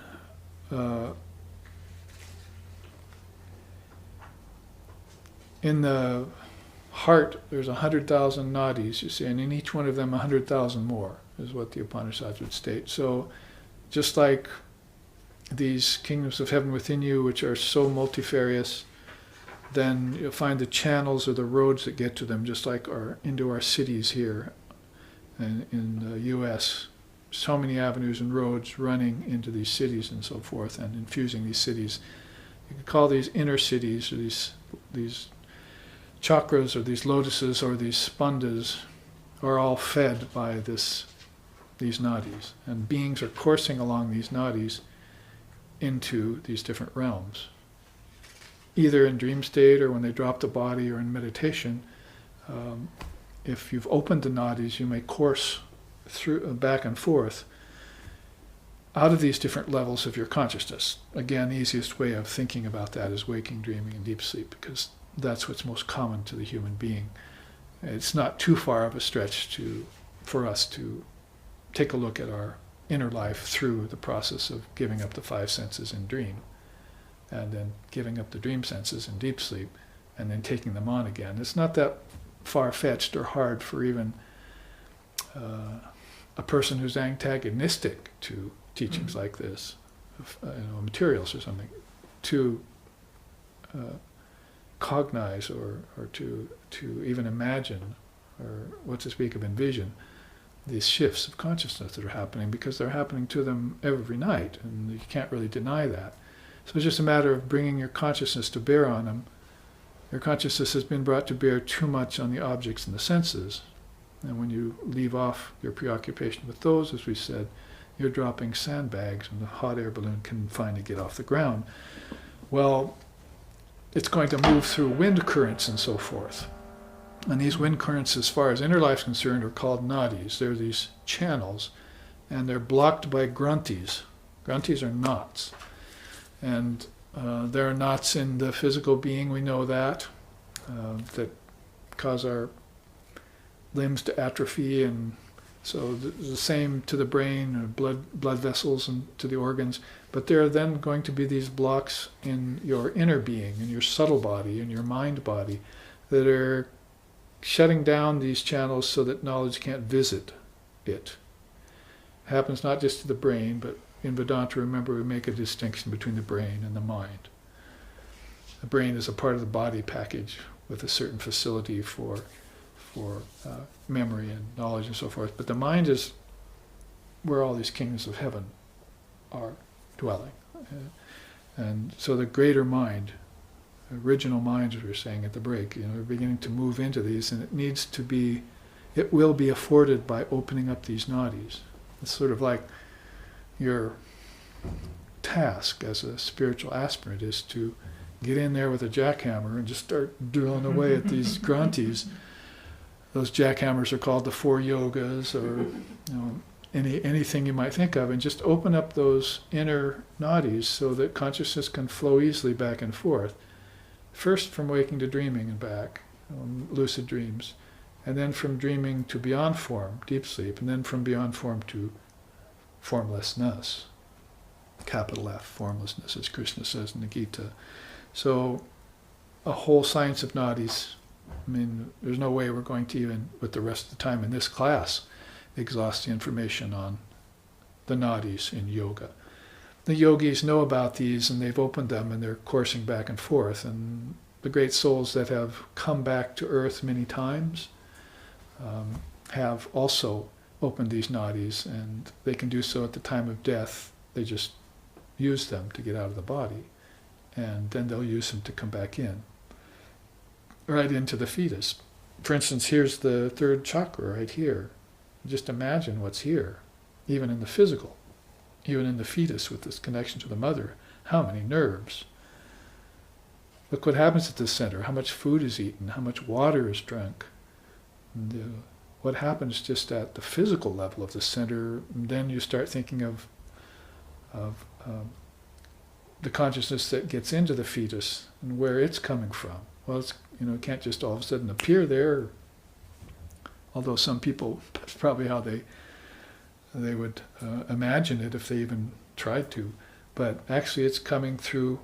the heart, there's 100,000 nadis, you see, and in each one of them 100,000 more, is what the Upanishads would state. So just like these kingdoms of heaven within you, which are so multifarious, then you'll find the channels or the roads that get to them, just like into our cities here in the U.S. So many avenues and roads running into these cities and so forth, and infusing these cities. You could call these inner cities, or these chakras, or these lotuses, or these spandas, are all fed by these nadis. And beings are coursing along these nadis into these different realms. Either in dream state, or when they drop the body, or in meditation. If you've opened the nadis, you may course through back and forth out of these different levels of your consciousness. Again, the easiest way of thinking about that is waking, dreaming, and deep sleep, because that's what's most common to the human being. It's not too far of a stretch for us to take a look at our inner life through the process of giving up the five senses in dream, and then giving up the dream senses in deep sleep, and then taking them on again. It's not that far-fetched or hard for even a person who's antagonistic to teachings like this, materials or something, to cognize or to even imagine, or what to speak of envision, these shifts of consciousness that are happening, because they're happening to them every night, and you can't really deny that. So it's just a matter of bringing your consciousness to bear on them. Your consciousness has been brought to bear too much on the objects and the senses, and when you leave off your preoccupation with those, as we said, you're dropping sandbags, and the hot air balloon can finally get off the ground. Well, it's going to move through wind currents and so forth. And these wind currents, as far as inner life is concerned, are called nadis. They're these channels, and they're blocked by grunties. Grunties are knots. And there are knots in the physical being, we know that cause our limbs to atrophy, and so the same to the brain, blood vessels, and to the organs. But there are then going to be these blocks in your inner being, in your subtle body, in your mind body, that are shutting down these channels so that knowledge can't visit it. It happens not just to the brain, but in Vedanta, remember, we make a distinction between the brain and the mind. The brain is a part of the body package with a certain facility for memory and knowledge and so forth. But the mind is where all these kingdoms of heaven are dwelling. And so the greater mind, original mind, as we were saying at the break, we're beginning to move into these, and it will be afforded by opening up these nadis. It's sort of like your task as a spiritual aspirant is to get in there with a jackhammer and just start drilling away at these granthis. Those jackhammers are called the 4 yogas, or anything you might think of, and just open up those inner nadis so that consciousness can flow easily back and forth. First from waking to dreaming and back, lucid dreams, and then from dreaming to beyond form, deep sleep, and then from beyond form to formlessness, capital F, formlessness, as Krishna says in the Gita. So a whole science of nadis. I mean, there's no way we're going to even, with the rest of the time in this class, exhaust the information on the nadis in yoga. The yogis know about these, and they've opened them, and they're coursing back and forth. And the great souls that have come back to earth many times have also opened these nadis, and they can do so at the time of death. They just use them to get out of the body, and then they'll use them to come back in, right into the fetus. For instance, here's the third chakra right here. Just imagine what's here, even in the physical, even in the fetus with this connection to the mother. How many nerves? Look what happens at this center, how much food is eaten, how much water is drunk. And, what happens just at the physical level of the center, and then you start thinking of the consciousness that gets into the fetus and where it's coming from. Well, it can't just all of a sudden appear there, although some people, that's probably how they would imagine it if they even tried to. But actually it's coming through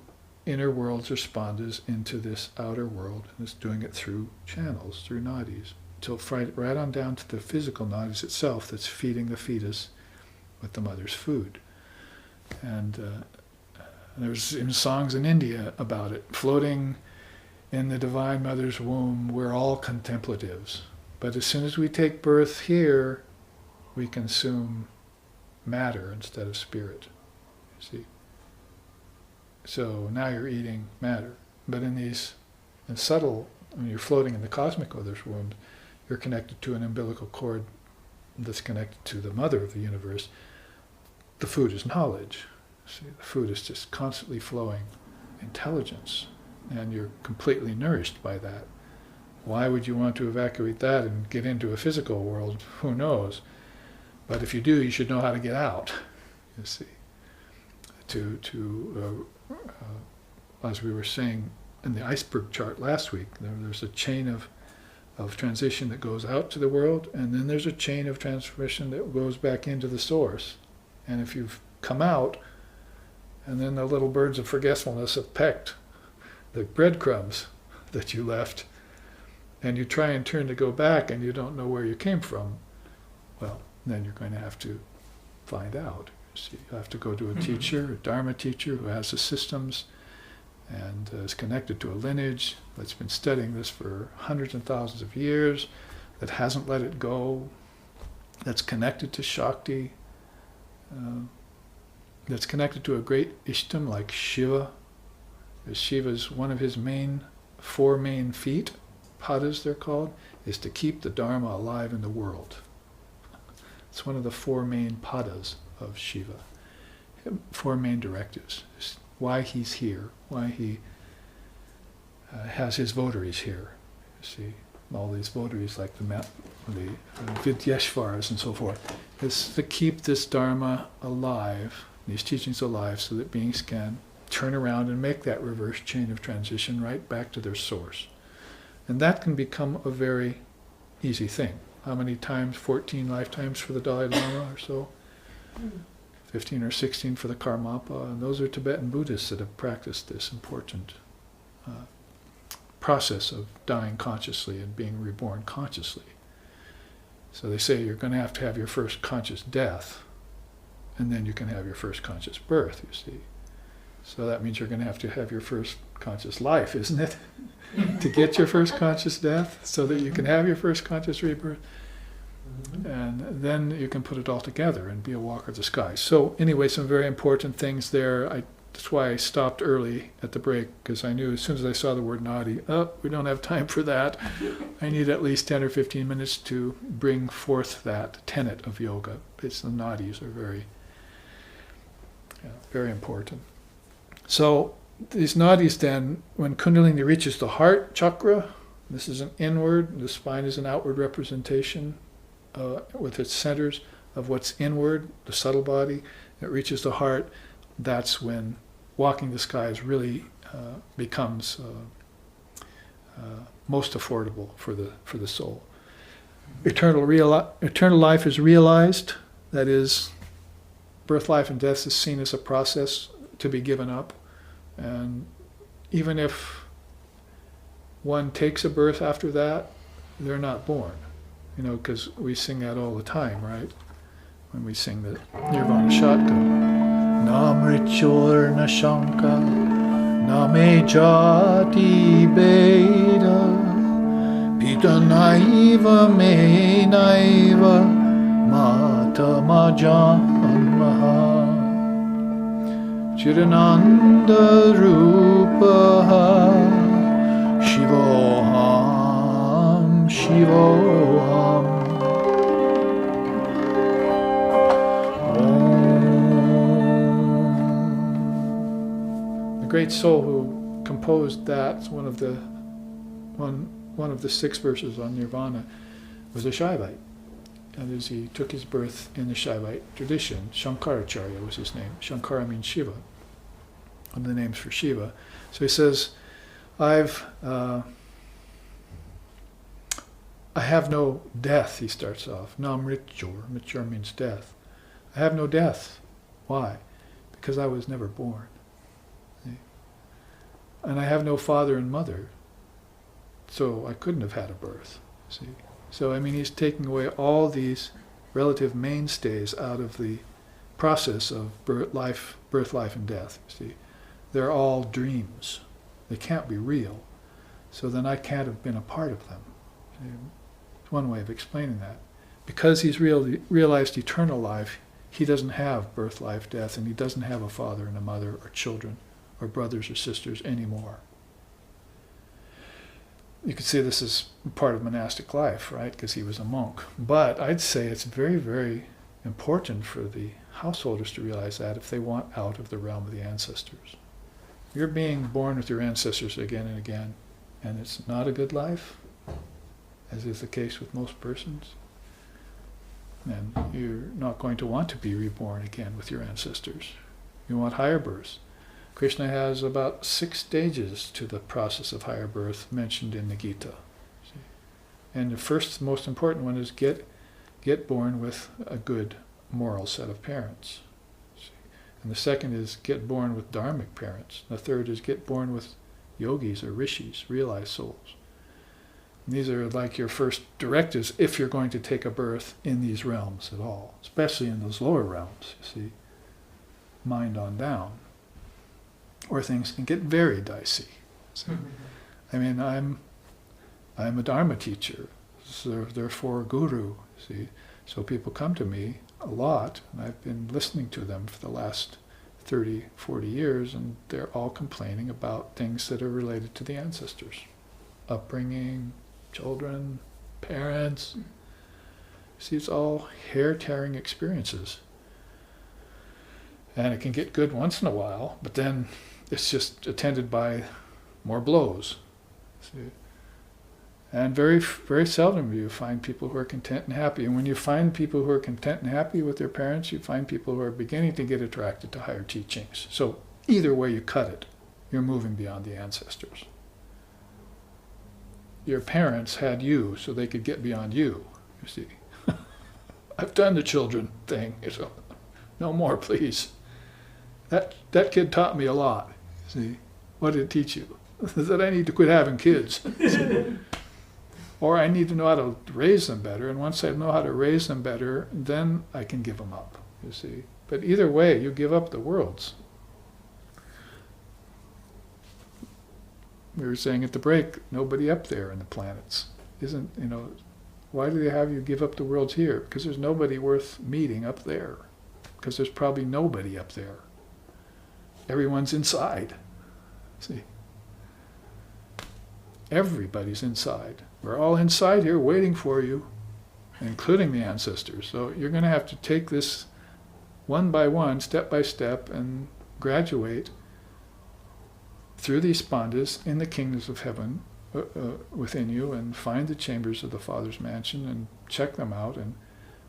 inner worlds or spandas into this outer world, and it's doing it through channels, through nadis, until right on down to the physical nadis itself that's feeding the fetus with the mother's food. And there's even songs in India about it. Floating in the Divine Mother's womb, we're all contemplatives. But as soon as we take birth here, we consume matter instead of spirit. You see? So now you're eating matter. But in subtle, when you're floating in the cosmic mother's womb, you're connected to an umbilical cord that's connected to the mother of the universe. The food is knowledge. See, the food is just constantly flowing intelligence, and you're completely nourished by that. Why would you want to evacuate that and get into a physical world? Who knows? But if you do, you should know how to get out. You see, as we were saying in the iceberg chart last week, there's a chain of transition that goes out to the world, and then there's a chain of transmission that goes back into the source. And if you've come out, and then the little birds of forgetfulness have pecked the breadcrumbs that you left, and you try and turn to go back and you don't know where you came from, well, then you're going to have to find out. See, you have to go to a teacher, a Dharma teacher who has the systems and is connected to a lineage that's been studying this for hundreds and thousands of years, that hasn't let it go, that's connected to Shakti, that's connected to a great Ishtam like Shiva. Shiva's one of his four main feet, padas they're called, is to keep the Dharma alive in the world. It's one of the four main padas of Shiva. Four main directives. Why he's here, why he has his votaries here. You see, all these votaries like the Vidyeshvaras and so forth, is to keep this Dharma alive, these teachings alive, so that beings can turn around and make that reverse chain of transition right back to their source. And that can become a very easy thing. How many times? 14 lifetimes for the Dalai Lama or so? 15 or 16 for the Karmapa. And those are Tibetan Buddhists that have practiced this important process of dying consciously and being reborn consciously. So they say you're going to have your first conscious death, and then you can have your first conscious birth, you see. So that means you're going to have your first conscious life, isn't it? To get your first conscious death, so that you can have your first conscious rebirth. And then you can put it all together and be a walker of the sky. So anyway, some very important things there. That's why I stopped early at the break, because I knew as soon as I saw the word nadi, we don't have time for that. I need at least 10 or 15 minutes to bring forth that tenet of yoga. It's the nadis are very, very important. So these nadis then, when Kundalini reaches the heart chakra, this is an inward, the spine is an outward representation with its centers of what's inward, the subtle body. It reaches the heart. That's when walking the skies really becomes most affordable for the soul. Eternal life is realized. That is, birth, life, and death is seen as a process to be given up. And even if one takes a birth after that, they're not born. Because we sing that all the time, right? When we sing the Nirvana Shotgun. Na mrityur na shanka, na me jati beda, pita naiva me naiva, mata ma janmaha, chirananda rupaha, shivoham, shivoham. The great soul who composed that, one of the 6 verses on Nirvana, was a Shaivite. That is, he took his birth in the Shaivite tradition. Shankaracharya was his name. Shankara means Shiva, one of the names for Shiva. So he says, I have no death, he starts off. Na mrityur, mrityur means death. I have no death. Why? Because I was never born. And I have no father and mother, so I couldn't have had a birth. See, so he's taking away all these relative mainstays out of the process of birth, life, and death. See, they're all dreams; they can't be real. So then I can't have been a part of them. See, it's one way of explaining that. Because he's realized eternal life, he doesn't have birth, life, death, and he doesn't have a father and a mother or children, or brothers or sisters anymore. You could say this is part of monastic life, right? Because he was a monk. But I'd say it's very, very important for the householders to realize that if they want out of the realm of the ancestors. You're being born with your ancestors again and again, and it's not a good life, as is the case with most persons. And you're not going to want to be reborn again with your ancestors. You want higher births. Krishna has about 6 stages to the process of higher birth mentioned in the Gita. See? And the first, most important one is get born with a good moral set of parents. See? And the second is get born with dharmic parents. The third is get born with yogis or rishis, realized souls. And these are like your first directives if you're going to take a birth in these realms at all, especially in those lower realms, you see, mind on down. Or things can get very dicey. So, I'm a Dharma teacher, so therefore guru. See, so people come to me a lot, and I've been listening to them for the last 30, 40 years, and they're all complaining about things that are related to the ancestors, upbringing, children, parents. See, it's all hair-tearing experiences. And it can get good once in a while, but then it's just attended by more blows. See? And very, very seldom do you find people who are content and happy. And when you find people who are content and happy with their parents, you find people who are beginning to get attracted to higher teachings. So either way you cut it, you're moving beyond the ancestors. Your parents had you so they could get beyond you, you see. I've done the children thing, so no more, please. That kid taught me a lot. See, what did it teach you? That I need to quit having kids. Or I need to know how to raise them better, and once I know how to raise them better, then I can give them up, you see. But either way, you give up the worlds. We were saying at the break, nobody up there in the planets. Isn't, why do they have you give up the worlds here? Because there's nobody worth meeting up there. Because there's probably nobody up there. Everyone's inside. See? Everybody's inside. We're all inside here waiting for you, including the ancestors. So you're going to have to take this one by one, step by step, and graduate through these Spandas in the kingdoms of heaven within you, and find the chambers of the Father's mansion and check them out and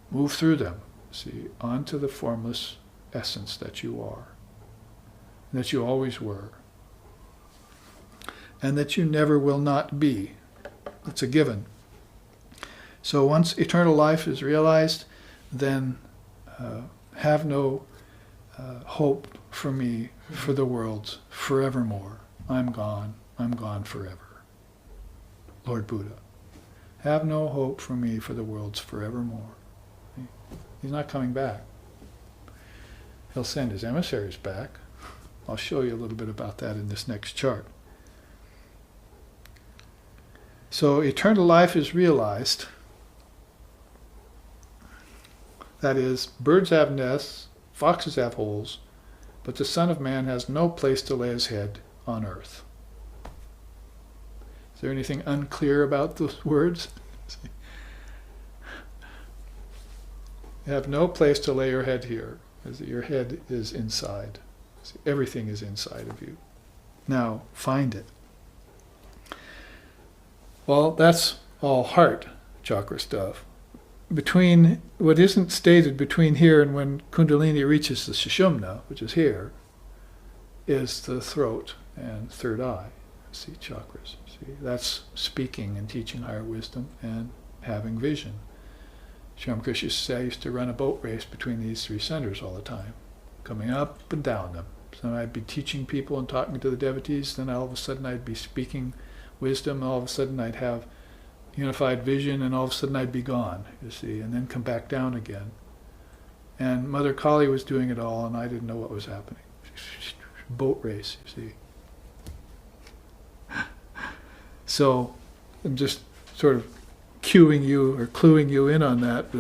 move through them, see, onto the formless essence that you are, and that you always were, and that you never will not be. It's a given. So once eternal life is realized, then have no hope for me, for the worlds, forevermore. I'm gone forever. Lord Buddha. Have no hope for me, for the worlds, forevermore. He's not coming back. He'll send his emissaries back. I'll show you a little bit about that in this next chart. So eternal life is realized. That is, birds have nests, foxes have holes, but the Son of Man has no place to lay his head on earth. Is there anything unclear about those words? You have no place to lay your head here, as your head is inside. Everything is inside of you. Now, find it. Well, that's all heart chakra stuff. Between what isn't stated between here and when Kundalini reaches the Sushumna, which is here, is the throat and third eye, see, chakras. See, that's speaking and teaching higher wisdom and having vision. Sri Ramakrishna used to say I used to run a boat race between these three centers all the time, coming up and down them. So I'd be teaching people and talking to the devotees, then all of a sudden I'd be speaking wisdom, and all of a sudden I'd have unified vision, and all of a sudden I'd be gone, you see, and then come back down again. And Mother Kali was doing it all, and I didn't know what was happening. Boat race, you see. So I'm just sort of cueing you or cluing you in on that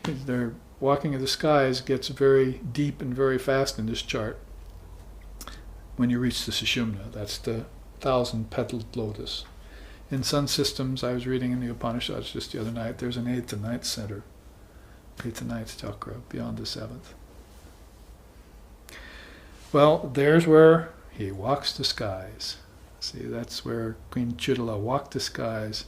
their walking in the skies gets very deep and very fast in this chart when you reach the Sushumna. That's the 1,000-petaled lotus. In sun systems, I was reading in the Upanishads just the other night, there's an 8th and 9th center, 8th and 9th chakra, beyond the 7th. Well, there's where he walks the skies. See, that's where Queen Chudala walked the skies,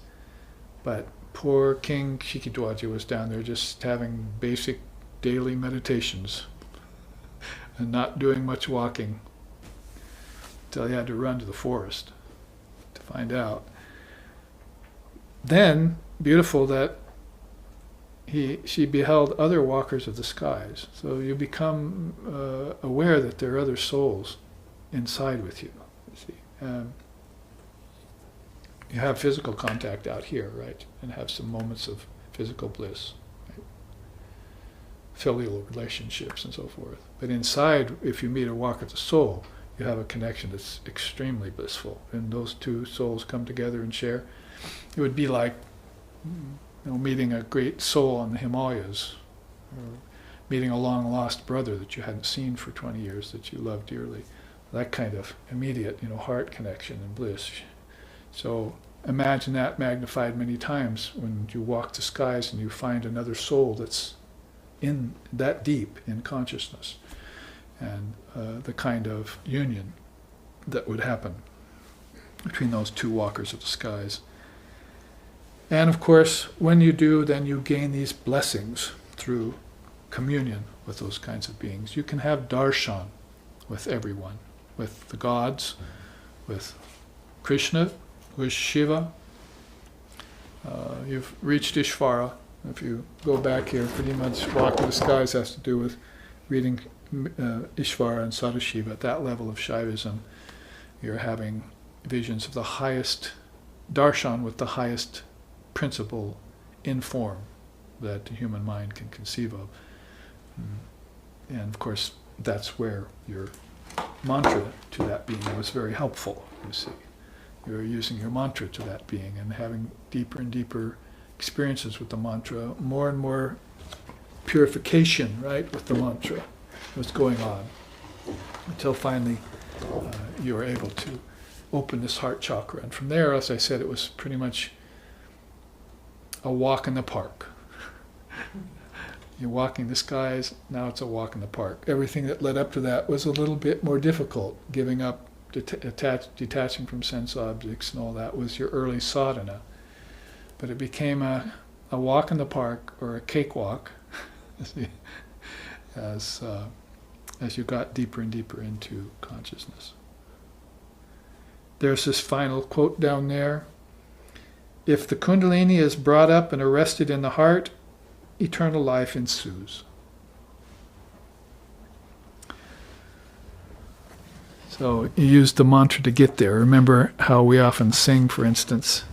but poor King Shikidwaja was down there just having basic daily meditations and not doing much walking until he had to run to the forest to find out. Then, beautiful that she beheld other walkers of the skies. So you become aware that there are other souls inside with you. See, you have physical contact out here, right, and have some moments of physical bliss, right? Filial relationships and so forth. But inside, if you meet a walker of the soul, you have a connection that's extremely blissful, and those two souls come together and share. It would be like meeting a great soul on the Himalayas, or meeting a long-lost brother that you hadn't seen for 20 years that you love dearly. That kind of immediate, heart connection and bliss. So imagine that magnified many times when you walk the skies and you find another soul that's in that deep in consciousness, and the kind of union that would happen. between those two walkers of the skies. And of course, when you do, then you gain these blessings through communion with those kinds of beings. You can have darshan with everyone, with the gods, with Krishna, with Shiva. You've reached Ishvara. If you go back here, pretty much Walking the Skies has to do with reading Ishvara and Sadashiva. At that level of Shaivism, you're having visions of the highest darshan with the highest principle in form that the human mind can conceive of. And of course, that's where your mantra to that being was very helpful, you see. You're using your mantra to that being and having deeper and deeper experiences with the mantra, more and more purification, right, with the mantra was going on, until finally you were able to open this heart chakra. And from there, as I said, it was pretty much a walk in the park. You're walking the skies, now it's a walk in the park. Everything that led up to that was a little bit more difficult. Giving up, detaching from sense objects and all that was your early sadhana. But it became a walk in the park, or a cakewalk, as you got deeper and deeper into consciousness. There's this final quote down there. If the Kundalini is brought up and arrested in the heart, eternal life ensues. So you use the mantra to get there. Remember how we often sing, for instance,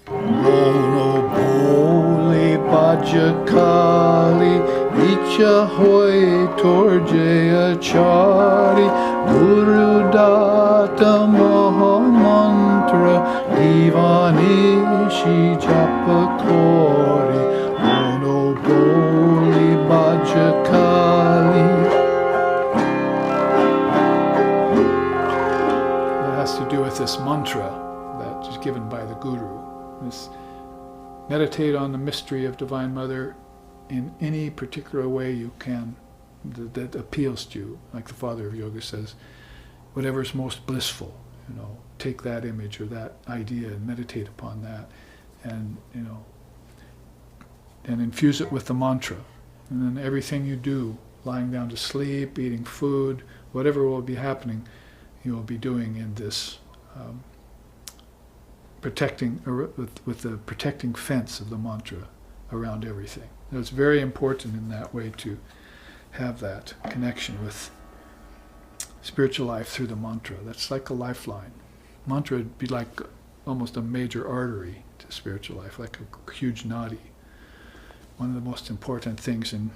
Bono Boli Bhajakali Icha Hoy Torjaya Chari Guru Data Maha Mantra Divanishi Japa Kori Bono Boli Bhajakali. It has to do with this mantra that is given by the Guru. This, meditate on the mystery of Divine Mother in any particular way you can that appeals to you. Like the Father of Yoga says, whatever is most blissful, take that image or that idea and meditate upon that, and and infuse it with the mantra. And then everything you do, lying down to sleep, eating food, whatever will be happening, you will be doing in this protecting with the protecting fence of the mantra around everything. And it's very important in that way to have that connection with spiritual life through the mantra. That's like a lifeline. Mantra would be like almost a major artery to spiritual life, like a huge nadi. One of the most important things in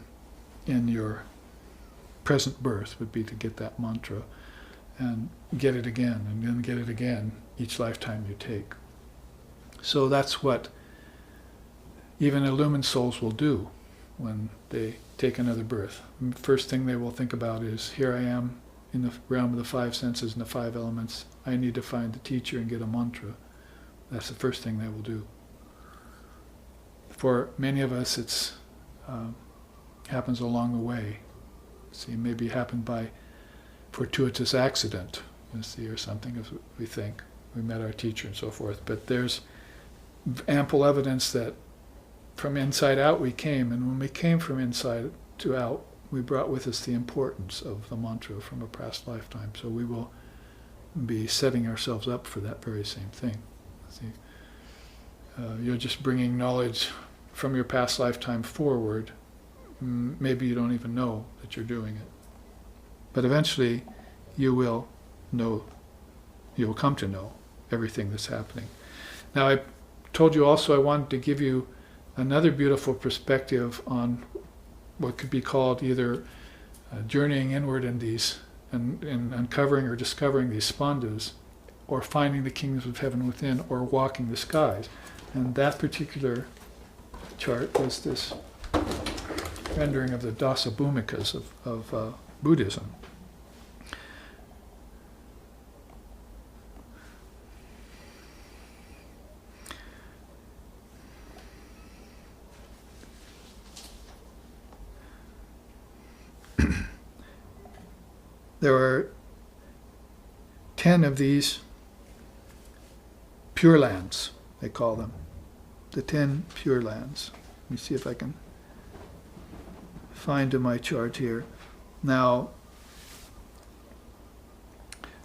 your present birth would be to get that mantra and get it again, and then get it again each lifetime you take. So that's what even illumined souls will do when they take another birth. The first thing they will think about is, here I am in the realm of the five senses and the five elements. I need to find the teacher and get a mantra. That's the first thing they will do. For many of us, it's happens along the way. See, maybe happened by fortuitous accident, or something, as we think. We met our teacher and so forth. But there's ample evidence that from inside out we came, and when we came from inside to out, we brought with us the importance of the mantra from a past lifetime. So we will be setting ourselves up for that very same thing. See, you're just bringing knowledge from your past lifetime forward. Maybe you don't even know that you're doing it. But eventually you will know, you will come to know everything that's happening. Now, I told you also I wanted to give you another beautiful perspective on what could be called either journeying inward in these, and uncovering or discovering these spandas, or finding the kingdoms of heaven within, or walking the skies. And that particular chart was this rendering of the Dasa Bhumikas of Buddhism. There are 10 of these Pure Lands, they call them. The 10 Pure Lands. Let me see if I can find in my chart here. Now,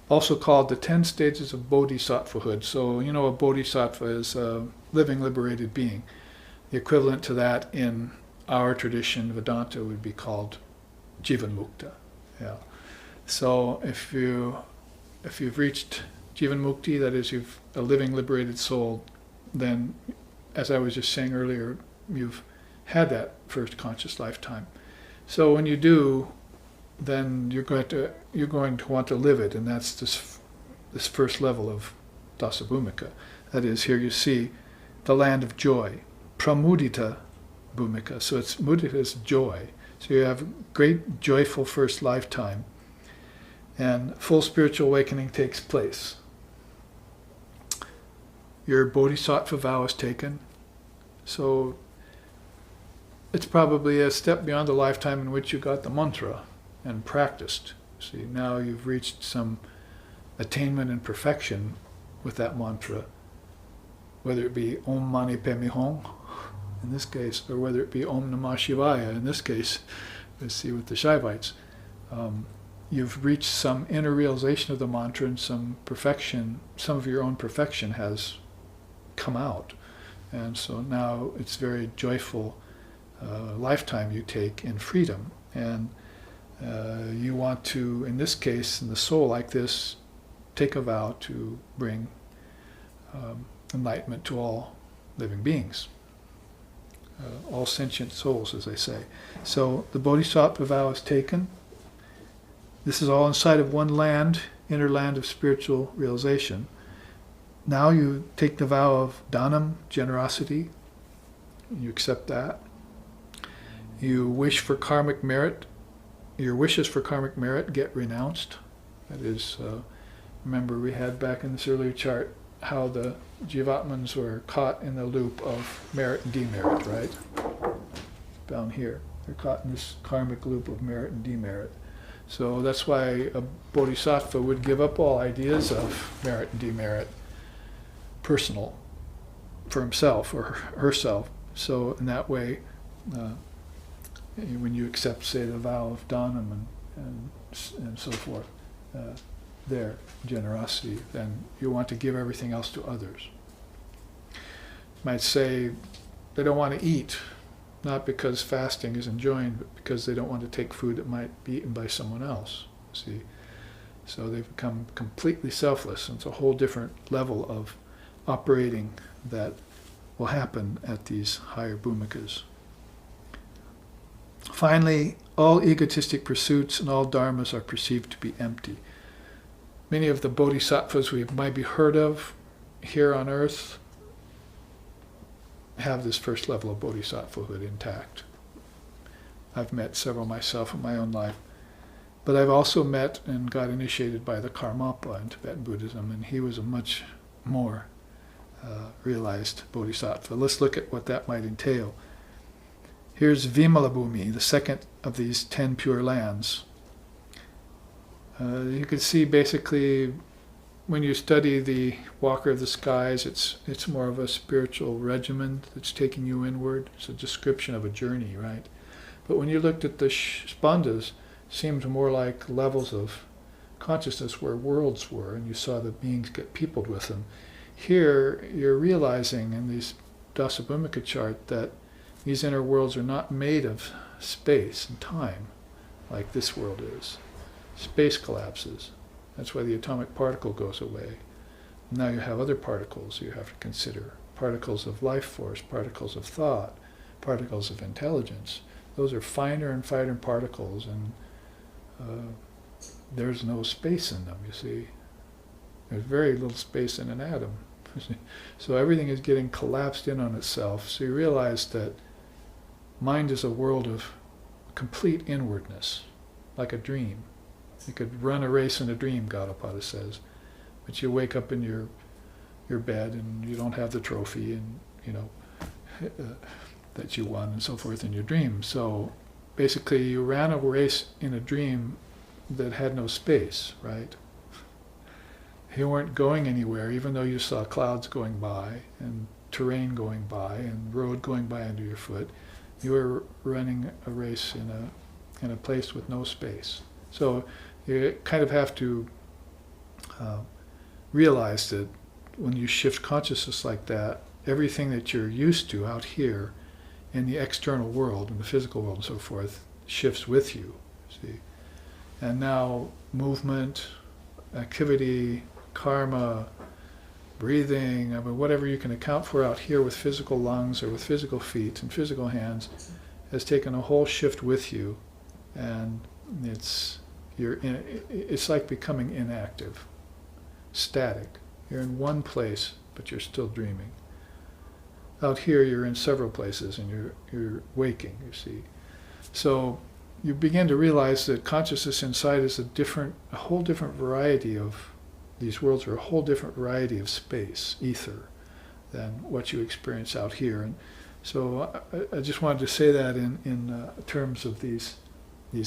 also called the 10 stages of bodhisattvahood. So, you know, a bodhisattva is a living liberated being. The equivalent to that in our tradition, Vedanta, would be called Jivan Mukta. Yeah. So if you've reached Jivan Mukti, that is, you've a living liberated soul, then, as I was just saying earlier, you've had that first conscious lifetime. So when you do, then you're going to want to live it, and that's this first level of Dasa Bhumika. That is, here you see the land of joy, Pramudita Bhumika. So it's mudita is joy. So you have great joyful first lifetime, and full spiritual awakening takes place. Your bodhisattva vow is taken, so it's probably a step beyond the lifetime in which you got the mantra and practiced. See, now you've reached some attainment and perfection with that mantra, whether it be Om Mani Padme Hum in this case, or whether it be Om Namah Shivaya in this case. Let's see with the Shaivites. You've reached some inner realization of the mantra, and some perfection, some of your own perfection has come out. And so now it's very joyful lifetime you take in freedom. And you want to, in this case, in the soul like this, take a vow to bring enlightenment to all living beings. All sentient souls, as they say. So the bodhisattva vow is taken. This is all inside of one land, inner land of spiritual realization. Now you take the vow of dhanam, generosity. You accept that. You wish for karmic merit. Your wishes for karmic merit get renounced. That is, remember we had back in this earlier chart how the Jivatmans were caught in the loop of merit and demerit, right? Down here. They're caught in this karmic loop of merit and demerit. So that's why a bodhisattva would give up all ideas of merit and demerit, personal, for himself or herself. So in that way, when you accept, say, the vow of dhanam and so forth, their generosity, then you want to give everything else to others. You might say they don't want to eat, not because fasting is enjoined, but because they don't want to take food that might be eaten by someone else. See, so they've become completely selfless, and it's a whole different level of operating that will happen at these higher bhumikas. Finally, all egotistic pursuits and all dharmas are perceived to be empty. Many of the bodhisattvas we might be heard of here on earth have this first level of bodhisattvahood intact. I've met several myself in my own life, but I've also met and got initiated by the Karmapa in Tibetan Buddhism, and he was a much more realized bodhisattva. Let's look at what that might entail. Here's Vimalabhumi, the second of these 10 pure lands. You can see basically when you study the Walker of the Skies, it's more of a spiritual regimen that's taking you inward. It's a description of a journey, right? But when you looked at the Spandas, it seemed more like levels of consciousness where worlds were, and you saw the beings get peopled with them. Here, you're realizing in these Dasa Bhumika chart that these inner worlds are not made of space and time like this world is. Space collapses. That's why the atomic particle goes away. Now you have other particles you have to consider. Particles of life force, particles of thought, particles of intelligence. Those are finer and finer particles, and there's no space in them, you see. There's very little space in an atom. So everything is getting collapsed in on itself. So you realize that mind is a world of complete inwardness, like a dream. You could run a race in a dream, Gaudapada says, but you wake up in your bed and you don't have the trophy, and that you won and so forth in your dream. So basically you ran a race in a dream that had no space, right? You weren't going anywhere, even though you saw clouds going by and terrain going by and road going by under your foot. You were running a race in a place with no space. So you kind of have to realize that when you shift consciousness like that, everything that you're used to out here in the external world, in the physical world and so forth, shifts with you. See? And now movement, activity, karma, breathing, I mean, whatever you can account for out here with physical lungs or with physical feet and physical hands has taken a whole shift with you, and it's like becoming inactive, static. You're in one place, but you're still dreaming. Out here, you're in several places, and you're waking. You see, so you begin to realize that consciousness inside is a whole different variety of. These worlds are a whole different variety of space, ether, than what you experience out here. And so I just wanted to say that in terms of these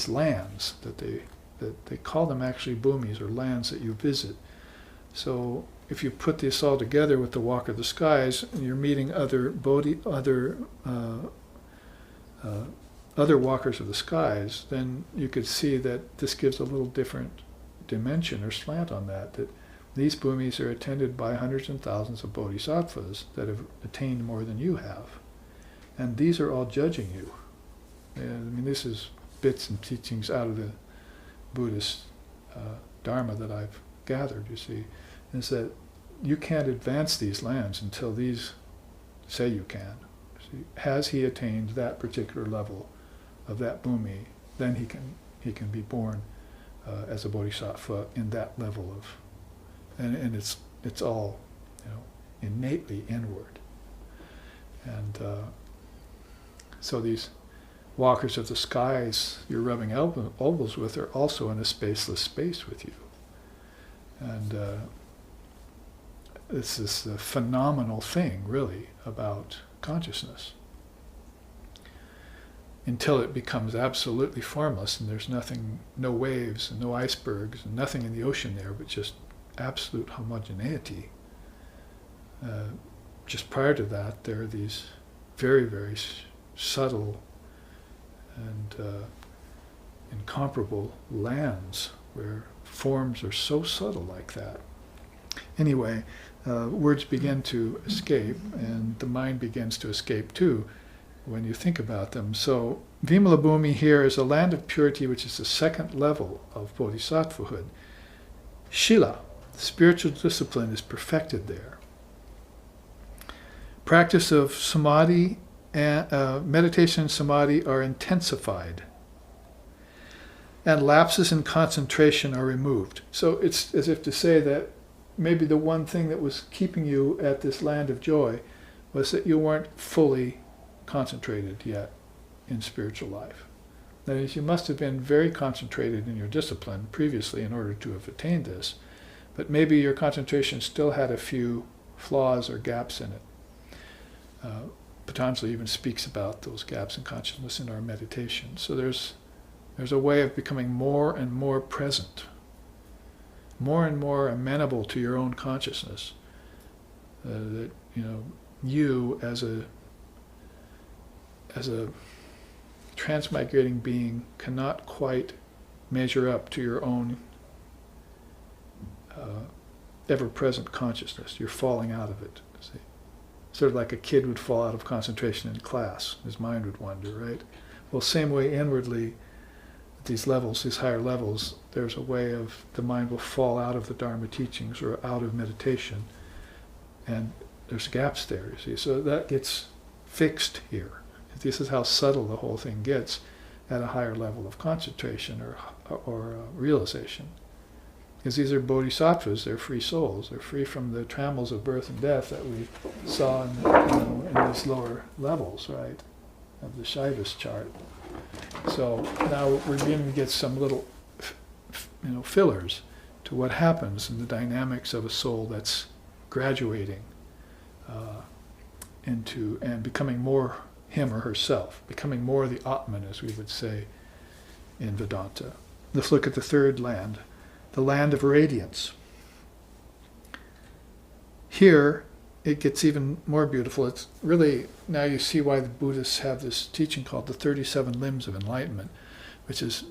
lands that they call them actually bhumis, or lands that you visit. So if you put this all together with the Walk of the Skies, and you're meeting other walkers of the skies, then you could see that this gives a little different dimension or slant on that these bhumis are attended by hundreds and thousands of bodhisattvas that have attained more than you have. And these are all judging you. And, I mean, this is bits and teachings out of the Buddhist Dharma that I've gathered, you see, is that you can't advance these lands until these say you can. See, has he attained that particular level of that bhumi, then he can be born as a bodhisattva in that level of, and it's all, innately inward. And so these walkers of the skies you're rubbing elbows with are also in a spaceless space with you. And it's this phenomenal thing, really, about consciousness. Until it becomes absolutely formless and there's nothing, no waves and no icebergs and nothing in the ocean there, but just absolute homogeneity. Just prior to that, there are these very, very subtle and incomparable lands where forms are so subtle like that. Anyway, words begin to escape, and the mind begins to escape too when you think about them. So Vimala Bhumi here is a land of purity, which is the second level of bodhisattvahood. Shila, spiritual discipline, is perfected there. Practice of samadhi and meditation and samadhi are intensified, and lapses in concentration are removed. So it's as if to say that maybe the one thing that was keeping you at this land of joy was that you weren't fully concentrated yet in spiritual life. That is, you must have been very concentrated in your discipline previously in order to have attained this, but maybe your concentration still had a few flaws or gaps in it. Patanjali even speaks about those gaps in consciousness in our meditation. So there's a way of becoming more and more present, more and more amenable to your own consciousness. That you as a transmigrating being cannot quite measure up to your own ever-present consciousness. You're falling out of it. See? Sort of like a kid would fall out of concentration in class. His mind would wander, right? Well, same way inwardly, at these levels, these higher levels, there's a way of the mind will fall out of the Dharma teachings or out of meditation, and there's gaps there, you see. So that gets fixed here. This is how subtle the whole thing gets at a higher level of concentration or realization. Because these are bodhisattvas, they're free souls. They're free from the trammels of birth and death that we saw in these lower levels, right, of the Shaivist chart. So now we're beginning to get some little, fillers to what happens in the dynamics of a soul that's graduating into and becoming more him or herself, becoming more the Atman, as we would say in Vedanta. Let's look at the third land, the land of radiance. Here, it gets even more beautiful. It's really, now you see why the Buddhists have this teaching called the 37 Limbs of Enlightenment, which is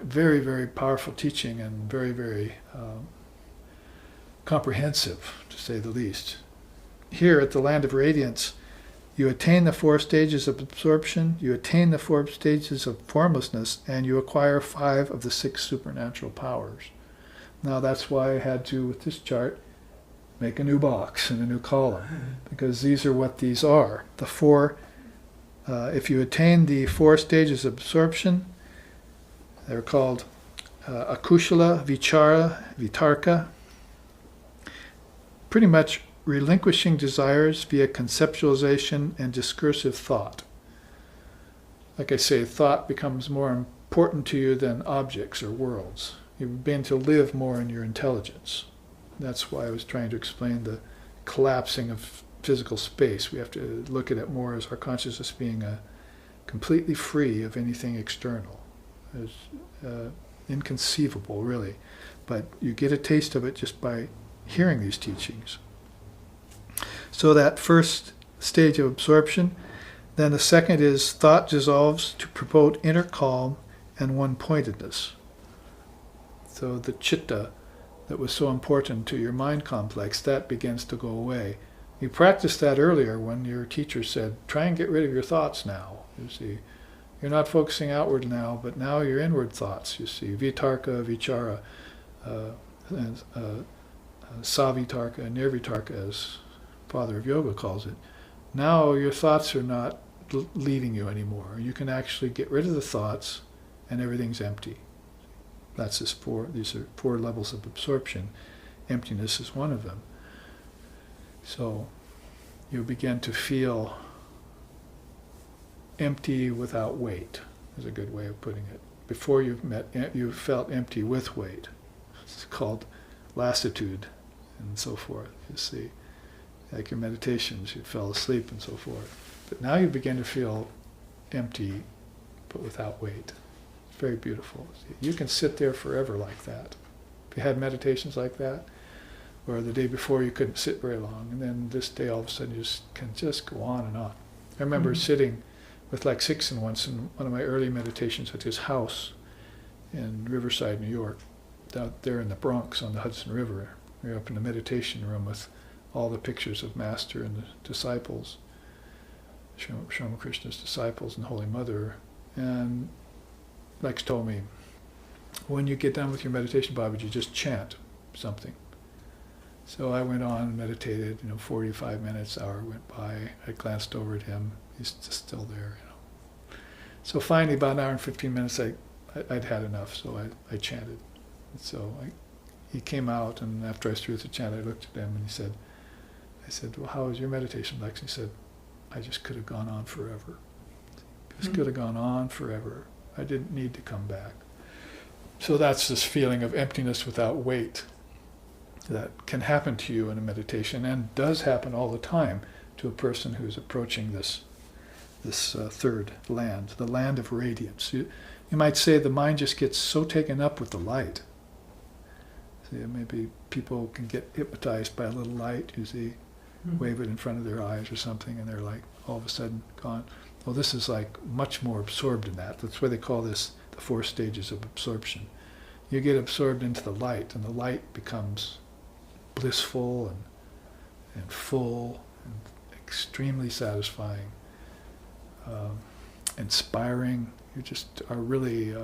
very, very powerful teaching and very, very comprehensive, to say the least. Here at the Land of Radiance, you attain the 4 stages of absorption, you attain the 4 stages of formlessness, and you acquire 5 of the 6 supernatural powers. Now that's why I had to, with this chart, make a new box and a new column, because these are what these are. The 4, if you attain the 4 stages of absorption, they're called akushala, vichara, vitarka, pretty much relinquishing desires via conceptualization and discursive thought. Like I say, thought becomes more important to you than objects or worlds. You begin to live more in your intelligence. That's why I was trying to explain the collapsing of physical space. We have to look at it more as our consciousness being completely free of anything external. It's inconceivable, really. But you get a taste of it just by hearing these teachings. So that first stage of absorption, then the second is thought dissolves to promote inner calm and one-pointedness. So the chitta that was so important to your mind complex, that begins to go away. You practiced that earlier when your teacher said, try and get rid of your thoughts now. You see, you're not focusing outward now, but now your inward thoughts, you see, vitarka, vichara, savitarka, and nirvitarka, as Father of Yoga calls it. Now your thoughts are not leading you anymore. You can actually get rid of the thoughts and everything's empty. These are 4 levels of absorption. Emptiness is one of them. So you begin to feel empty without weight, is a good way of putting it. Before you felt empty with weight. It's called lassitude and so forth, you see. Like your meditations, you fell asleep and so forth. But now you begin to feel empty, but without weight. It's very beautiful. You can sit there forever like that. If you had meditations like that, or the day before you couldn't sit very long, and then this day all of a sudden you can just go on and on. I remember sitting with like Sixon once in one of my early meditations at his house in Riverside, New York, out there in the Bronx on the Hudson River. We were up in the meditation room with all the pictures of Master and the disciples, Ramakrishna's disciples and Holy Mother. And Lex told me, when you get done with your meditation, Babaji, just chant something. So I went on and meditated, 45 minutes, hour went by. I glanced over at him. He's just still there, So finally, about an hour and 15 minutes, I'd had enough, so I chanted. And so he came out, and after I was through with the chant, I looked at him and I said, well, how was your meditation, Lex? And he said, I just could have gone on forever. Just could have gone on forever. I didn't need to come back. So that's this feeling of emptiness without weight that can happen to you in a meditation, and does happen all the time to a person who's approaching this third land, the land of radiance. You might say the mind just gets so taken up with the light. See, maybe people can get hypnotized by a little light, you see, wave it in front of their eyes or something, and they're like all of a sudden gone. Well, this is like much more absorbed in that. That's why they call this the 4 stages of absorption. You get absorbed into the light, and the light becomes blissful and full and extremely satisfying, inspiring. You just are really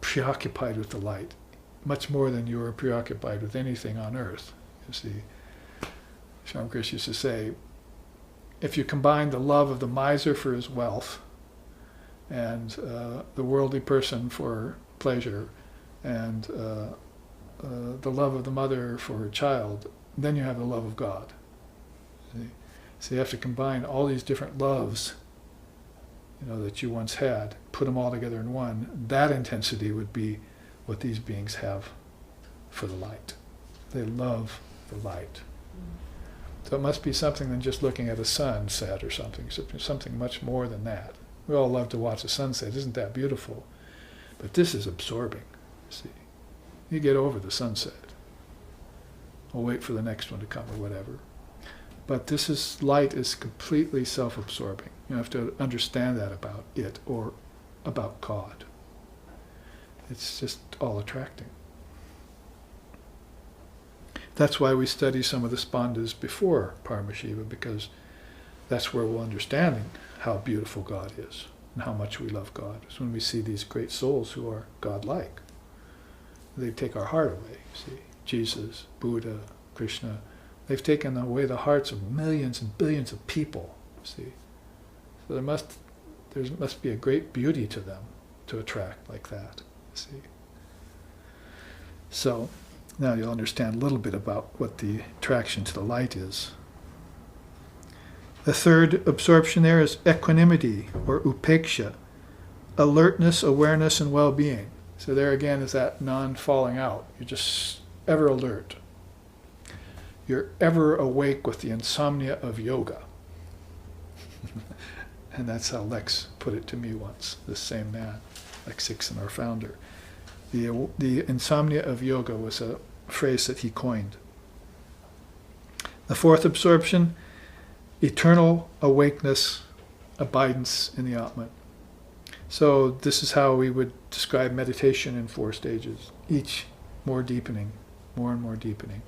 preoccupied with the light, much more than you are preoccupied with anything on earth. You see, Ramakrishna used to say, if you combine the love of the miser for his wealth and the worldly person for pleasure and the love of the mother for her child, then you have the love of God. See? So you have to combine all these different loves, that you once had, put them all together in one. That intensity would be what these beings have for the light. They love the light. So it must be something than just looking at a sunset or something. Something much more than that. We all love to watch a sunset. Isn't that beautiful? But this is absorbing. See, you get over the sunset. We'll wait for the next one to come or whatever. But light is completely self-absorbing. You have to understand that about it or about God. It's just all attracting. That's why we study some of the Spandas before Paramashiva, because that's where we'll understand how beautiful God is and how much we love God. It's when we see these great souls who are God-like. They take our heart away, you see. Jesus, Buddha, Krishna, they've taken away the hearts of millions and billions of people, you see. So there must be a great beauty to them to attract like that, you see. So now you'll understand a little bit about what the attraction to the light is. The third absorption there is equanimity, or upeksha, alertness, awareness, and well-being. So there again is that non-falling out. You're just ever alert. You're ever awake with the insomnia of yoga. And that's how Lex put it to me once, this same man, Lex Hickson, our founder. The insomnia of yoga was a phrase that he coined. The fourth absorption, eternal awakeness, abidance in the Atman. So this is how we would describe meditation in 4 stages, each more deepening, more and more deepening.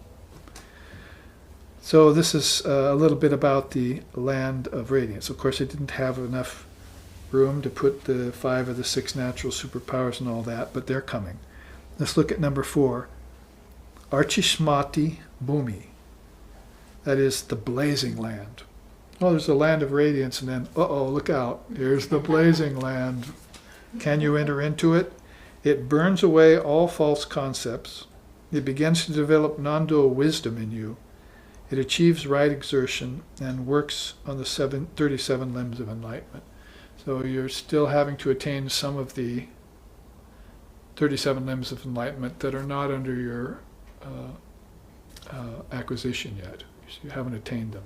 So this is a little bit about the land of radiance. Of course, I didn't have enough room to put the 5 of the 6 natural superpowers and all that, but they're coming. Let's look at number 4. Archishmati Bhumi. That is the blazing land. Oh, there's a land of radiance, and then, look out, here's the blazing land. Can you enter into it? It burns away all false concepts. It begins to develop non-dual wisdom in you. It achieves right exertion and works on the 37 limbs of enlightenment. So you're still having to attain some of the 37 limbs of enlightenment that are not under your acquisition yet. You haven't attained them.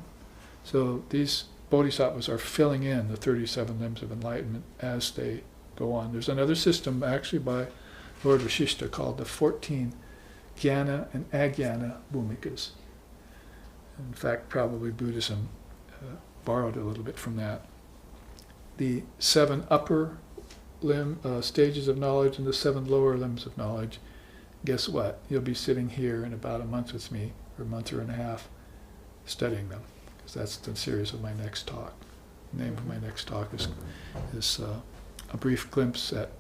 So these bodhisattvas are filling in the 37 limbs of enlightenment as they go on. There's another system actually by Lord Vasishtha called the 14 Jnana and Agyana Bhumikas. In fact, probably Buddhism borrowed a little bit from that. The 7 upper stages of knowledge and the 7 lower limbs of knowledge. Guess what? You'll be sitting here in about a month with me, or a month or and a half, studying them. Because that's the series of my next talk. The name of my next talk is A Brief Glimpse at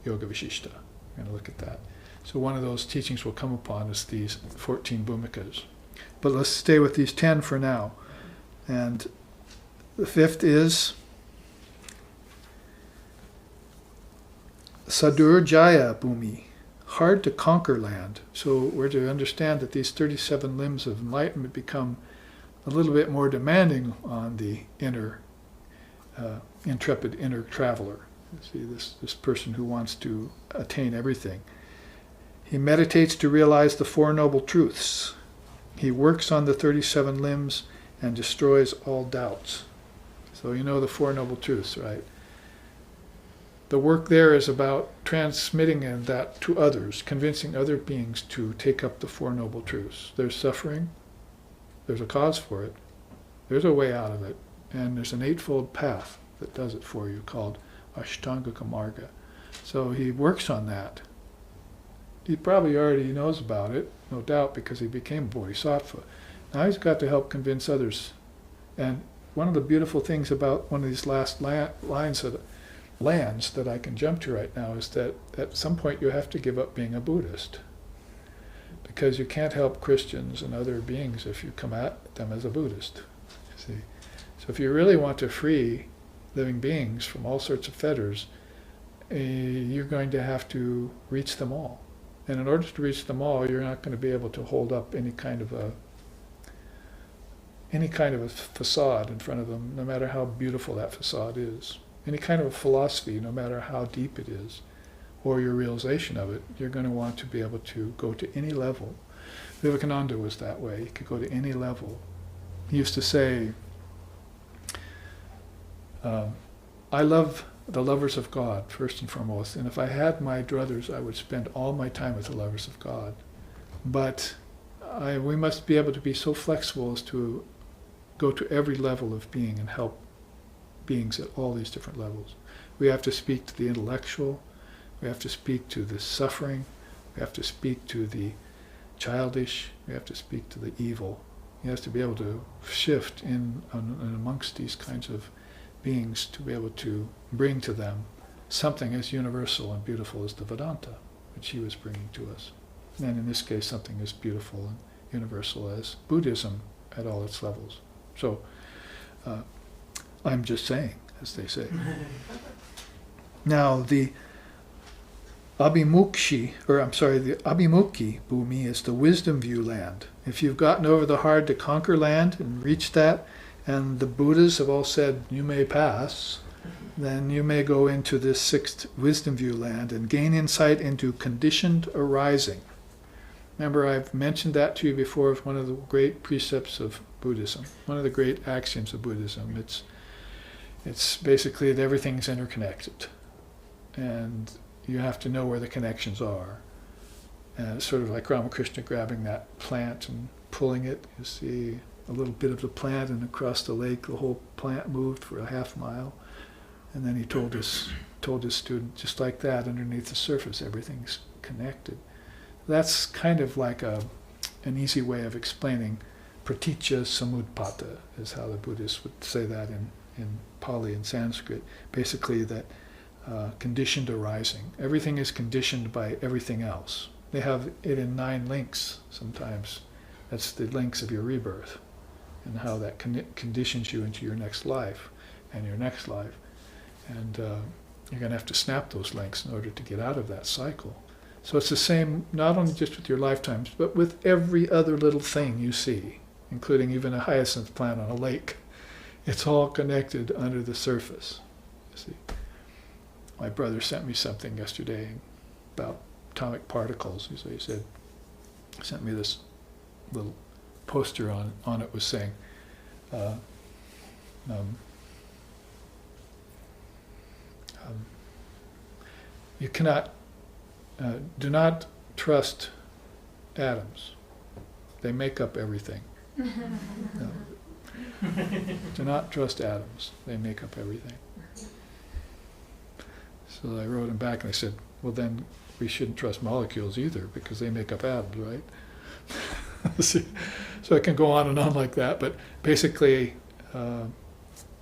Yoga Vasishtha. We're going to look at that. So one of those teachings will come upon us, these 14 bhumikas. But let's stay with these 10 for now. And the 5th is Sadurjaya Bhumi, hard to conquer land. So we're to understand that these 37 limbs of enlightenment become a little bit more demanding on the intrepid inner traveler. You see, this person who wants to attain everything. He meditates to realize the 4 noble truths. He works on the 37 limbs and destroys all doubts. So you know the 4 noble truths, right? The work there is about transmitting that to others, convincing other beings to take up the 4 noble truths. There's suffering, there's a cause for it, there's a way out of it, and there's an 8-fold path that does it for you called Ashtangika Marga. So he works on that. He probably already knows about it, no doubt, because he became a bodhisattva. Now he's got to help convince others. And one of the beautiful things about one of these last lands that I can jump to right now is that at some point you have to give up being a Buddhist. Because you can't help Christians and other beings if you come at them as a Buddhist. You see? So if you really want to free living beings from all sorts of fetters, you're going to have to reach them all. And in order to reach them all, you're not going to be able to hold up any kind of a facade in front of them, no matter how beautiful that facade is. Any kind of a philosophy, no matter how deep it is, or your realization of it, you're going to want to be able to go to any level. Vivekananda was that way. He could go to any level. He used to say, I love the lovers of God, first and foremost, and if I had my druthers, I would spend all my time with the lovers of God. But we must be able to be so flexible as to go to every level of being and help beings at all these different levels. We have to speak to the intellectual, we have to speak to the suffering, we have to speak to the childish, we have to speak to the evil. He has to be able to shift in amongst these kinds of beings to be able to bring to them something as universal and beautiful as the Vedanta, which he was bringing to us. And in this case, something as beautiful and universal as Buddhism at all its levels. So, I'm just saying, as they say. Now, the Abhimukhi Bhumi is the wisdom view land. If you've gotten over the hard to conquer land and reached that, and the Buddhas have all said, you may pass, then you may go into this sixth wisdom view land and gain insight into conditioned arising. Remember, I've mentioned that to you before as one of the great precepts of Buddhism, one of the great axioms of Buddhism. It's basically that everything's interconnected, and you have to know where the connections are. And it's sort of like Ramakrishna grabbing that plant and pulling it. You see a little bit of the plant, and across the lake the whole plant moved for a half mile. And then he told his student, just like that, underneath the surface, everything's connected. That's kind of like an easy way of explaining praticca samutpata, is how the Buddhists would say that in Pali and Sanskrit. Basically that conditioned arising. Everything is conditioned by everything else. They have it in 9 links sometimes. That's the links of your rebirth, and how that conditions you into your next life and your next life. And you're going to have to snap those links in order to get out of that cycle. So it's the same, not only just with your lifetimes, but with every other little thing you see, including even a hyacinth plant on a lake. It's all connected under the surface. You see, my brother sent me something yesterday about atomic particles. So he sent me this little poster on it was saying, you cannot, do not trust atoms. They make up everything. No. Do not trust atoms. They make up everything. So I wrote him back and I said, well then we shouldn't trust molecules either, because they make up atoms, right? So I can go on and on like that, but basically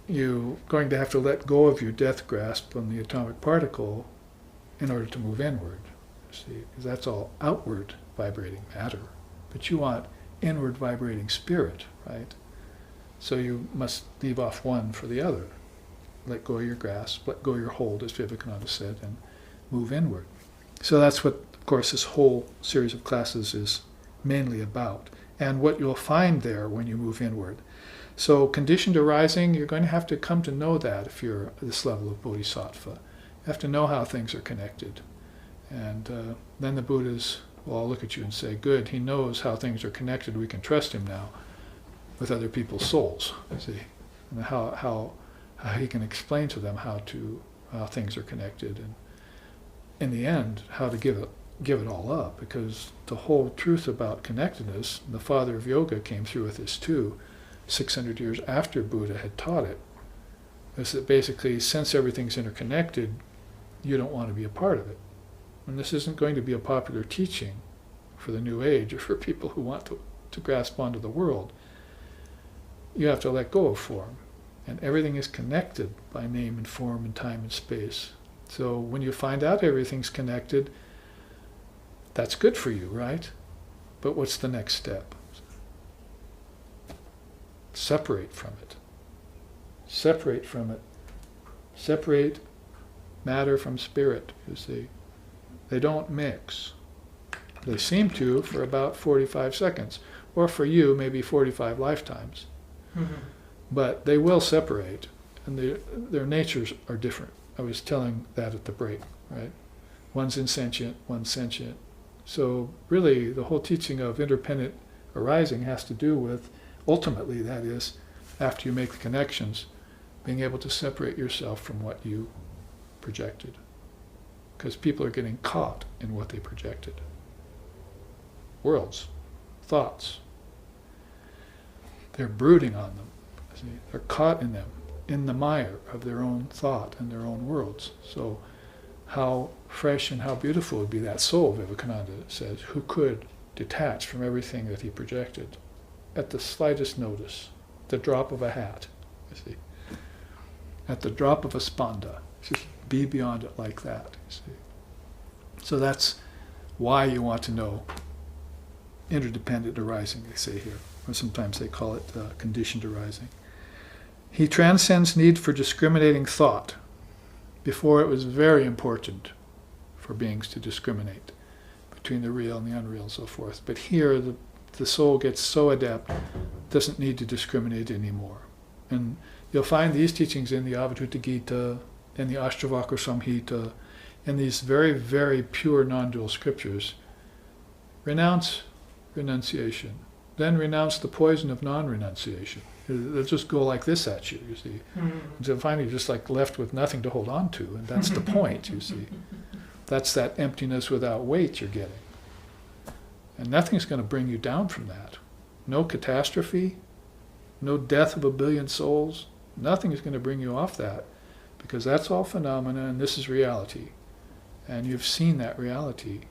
you're going to have to let go of your death grasp on the atomic particle in order to move inward. See, because that's all outward vibrating matter, but you want inward vibrating spirit, right? So you must leave off one for the other. Let go of your grasp, let go of your hold, as Vivekananda said, and move inward. So that's what, of course, this whole series of classes is mainly about, and what you'll find there when you move inward. So conditioned arising, you're going to have to come to know that if you're at this level of bodhisattva. You have to know how things are connected. And then the Buddhas will all look at you and say, good, he knows how things are connected, we can trust him now with other people's souls, see, and how he can explain to them how things are connected, and in the end, how to give it all up, because the whole truth about connectedness, the father of yoga came through with this too, 600 years after Buddha had taught it, is that basically, since everything's interconnected, you don't want to be a part of it. And this isn't going to be a popular teaching for the new age or for people who want to grasp onto the world. You have to let go of form. And everything is connected by name and form and time and space. So when you find out everything's connected, that's good for you, right? But what's the next step? Separate from it. Separate from it. Separate matter from spirit, you see. They don't mix. They seem to for about 45 seconds, or for you, maybe 45 lifetimes. Mm-hmm. But they will separate, and their natures are different. I was telling that at the break, right? One's insentient, one's sentient. So really, the whole teaching of independent arising has to do with, ultimately, that is, after you make the connections, being able to separate yourself from what you projected. Because people are getting caught in what they projected. Worlds, thoughts. They're brooding on them. See? They're caught in them, in the mire of their own thought and their own worlds. So how fresh and how beautiful would be that soul, Vivekananda says, who could detach from everything that he projected at the slightest notice, the drop of a hat, you see. At the drop of a spanda, just be beyond it like that, you see. So that's why you want to know interdependent arising, they say here, or sometimes they call it conditioned arising. He transcends need for discriminating thought. Before, it was very important for beings to discriminate between the real and the unreal and so forth. But here, the soul gets so adept, doesn't need to discriminate anymore. And you'll find these teachings in the Avadhuta Gita, in the Ashtavakra Samhita, in these very, very pure non-dual scriptures. Renounce renunciation. Then renounce the poison of non-renunciation. They'll just go like this at you, you see. Until finally you're just like left with nothing to hold on to, and that's the point, you see. That's that emptiness without weight you're getting. And nothing's going to bring you down from that. No catastrophe, no death of 1 billion souls, nothing is going to bring you off that, because that's all phenomena and this is reality. And you've seen that reality.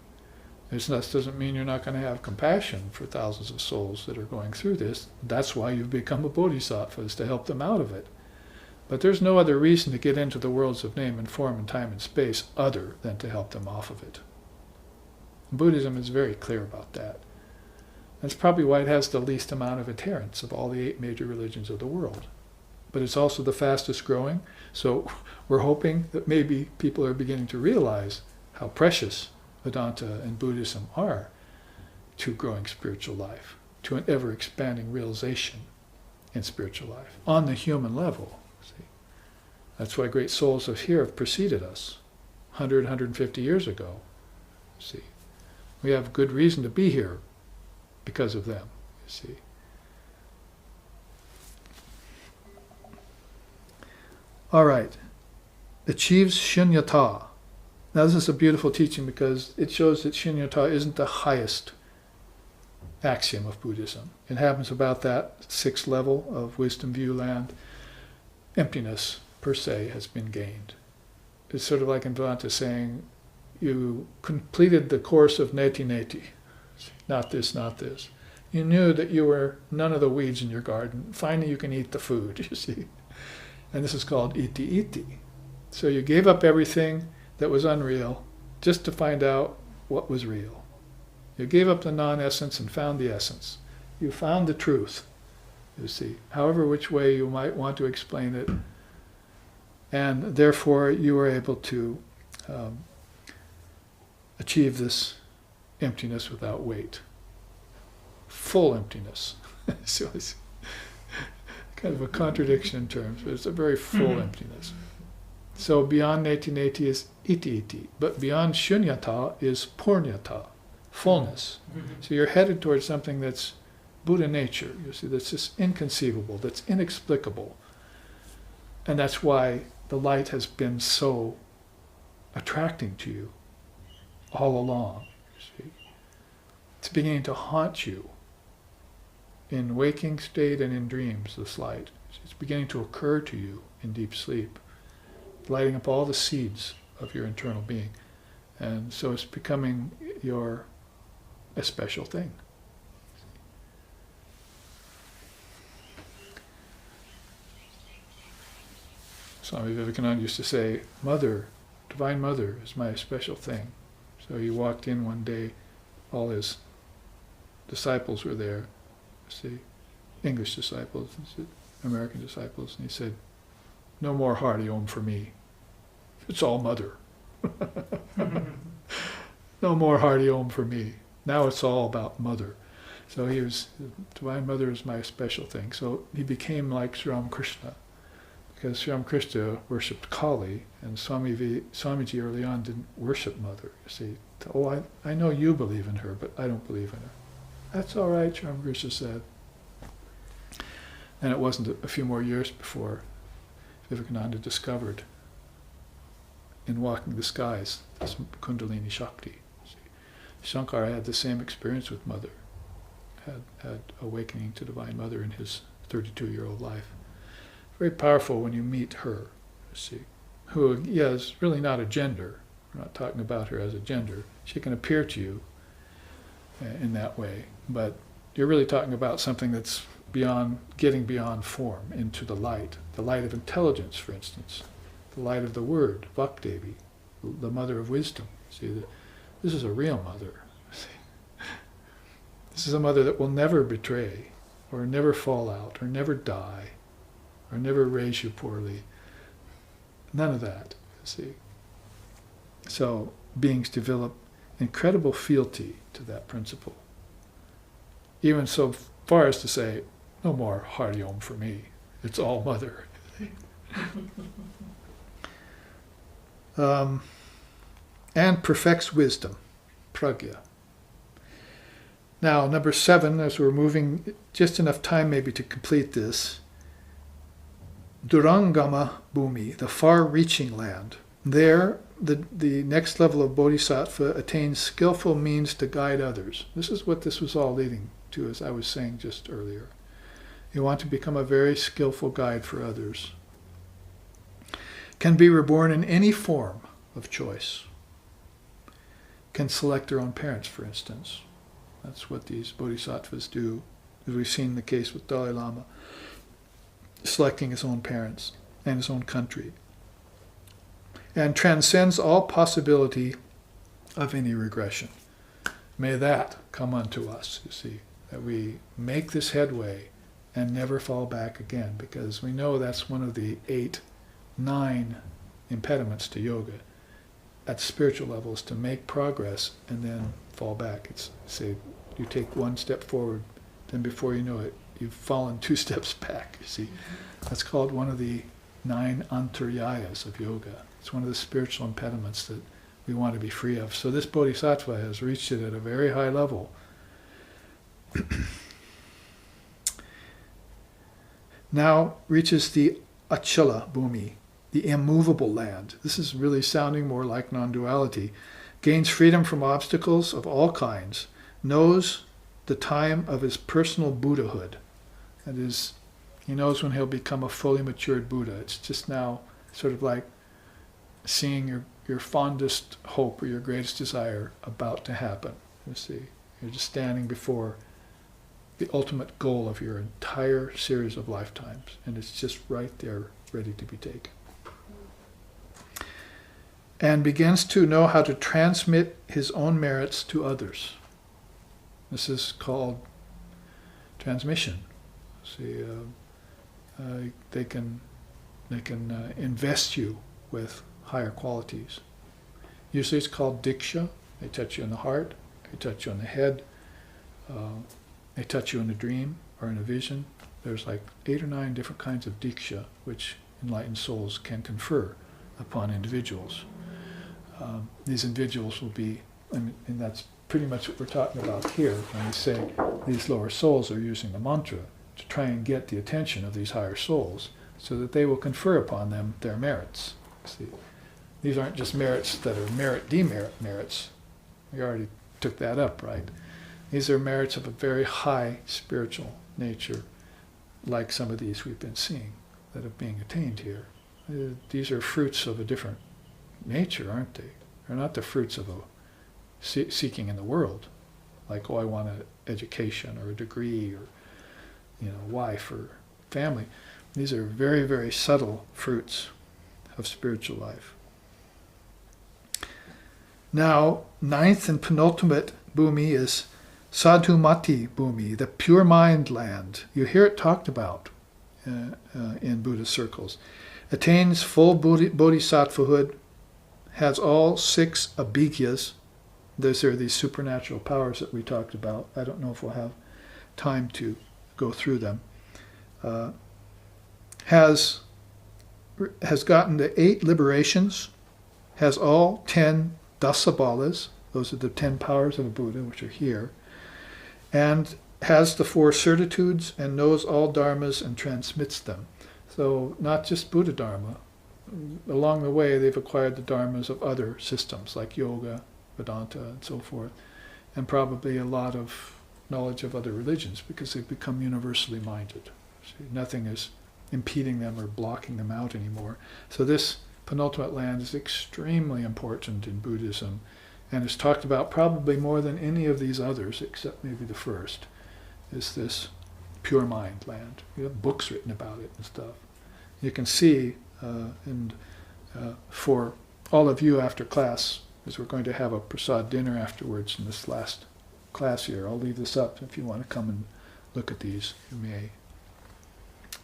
This doesn't mean you're not going to have compassion for thousands of souls that are going through this. That's why you've become a bodhisattva, is to help them out of it. But there's no other reason to get into the worlds of name and form and time and space other than to help them off of it. Buddhism is very clear about that. That's probably why it has the least amount of adherents of all the 8 major religions of the world. But it's also the fastest growing, so we're hoping that maybe people are beginning to realize how precious Vedanta and Buddhism are to growing spiritual life, to an ever-expanding realization in spiritual life, on the human level. See? That's why great souls of here have preceded us 100, 150 years ago. See? We have good reason to be here because of them, you see. All right. Achieves shunyata. Now this is a beautiful teaching because it shows that shunyata isn't the highest axiom of Buddhism. It happens about that 6th level of wisdom view land. Emptiness, per se, has been gained. It's sort of like in Vedanta saying, you completed the course of neti neti. Not this, not this. You knew that you were none of the weeds in your garden. Finally you can eat the food, you see. And this is called iti iti. So you gave up everything that was unreal just to find out what was real. You gave up the non-essence and found the essence. You found the truth, you see, however which way you might want to explain it. And therefore you were able to achieve this emptiness without weight. Full emptiness. So it's kind of a contradiction in terms, but it's a very full emptiness. So beyond neti neti is iti iti, but beyond shunyata is purnyata, fullness. So you're headed towards something that's Buddha nature, you see, that's just inconceivable, that's inexplicable. And that's why the light has been so attracting to you all along, you see. It's beginning to haunt you in waking state and in dreams, this light. It's beginning to occur to you in deep sleep, lighting up all the seeds of your internal being. And so it's becoming a special thing. Swami Vivekananda used to say, Mother, Divine Mother is my special thing. So he walked in one day, all his disciples were there, see, English disciples, American disciples, and he said, no more Hari Om for me. It's all Mother. No more Hari Om for me. Now it's all about Mother. So Divine Mother is my special thing. So he became like Sri Ramakrishna, because Sri Ramakrishna worshipped Kali, and Swamiji early on didn't worship Mother. You see, I know you believe in her, but I don't believe in her. That's all right, Sri Ramakrishna said. And it wasn't a few more years before Vivekananda discovered in walking the skies this Kundalini Shakti. Shankara had the same experience with Mother, had awakening to Divine Mother in his 32-year-old life. very powerful when you meet her, you see, who, is really not a gender. We're not talking about her as a gender. She can appear to you in that way, but you're really talking about something that's getting beyond form, into the light of intelligence, for instance, the light of the word, Vakdevi, the mother of wisdom. See, this is a real mother. See? This is a mother that will never betray, or never fall out, or never die, or never raise you poorly. None of that, see. So beings develop incredible fealty to that principle. Even so far as to say, no more Hari Om for me. It's all mother. And perfects wisdom, pragya. Now, number 7, as we're moving, just enough time maybe to complete this. Durangama Bhumi, the far-reaching land. There, the next level of bodhisattva attains skillful means to guide others. This is what this was all leading to, as I was saying just earlier. You want to become a very skillful guide for others. Can be reborn in any form of choice. Can select their own parents, for instance. That's what these bodhisattvas do, as we've seen the case with Dalai Lama, selecting his own parents and his own country. And transcends all possibility of any regression. May that come unto us, you see, that we make this headway and never fall back again, because we know that's one of the 9 impediments to yoga at spiritual levels, to make progress and then fall back. It's, say, you take one step forward, then before you know it, you've fallen 2 steps back, you see. That's called one of the 9 antaryayas of yoga. It's one of the spiritual impediments that we want to be free of. So this bodhisattva has reached it at a very high level. Now reaches the Achala Bhumi, the immovable land. This is really sounding more like non-duality. Gains freedom from obstacles of all kinds. Knows the time of his personal Buddhahood. That is, he knows when he'll become a fully matured Buddha. It's just now sort of like seeing your fondest hope or your greatest desire about to happen. You see, you're just standing before the ultimate goal of your entire series of lifetimes, and it's just right there, ready to be taken. And begins to know how to transmit his own merits to others. This is called transmission. See, they can invest you with higher qualities. Usually it's called diksha. They touch you in the heart, they touch you on the head, they touch you in a dream or in a vision. There's like 8 or 9 different kinds of diksha which enlightened souls can confer upon individuals. These individuals will be, and that's pretty much what we're talking about here when we say these lower souls are using the mantra to try and get the attention of these higher souls so that they will confer upon them their merits. See, these aren't just merits that are merit-demerit merits. We already took that up, right? These are merits of a very high spiritual nature, like some of these we've been seeing that are being attained here. These are fruits of a different nature, aren't they? They're not the fruits of a seeking in the world, like, oh, I want an education or a degree or, wife or family. These are very, very subtle fruits of spiritual life. Now, 9th and penultimate bhumi is Sadhumati Bhumi, the pure mind land. You hear it talked about in Buddhist circles. Attains full bodhisattvahood, has all 6 abhigyas. Those are these supernatural powers that we talked about. I don't know if we'll have time to go through them. Has gotten the 8 liberations, has all 10 dasabalas, those are the 10 powers of a Buddha, which are here, and has the 4 certitudes and knows all dharmas and transmits them. So not just Buddha Dharma. Along the way, they've acquired the dharmas of other systems like yoga, Vedanta, and so forth, and probably a lot of knowledge of other religions because they've become universally minded. See, nothing is impeding them or blocking them out anymore. So this penultimate land is extremely important in Buddhism, and is talked about probably more than any of these others, except maybe the first, is this pure mind land. You have books written about it and stuff. You can see, for all of you after class, because we're going to have a prasad dinner afterwards in this last class here. I'll leave this up if you want to come and look at these, you may.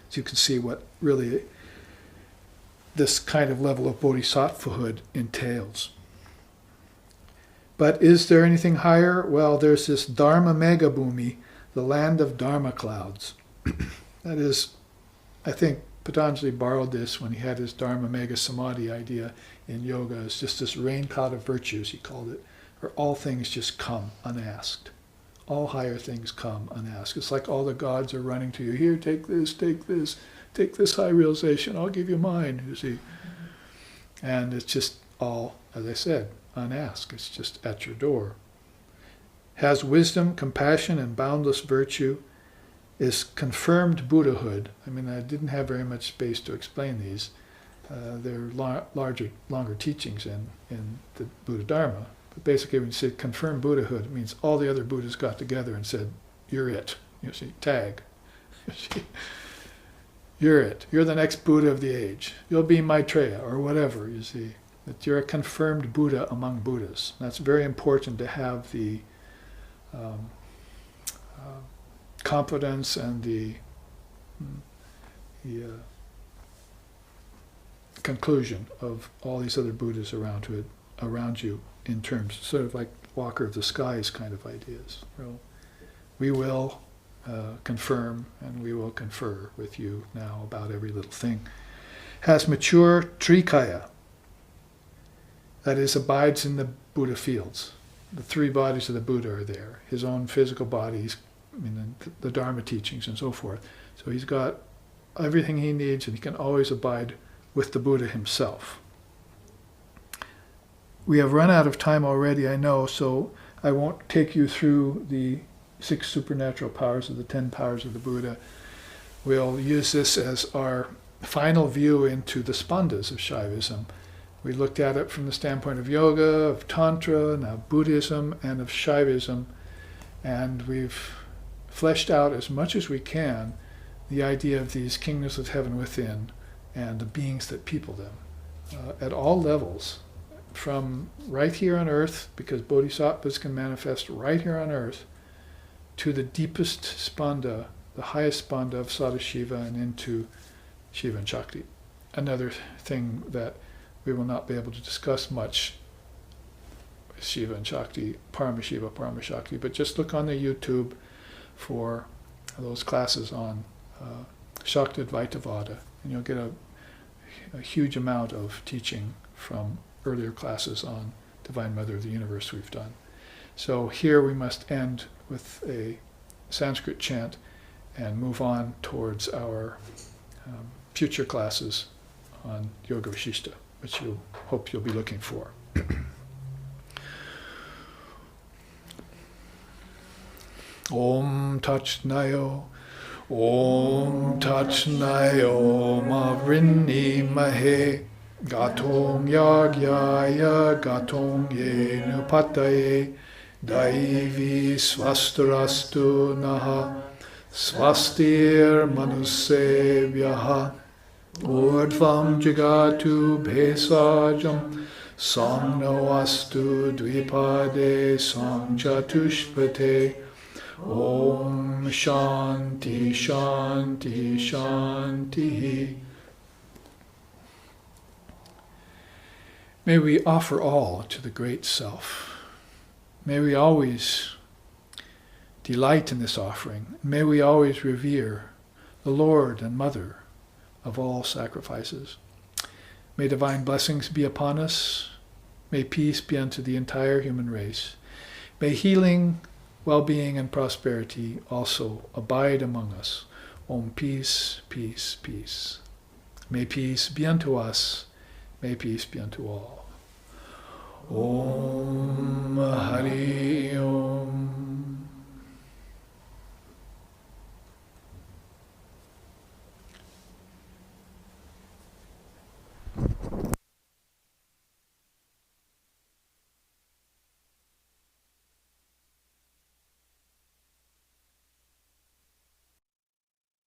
So you can see what really this kind of level of bodhisattvahood entails. But is there anything higher? Well, there's this Dharma Megabhumi, the land of Dharma clouds. That is, I think Patanjali borrowed this when he had his Dharma Mega Samadhi idea in yoga. It's just this rain cloud of virtues, he called it, where all things just come unasked. All higher things come unasked. It's like all the gods are running to you. Here, take this, take this high realization. I'll give you mine, you see. And it's just all, as I said, unasked. It's just at your door. Has wisdom, compassion, and boundless virtue, is confirmed Buddhahood. I mean, I didn't have very much space to explain these. They're longer teachings in the Buddha Dharma. But basically, when you say confirmed Buddhahood, it means all the other Buddhas got together and said, you're it. You see, tag. You see, you're it. You're the next Buddha of the age. You'll be Maitreya or whatever, you see. That you're a confirmed Buddha among Buddhas. That's very important to have the confidence and the conclusion of all these other Buddhas around you in terms, sort of like Walker of the Skies kind of ideas. So we will confirm and we will confer with you now about every little thing. Has mature Trikaya, that is, abides in the Buddha fields. The three bodies of the Buddha are there. His own physical bodies, the Dharma teachings and so forth. So he's got everything he needs and he can always abide with the Buddha himself. We have run out of time already, I know, so I won't take you through the 6 supernatural powers of the 10 powers of the Buddha. We'll use this as our final view into the Spandas of Shaivism. We looked at it from the standpoint of yoga, of Tantra, now Buddhism, and of Shaivism, and we've fleshed out as much as we can the idea of these kingdoms of heaven within and the beings that people them at all levels, from right here on earth, because bodhisattvas can manifest right here on earth, to the deepest spanda, the highest spanda of Sadashiva, and into Shiva and Shakti. Another thing that we will not be able to discuss much is Shiva and Shakti, Paramashiva, Paramashakti, but just look on the YouTube for those classes on Shakti Advaita Vada, and you'll get a huge amount of teaching from earlier classes on Divine Mother of the Universe we've done. So here we must end with a Sanskrit chant and move on towards our future classes on Yoga Vashishta, which you hope you'll be looking for. Om Tach Nayo, Om Tach Nayo, Mavrini Mahe, Gatong Yagyaya, Gatong Ye Nupataye, Daivi Swastarastu Naha, Swastir Manusevyaha, Urdvam Jagatu Bhesajam, Samno Astu Dvipade Samchatushpate, Om Shanti Shanti Shanti. May we offer all to the Great Self. May we always delight in this offering. May we always revere the Lord and Mother of all sacrifices. May divine blessings be upon us. May peace be unto the entire human race. May healing, well-being, and prosperity also abide among us. Om peace, peace, peace. May peace be unto us. May peace be unto all. Om Hari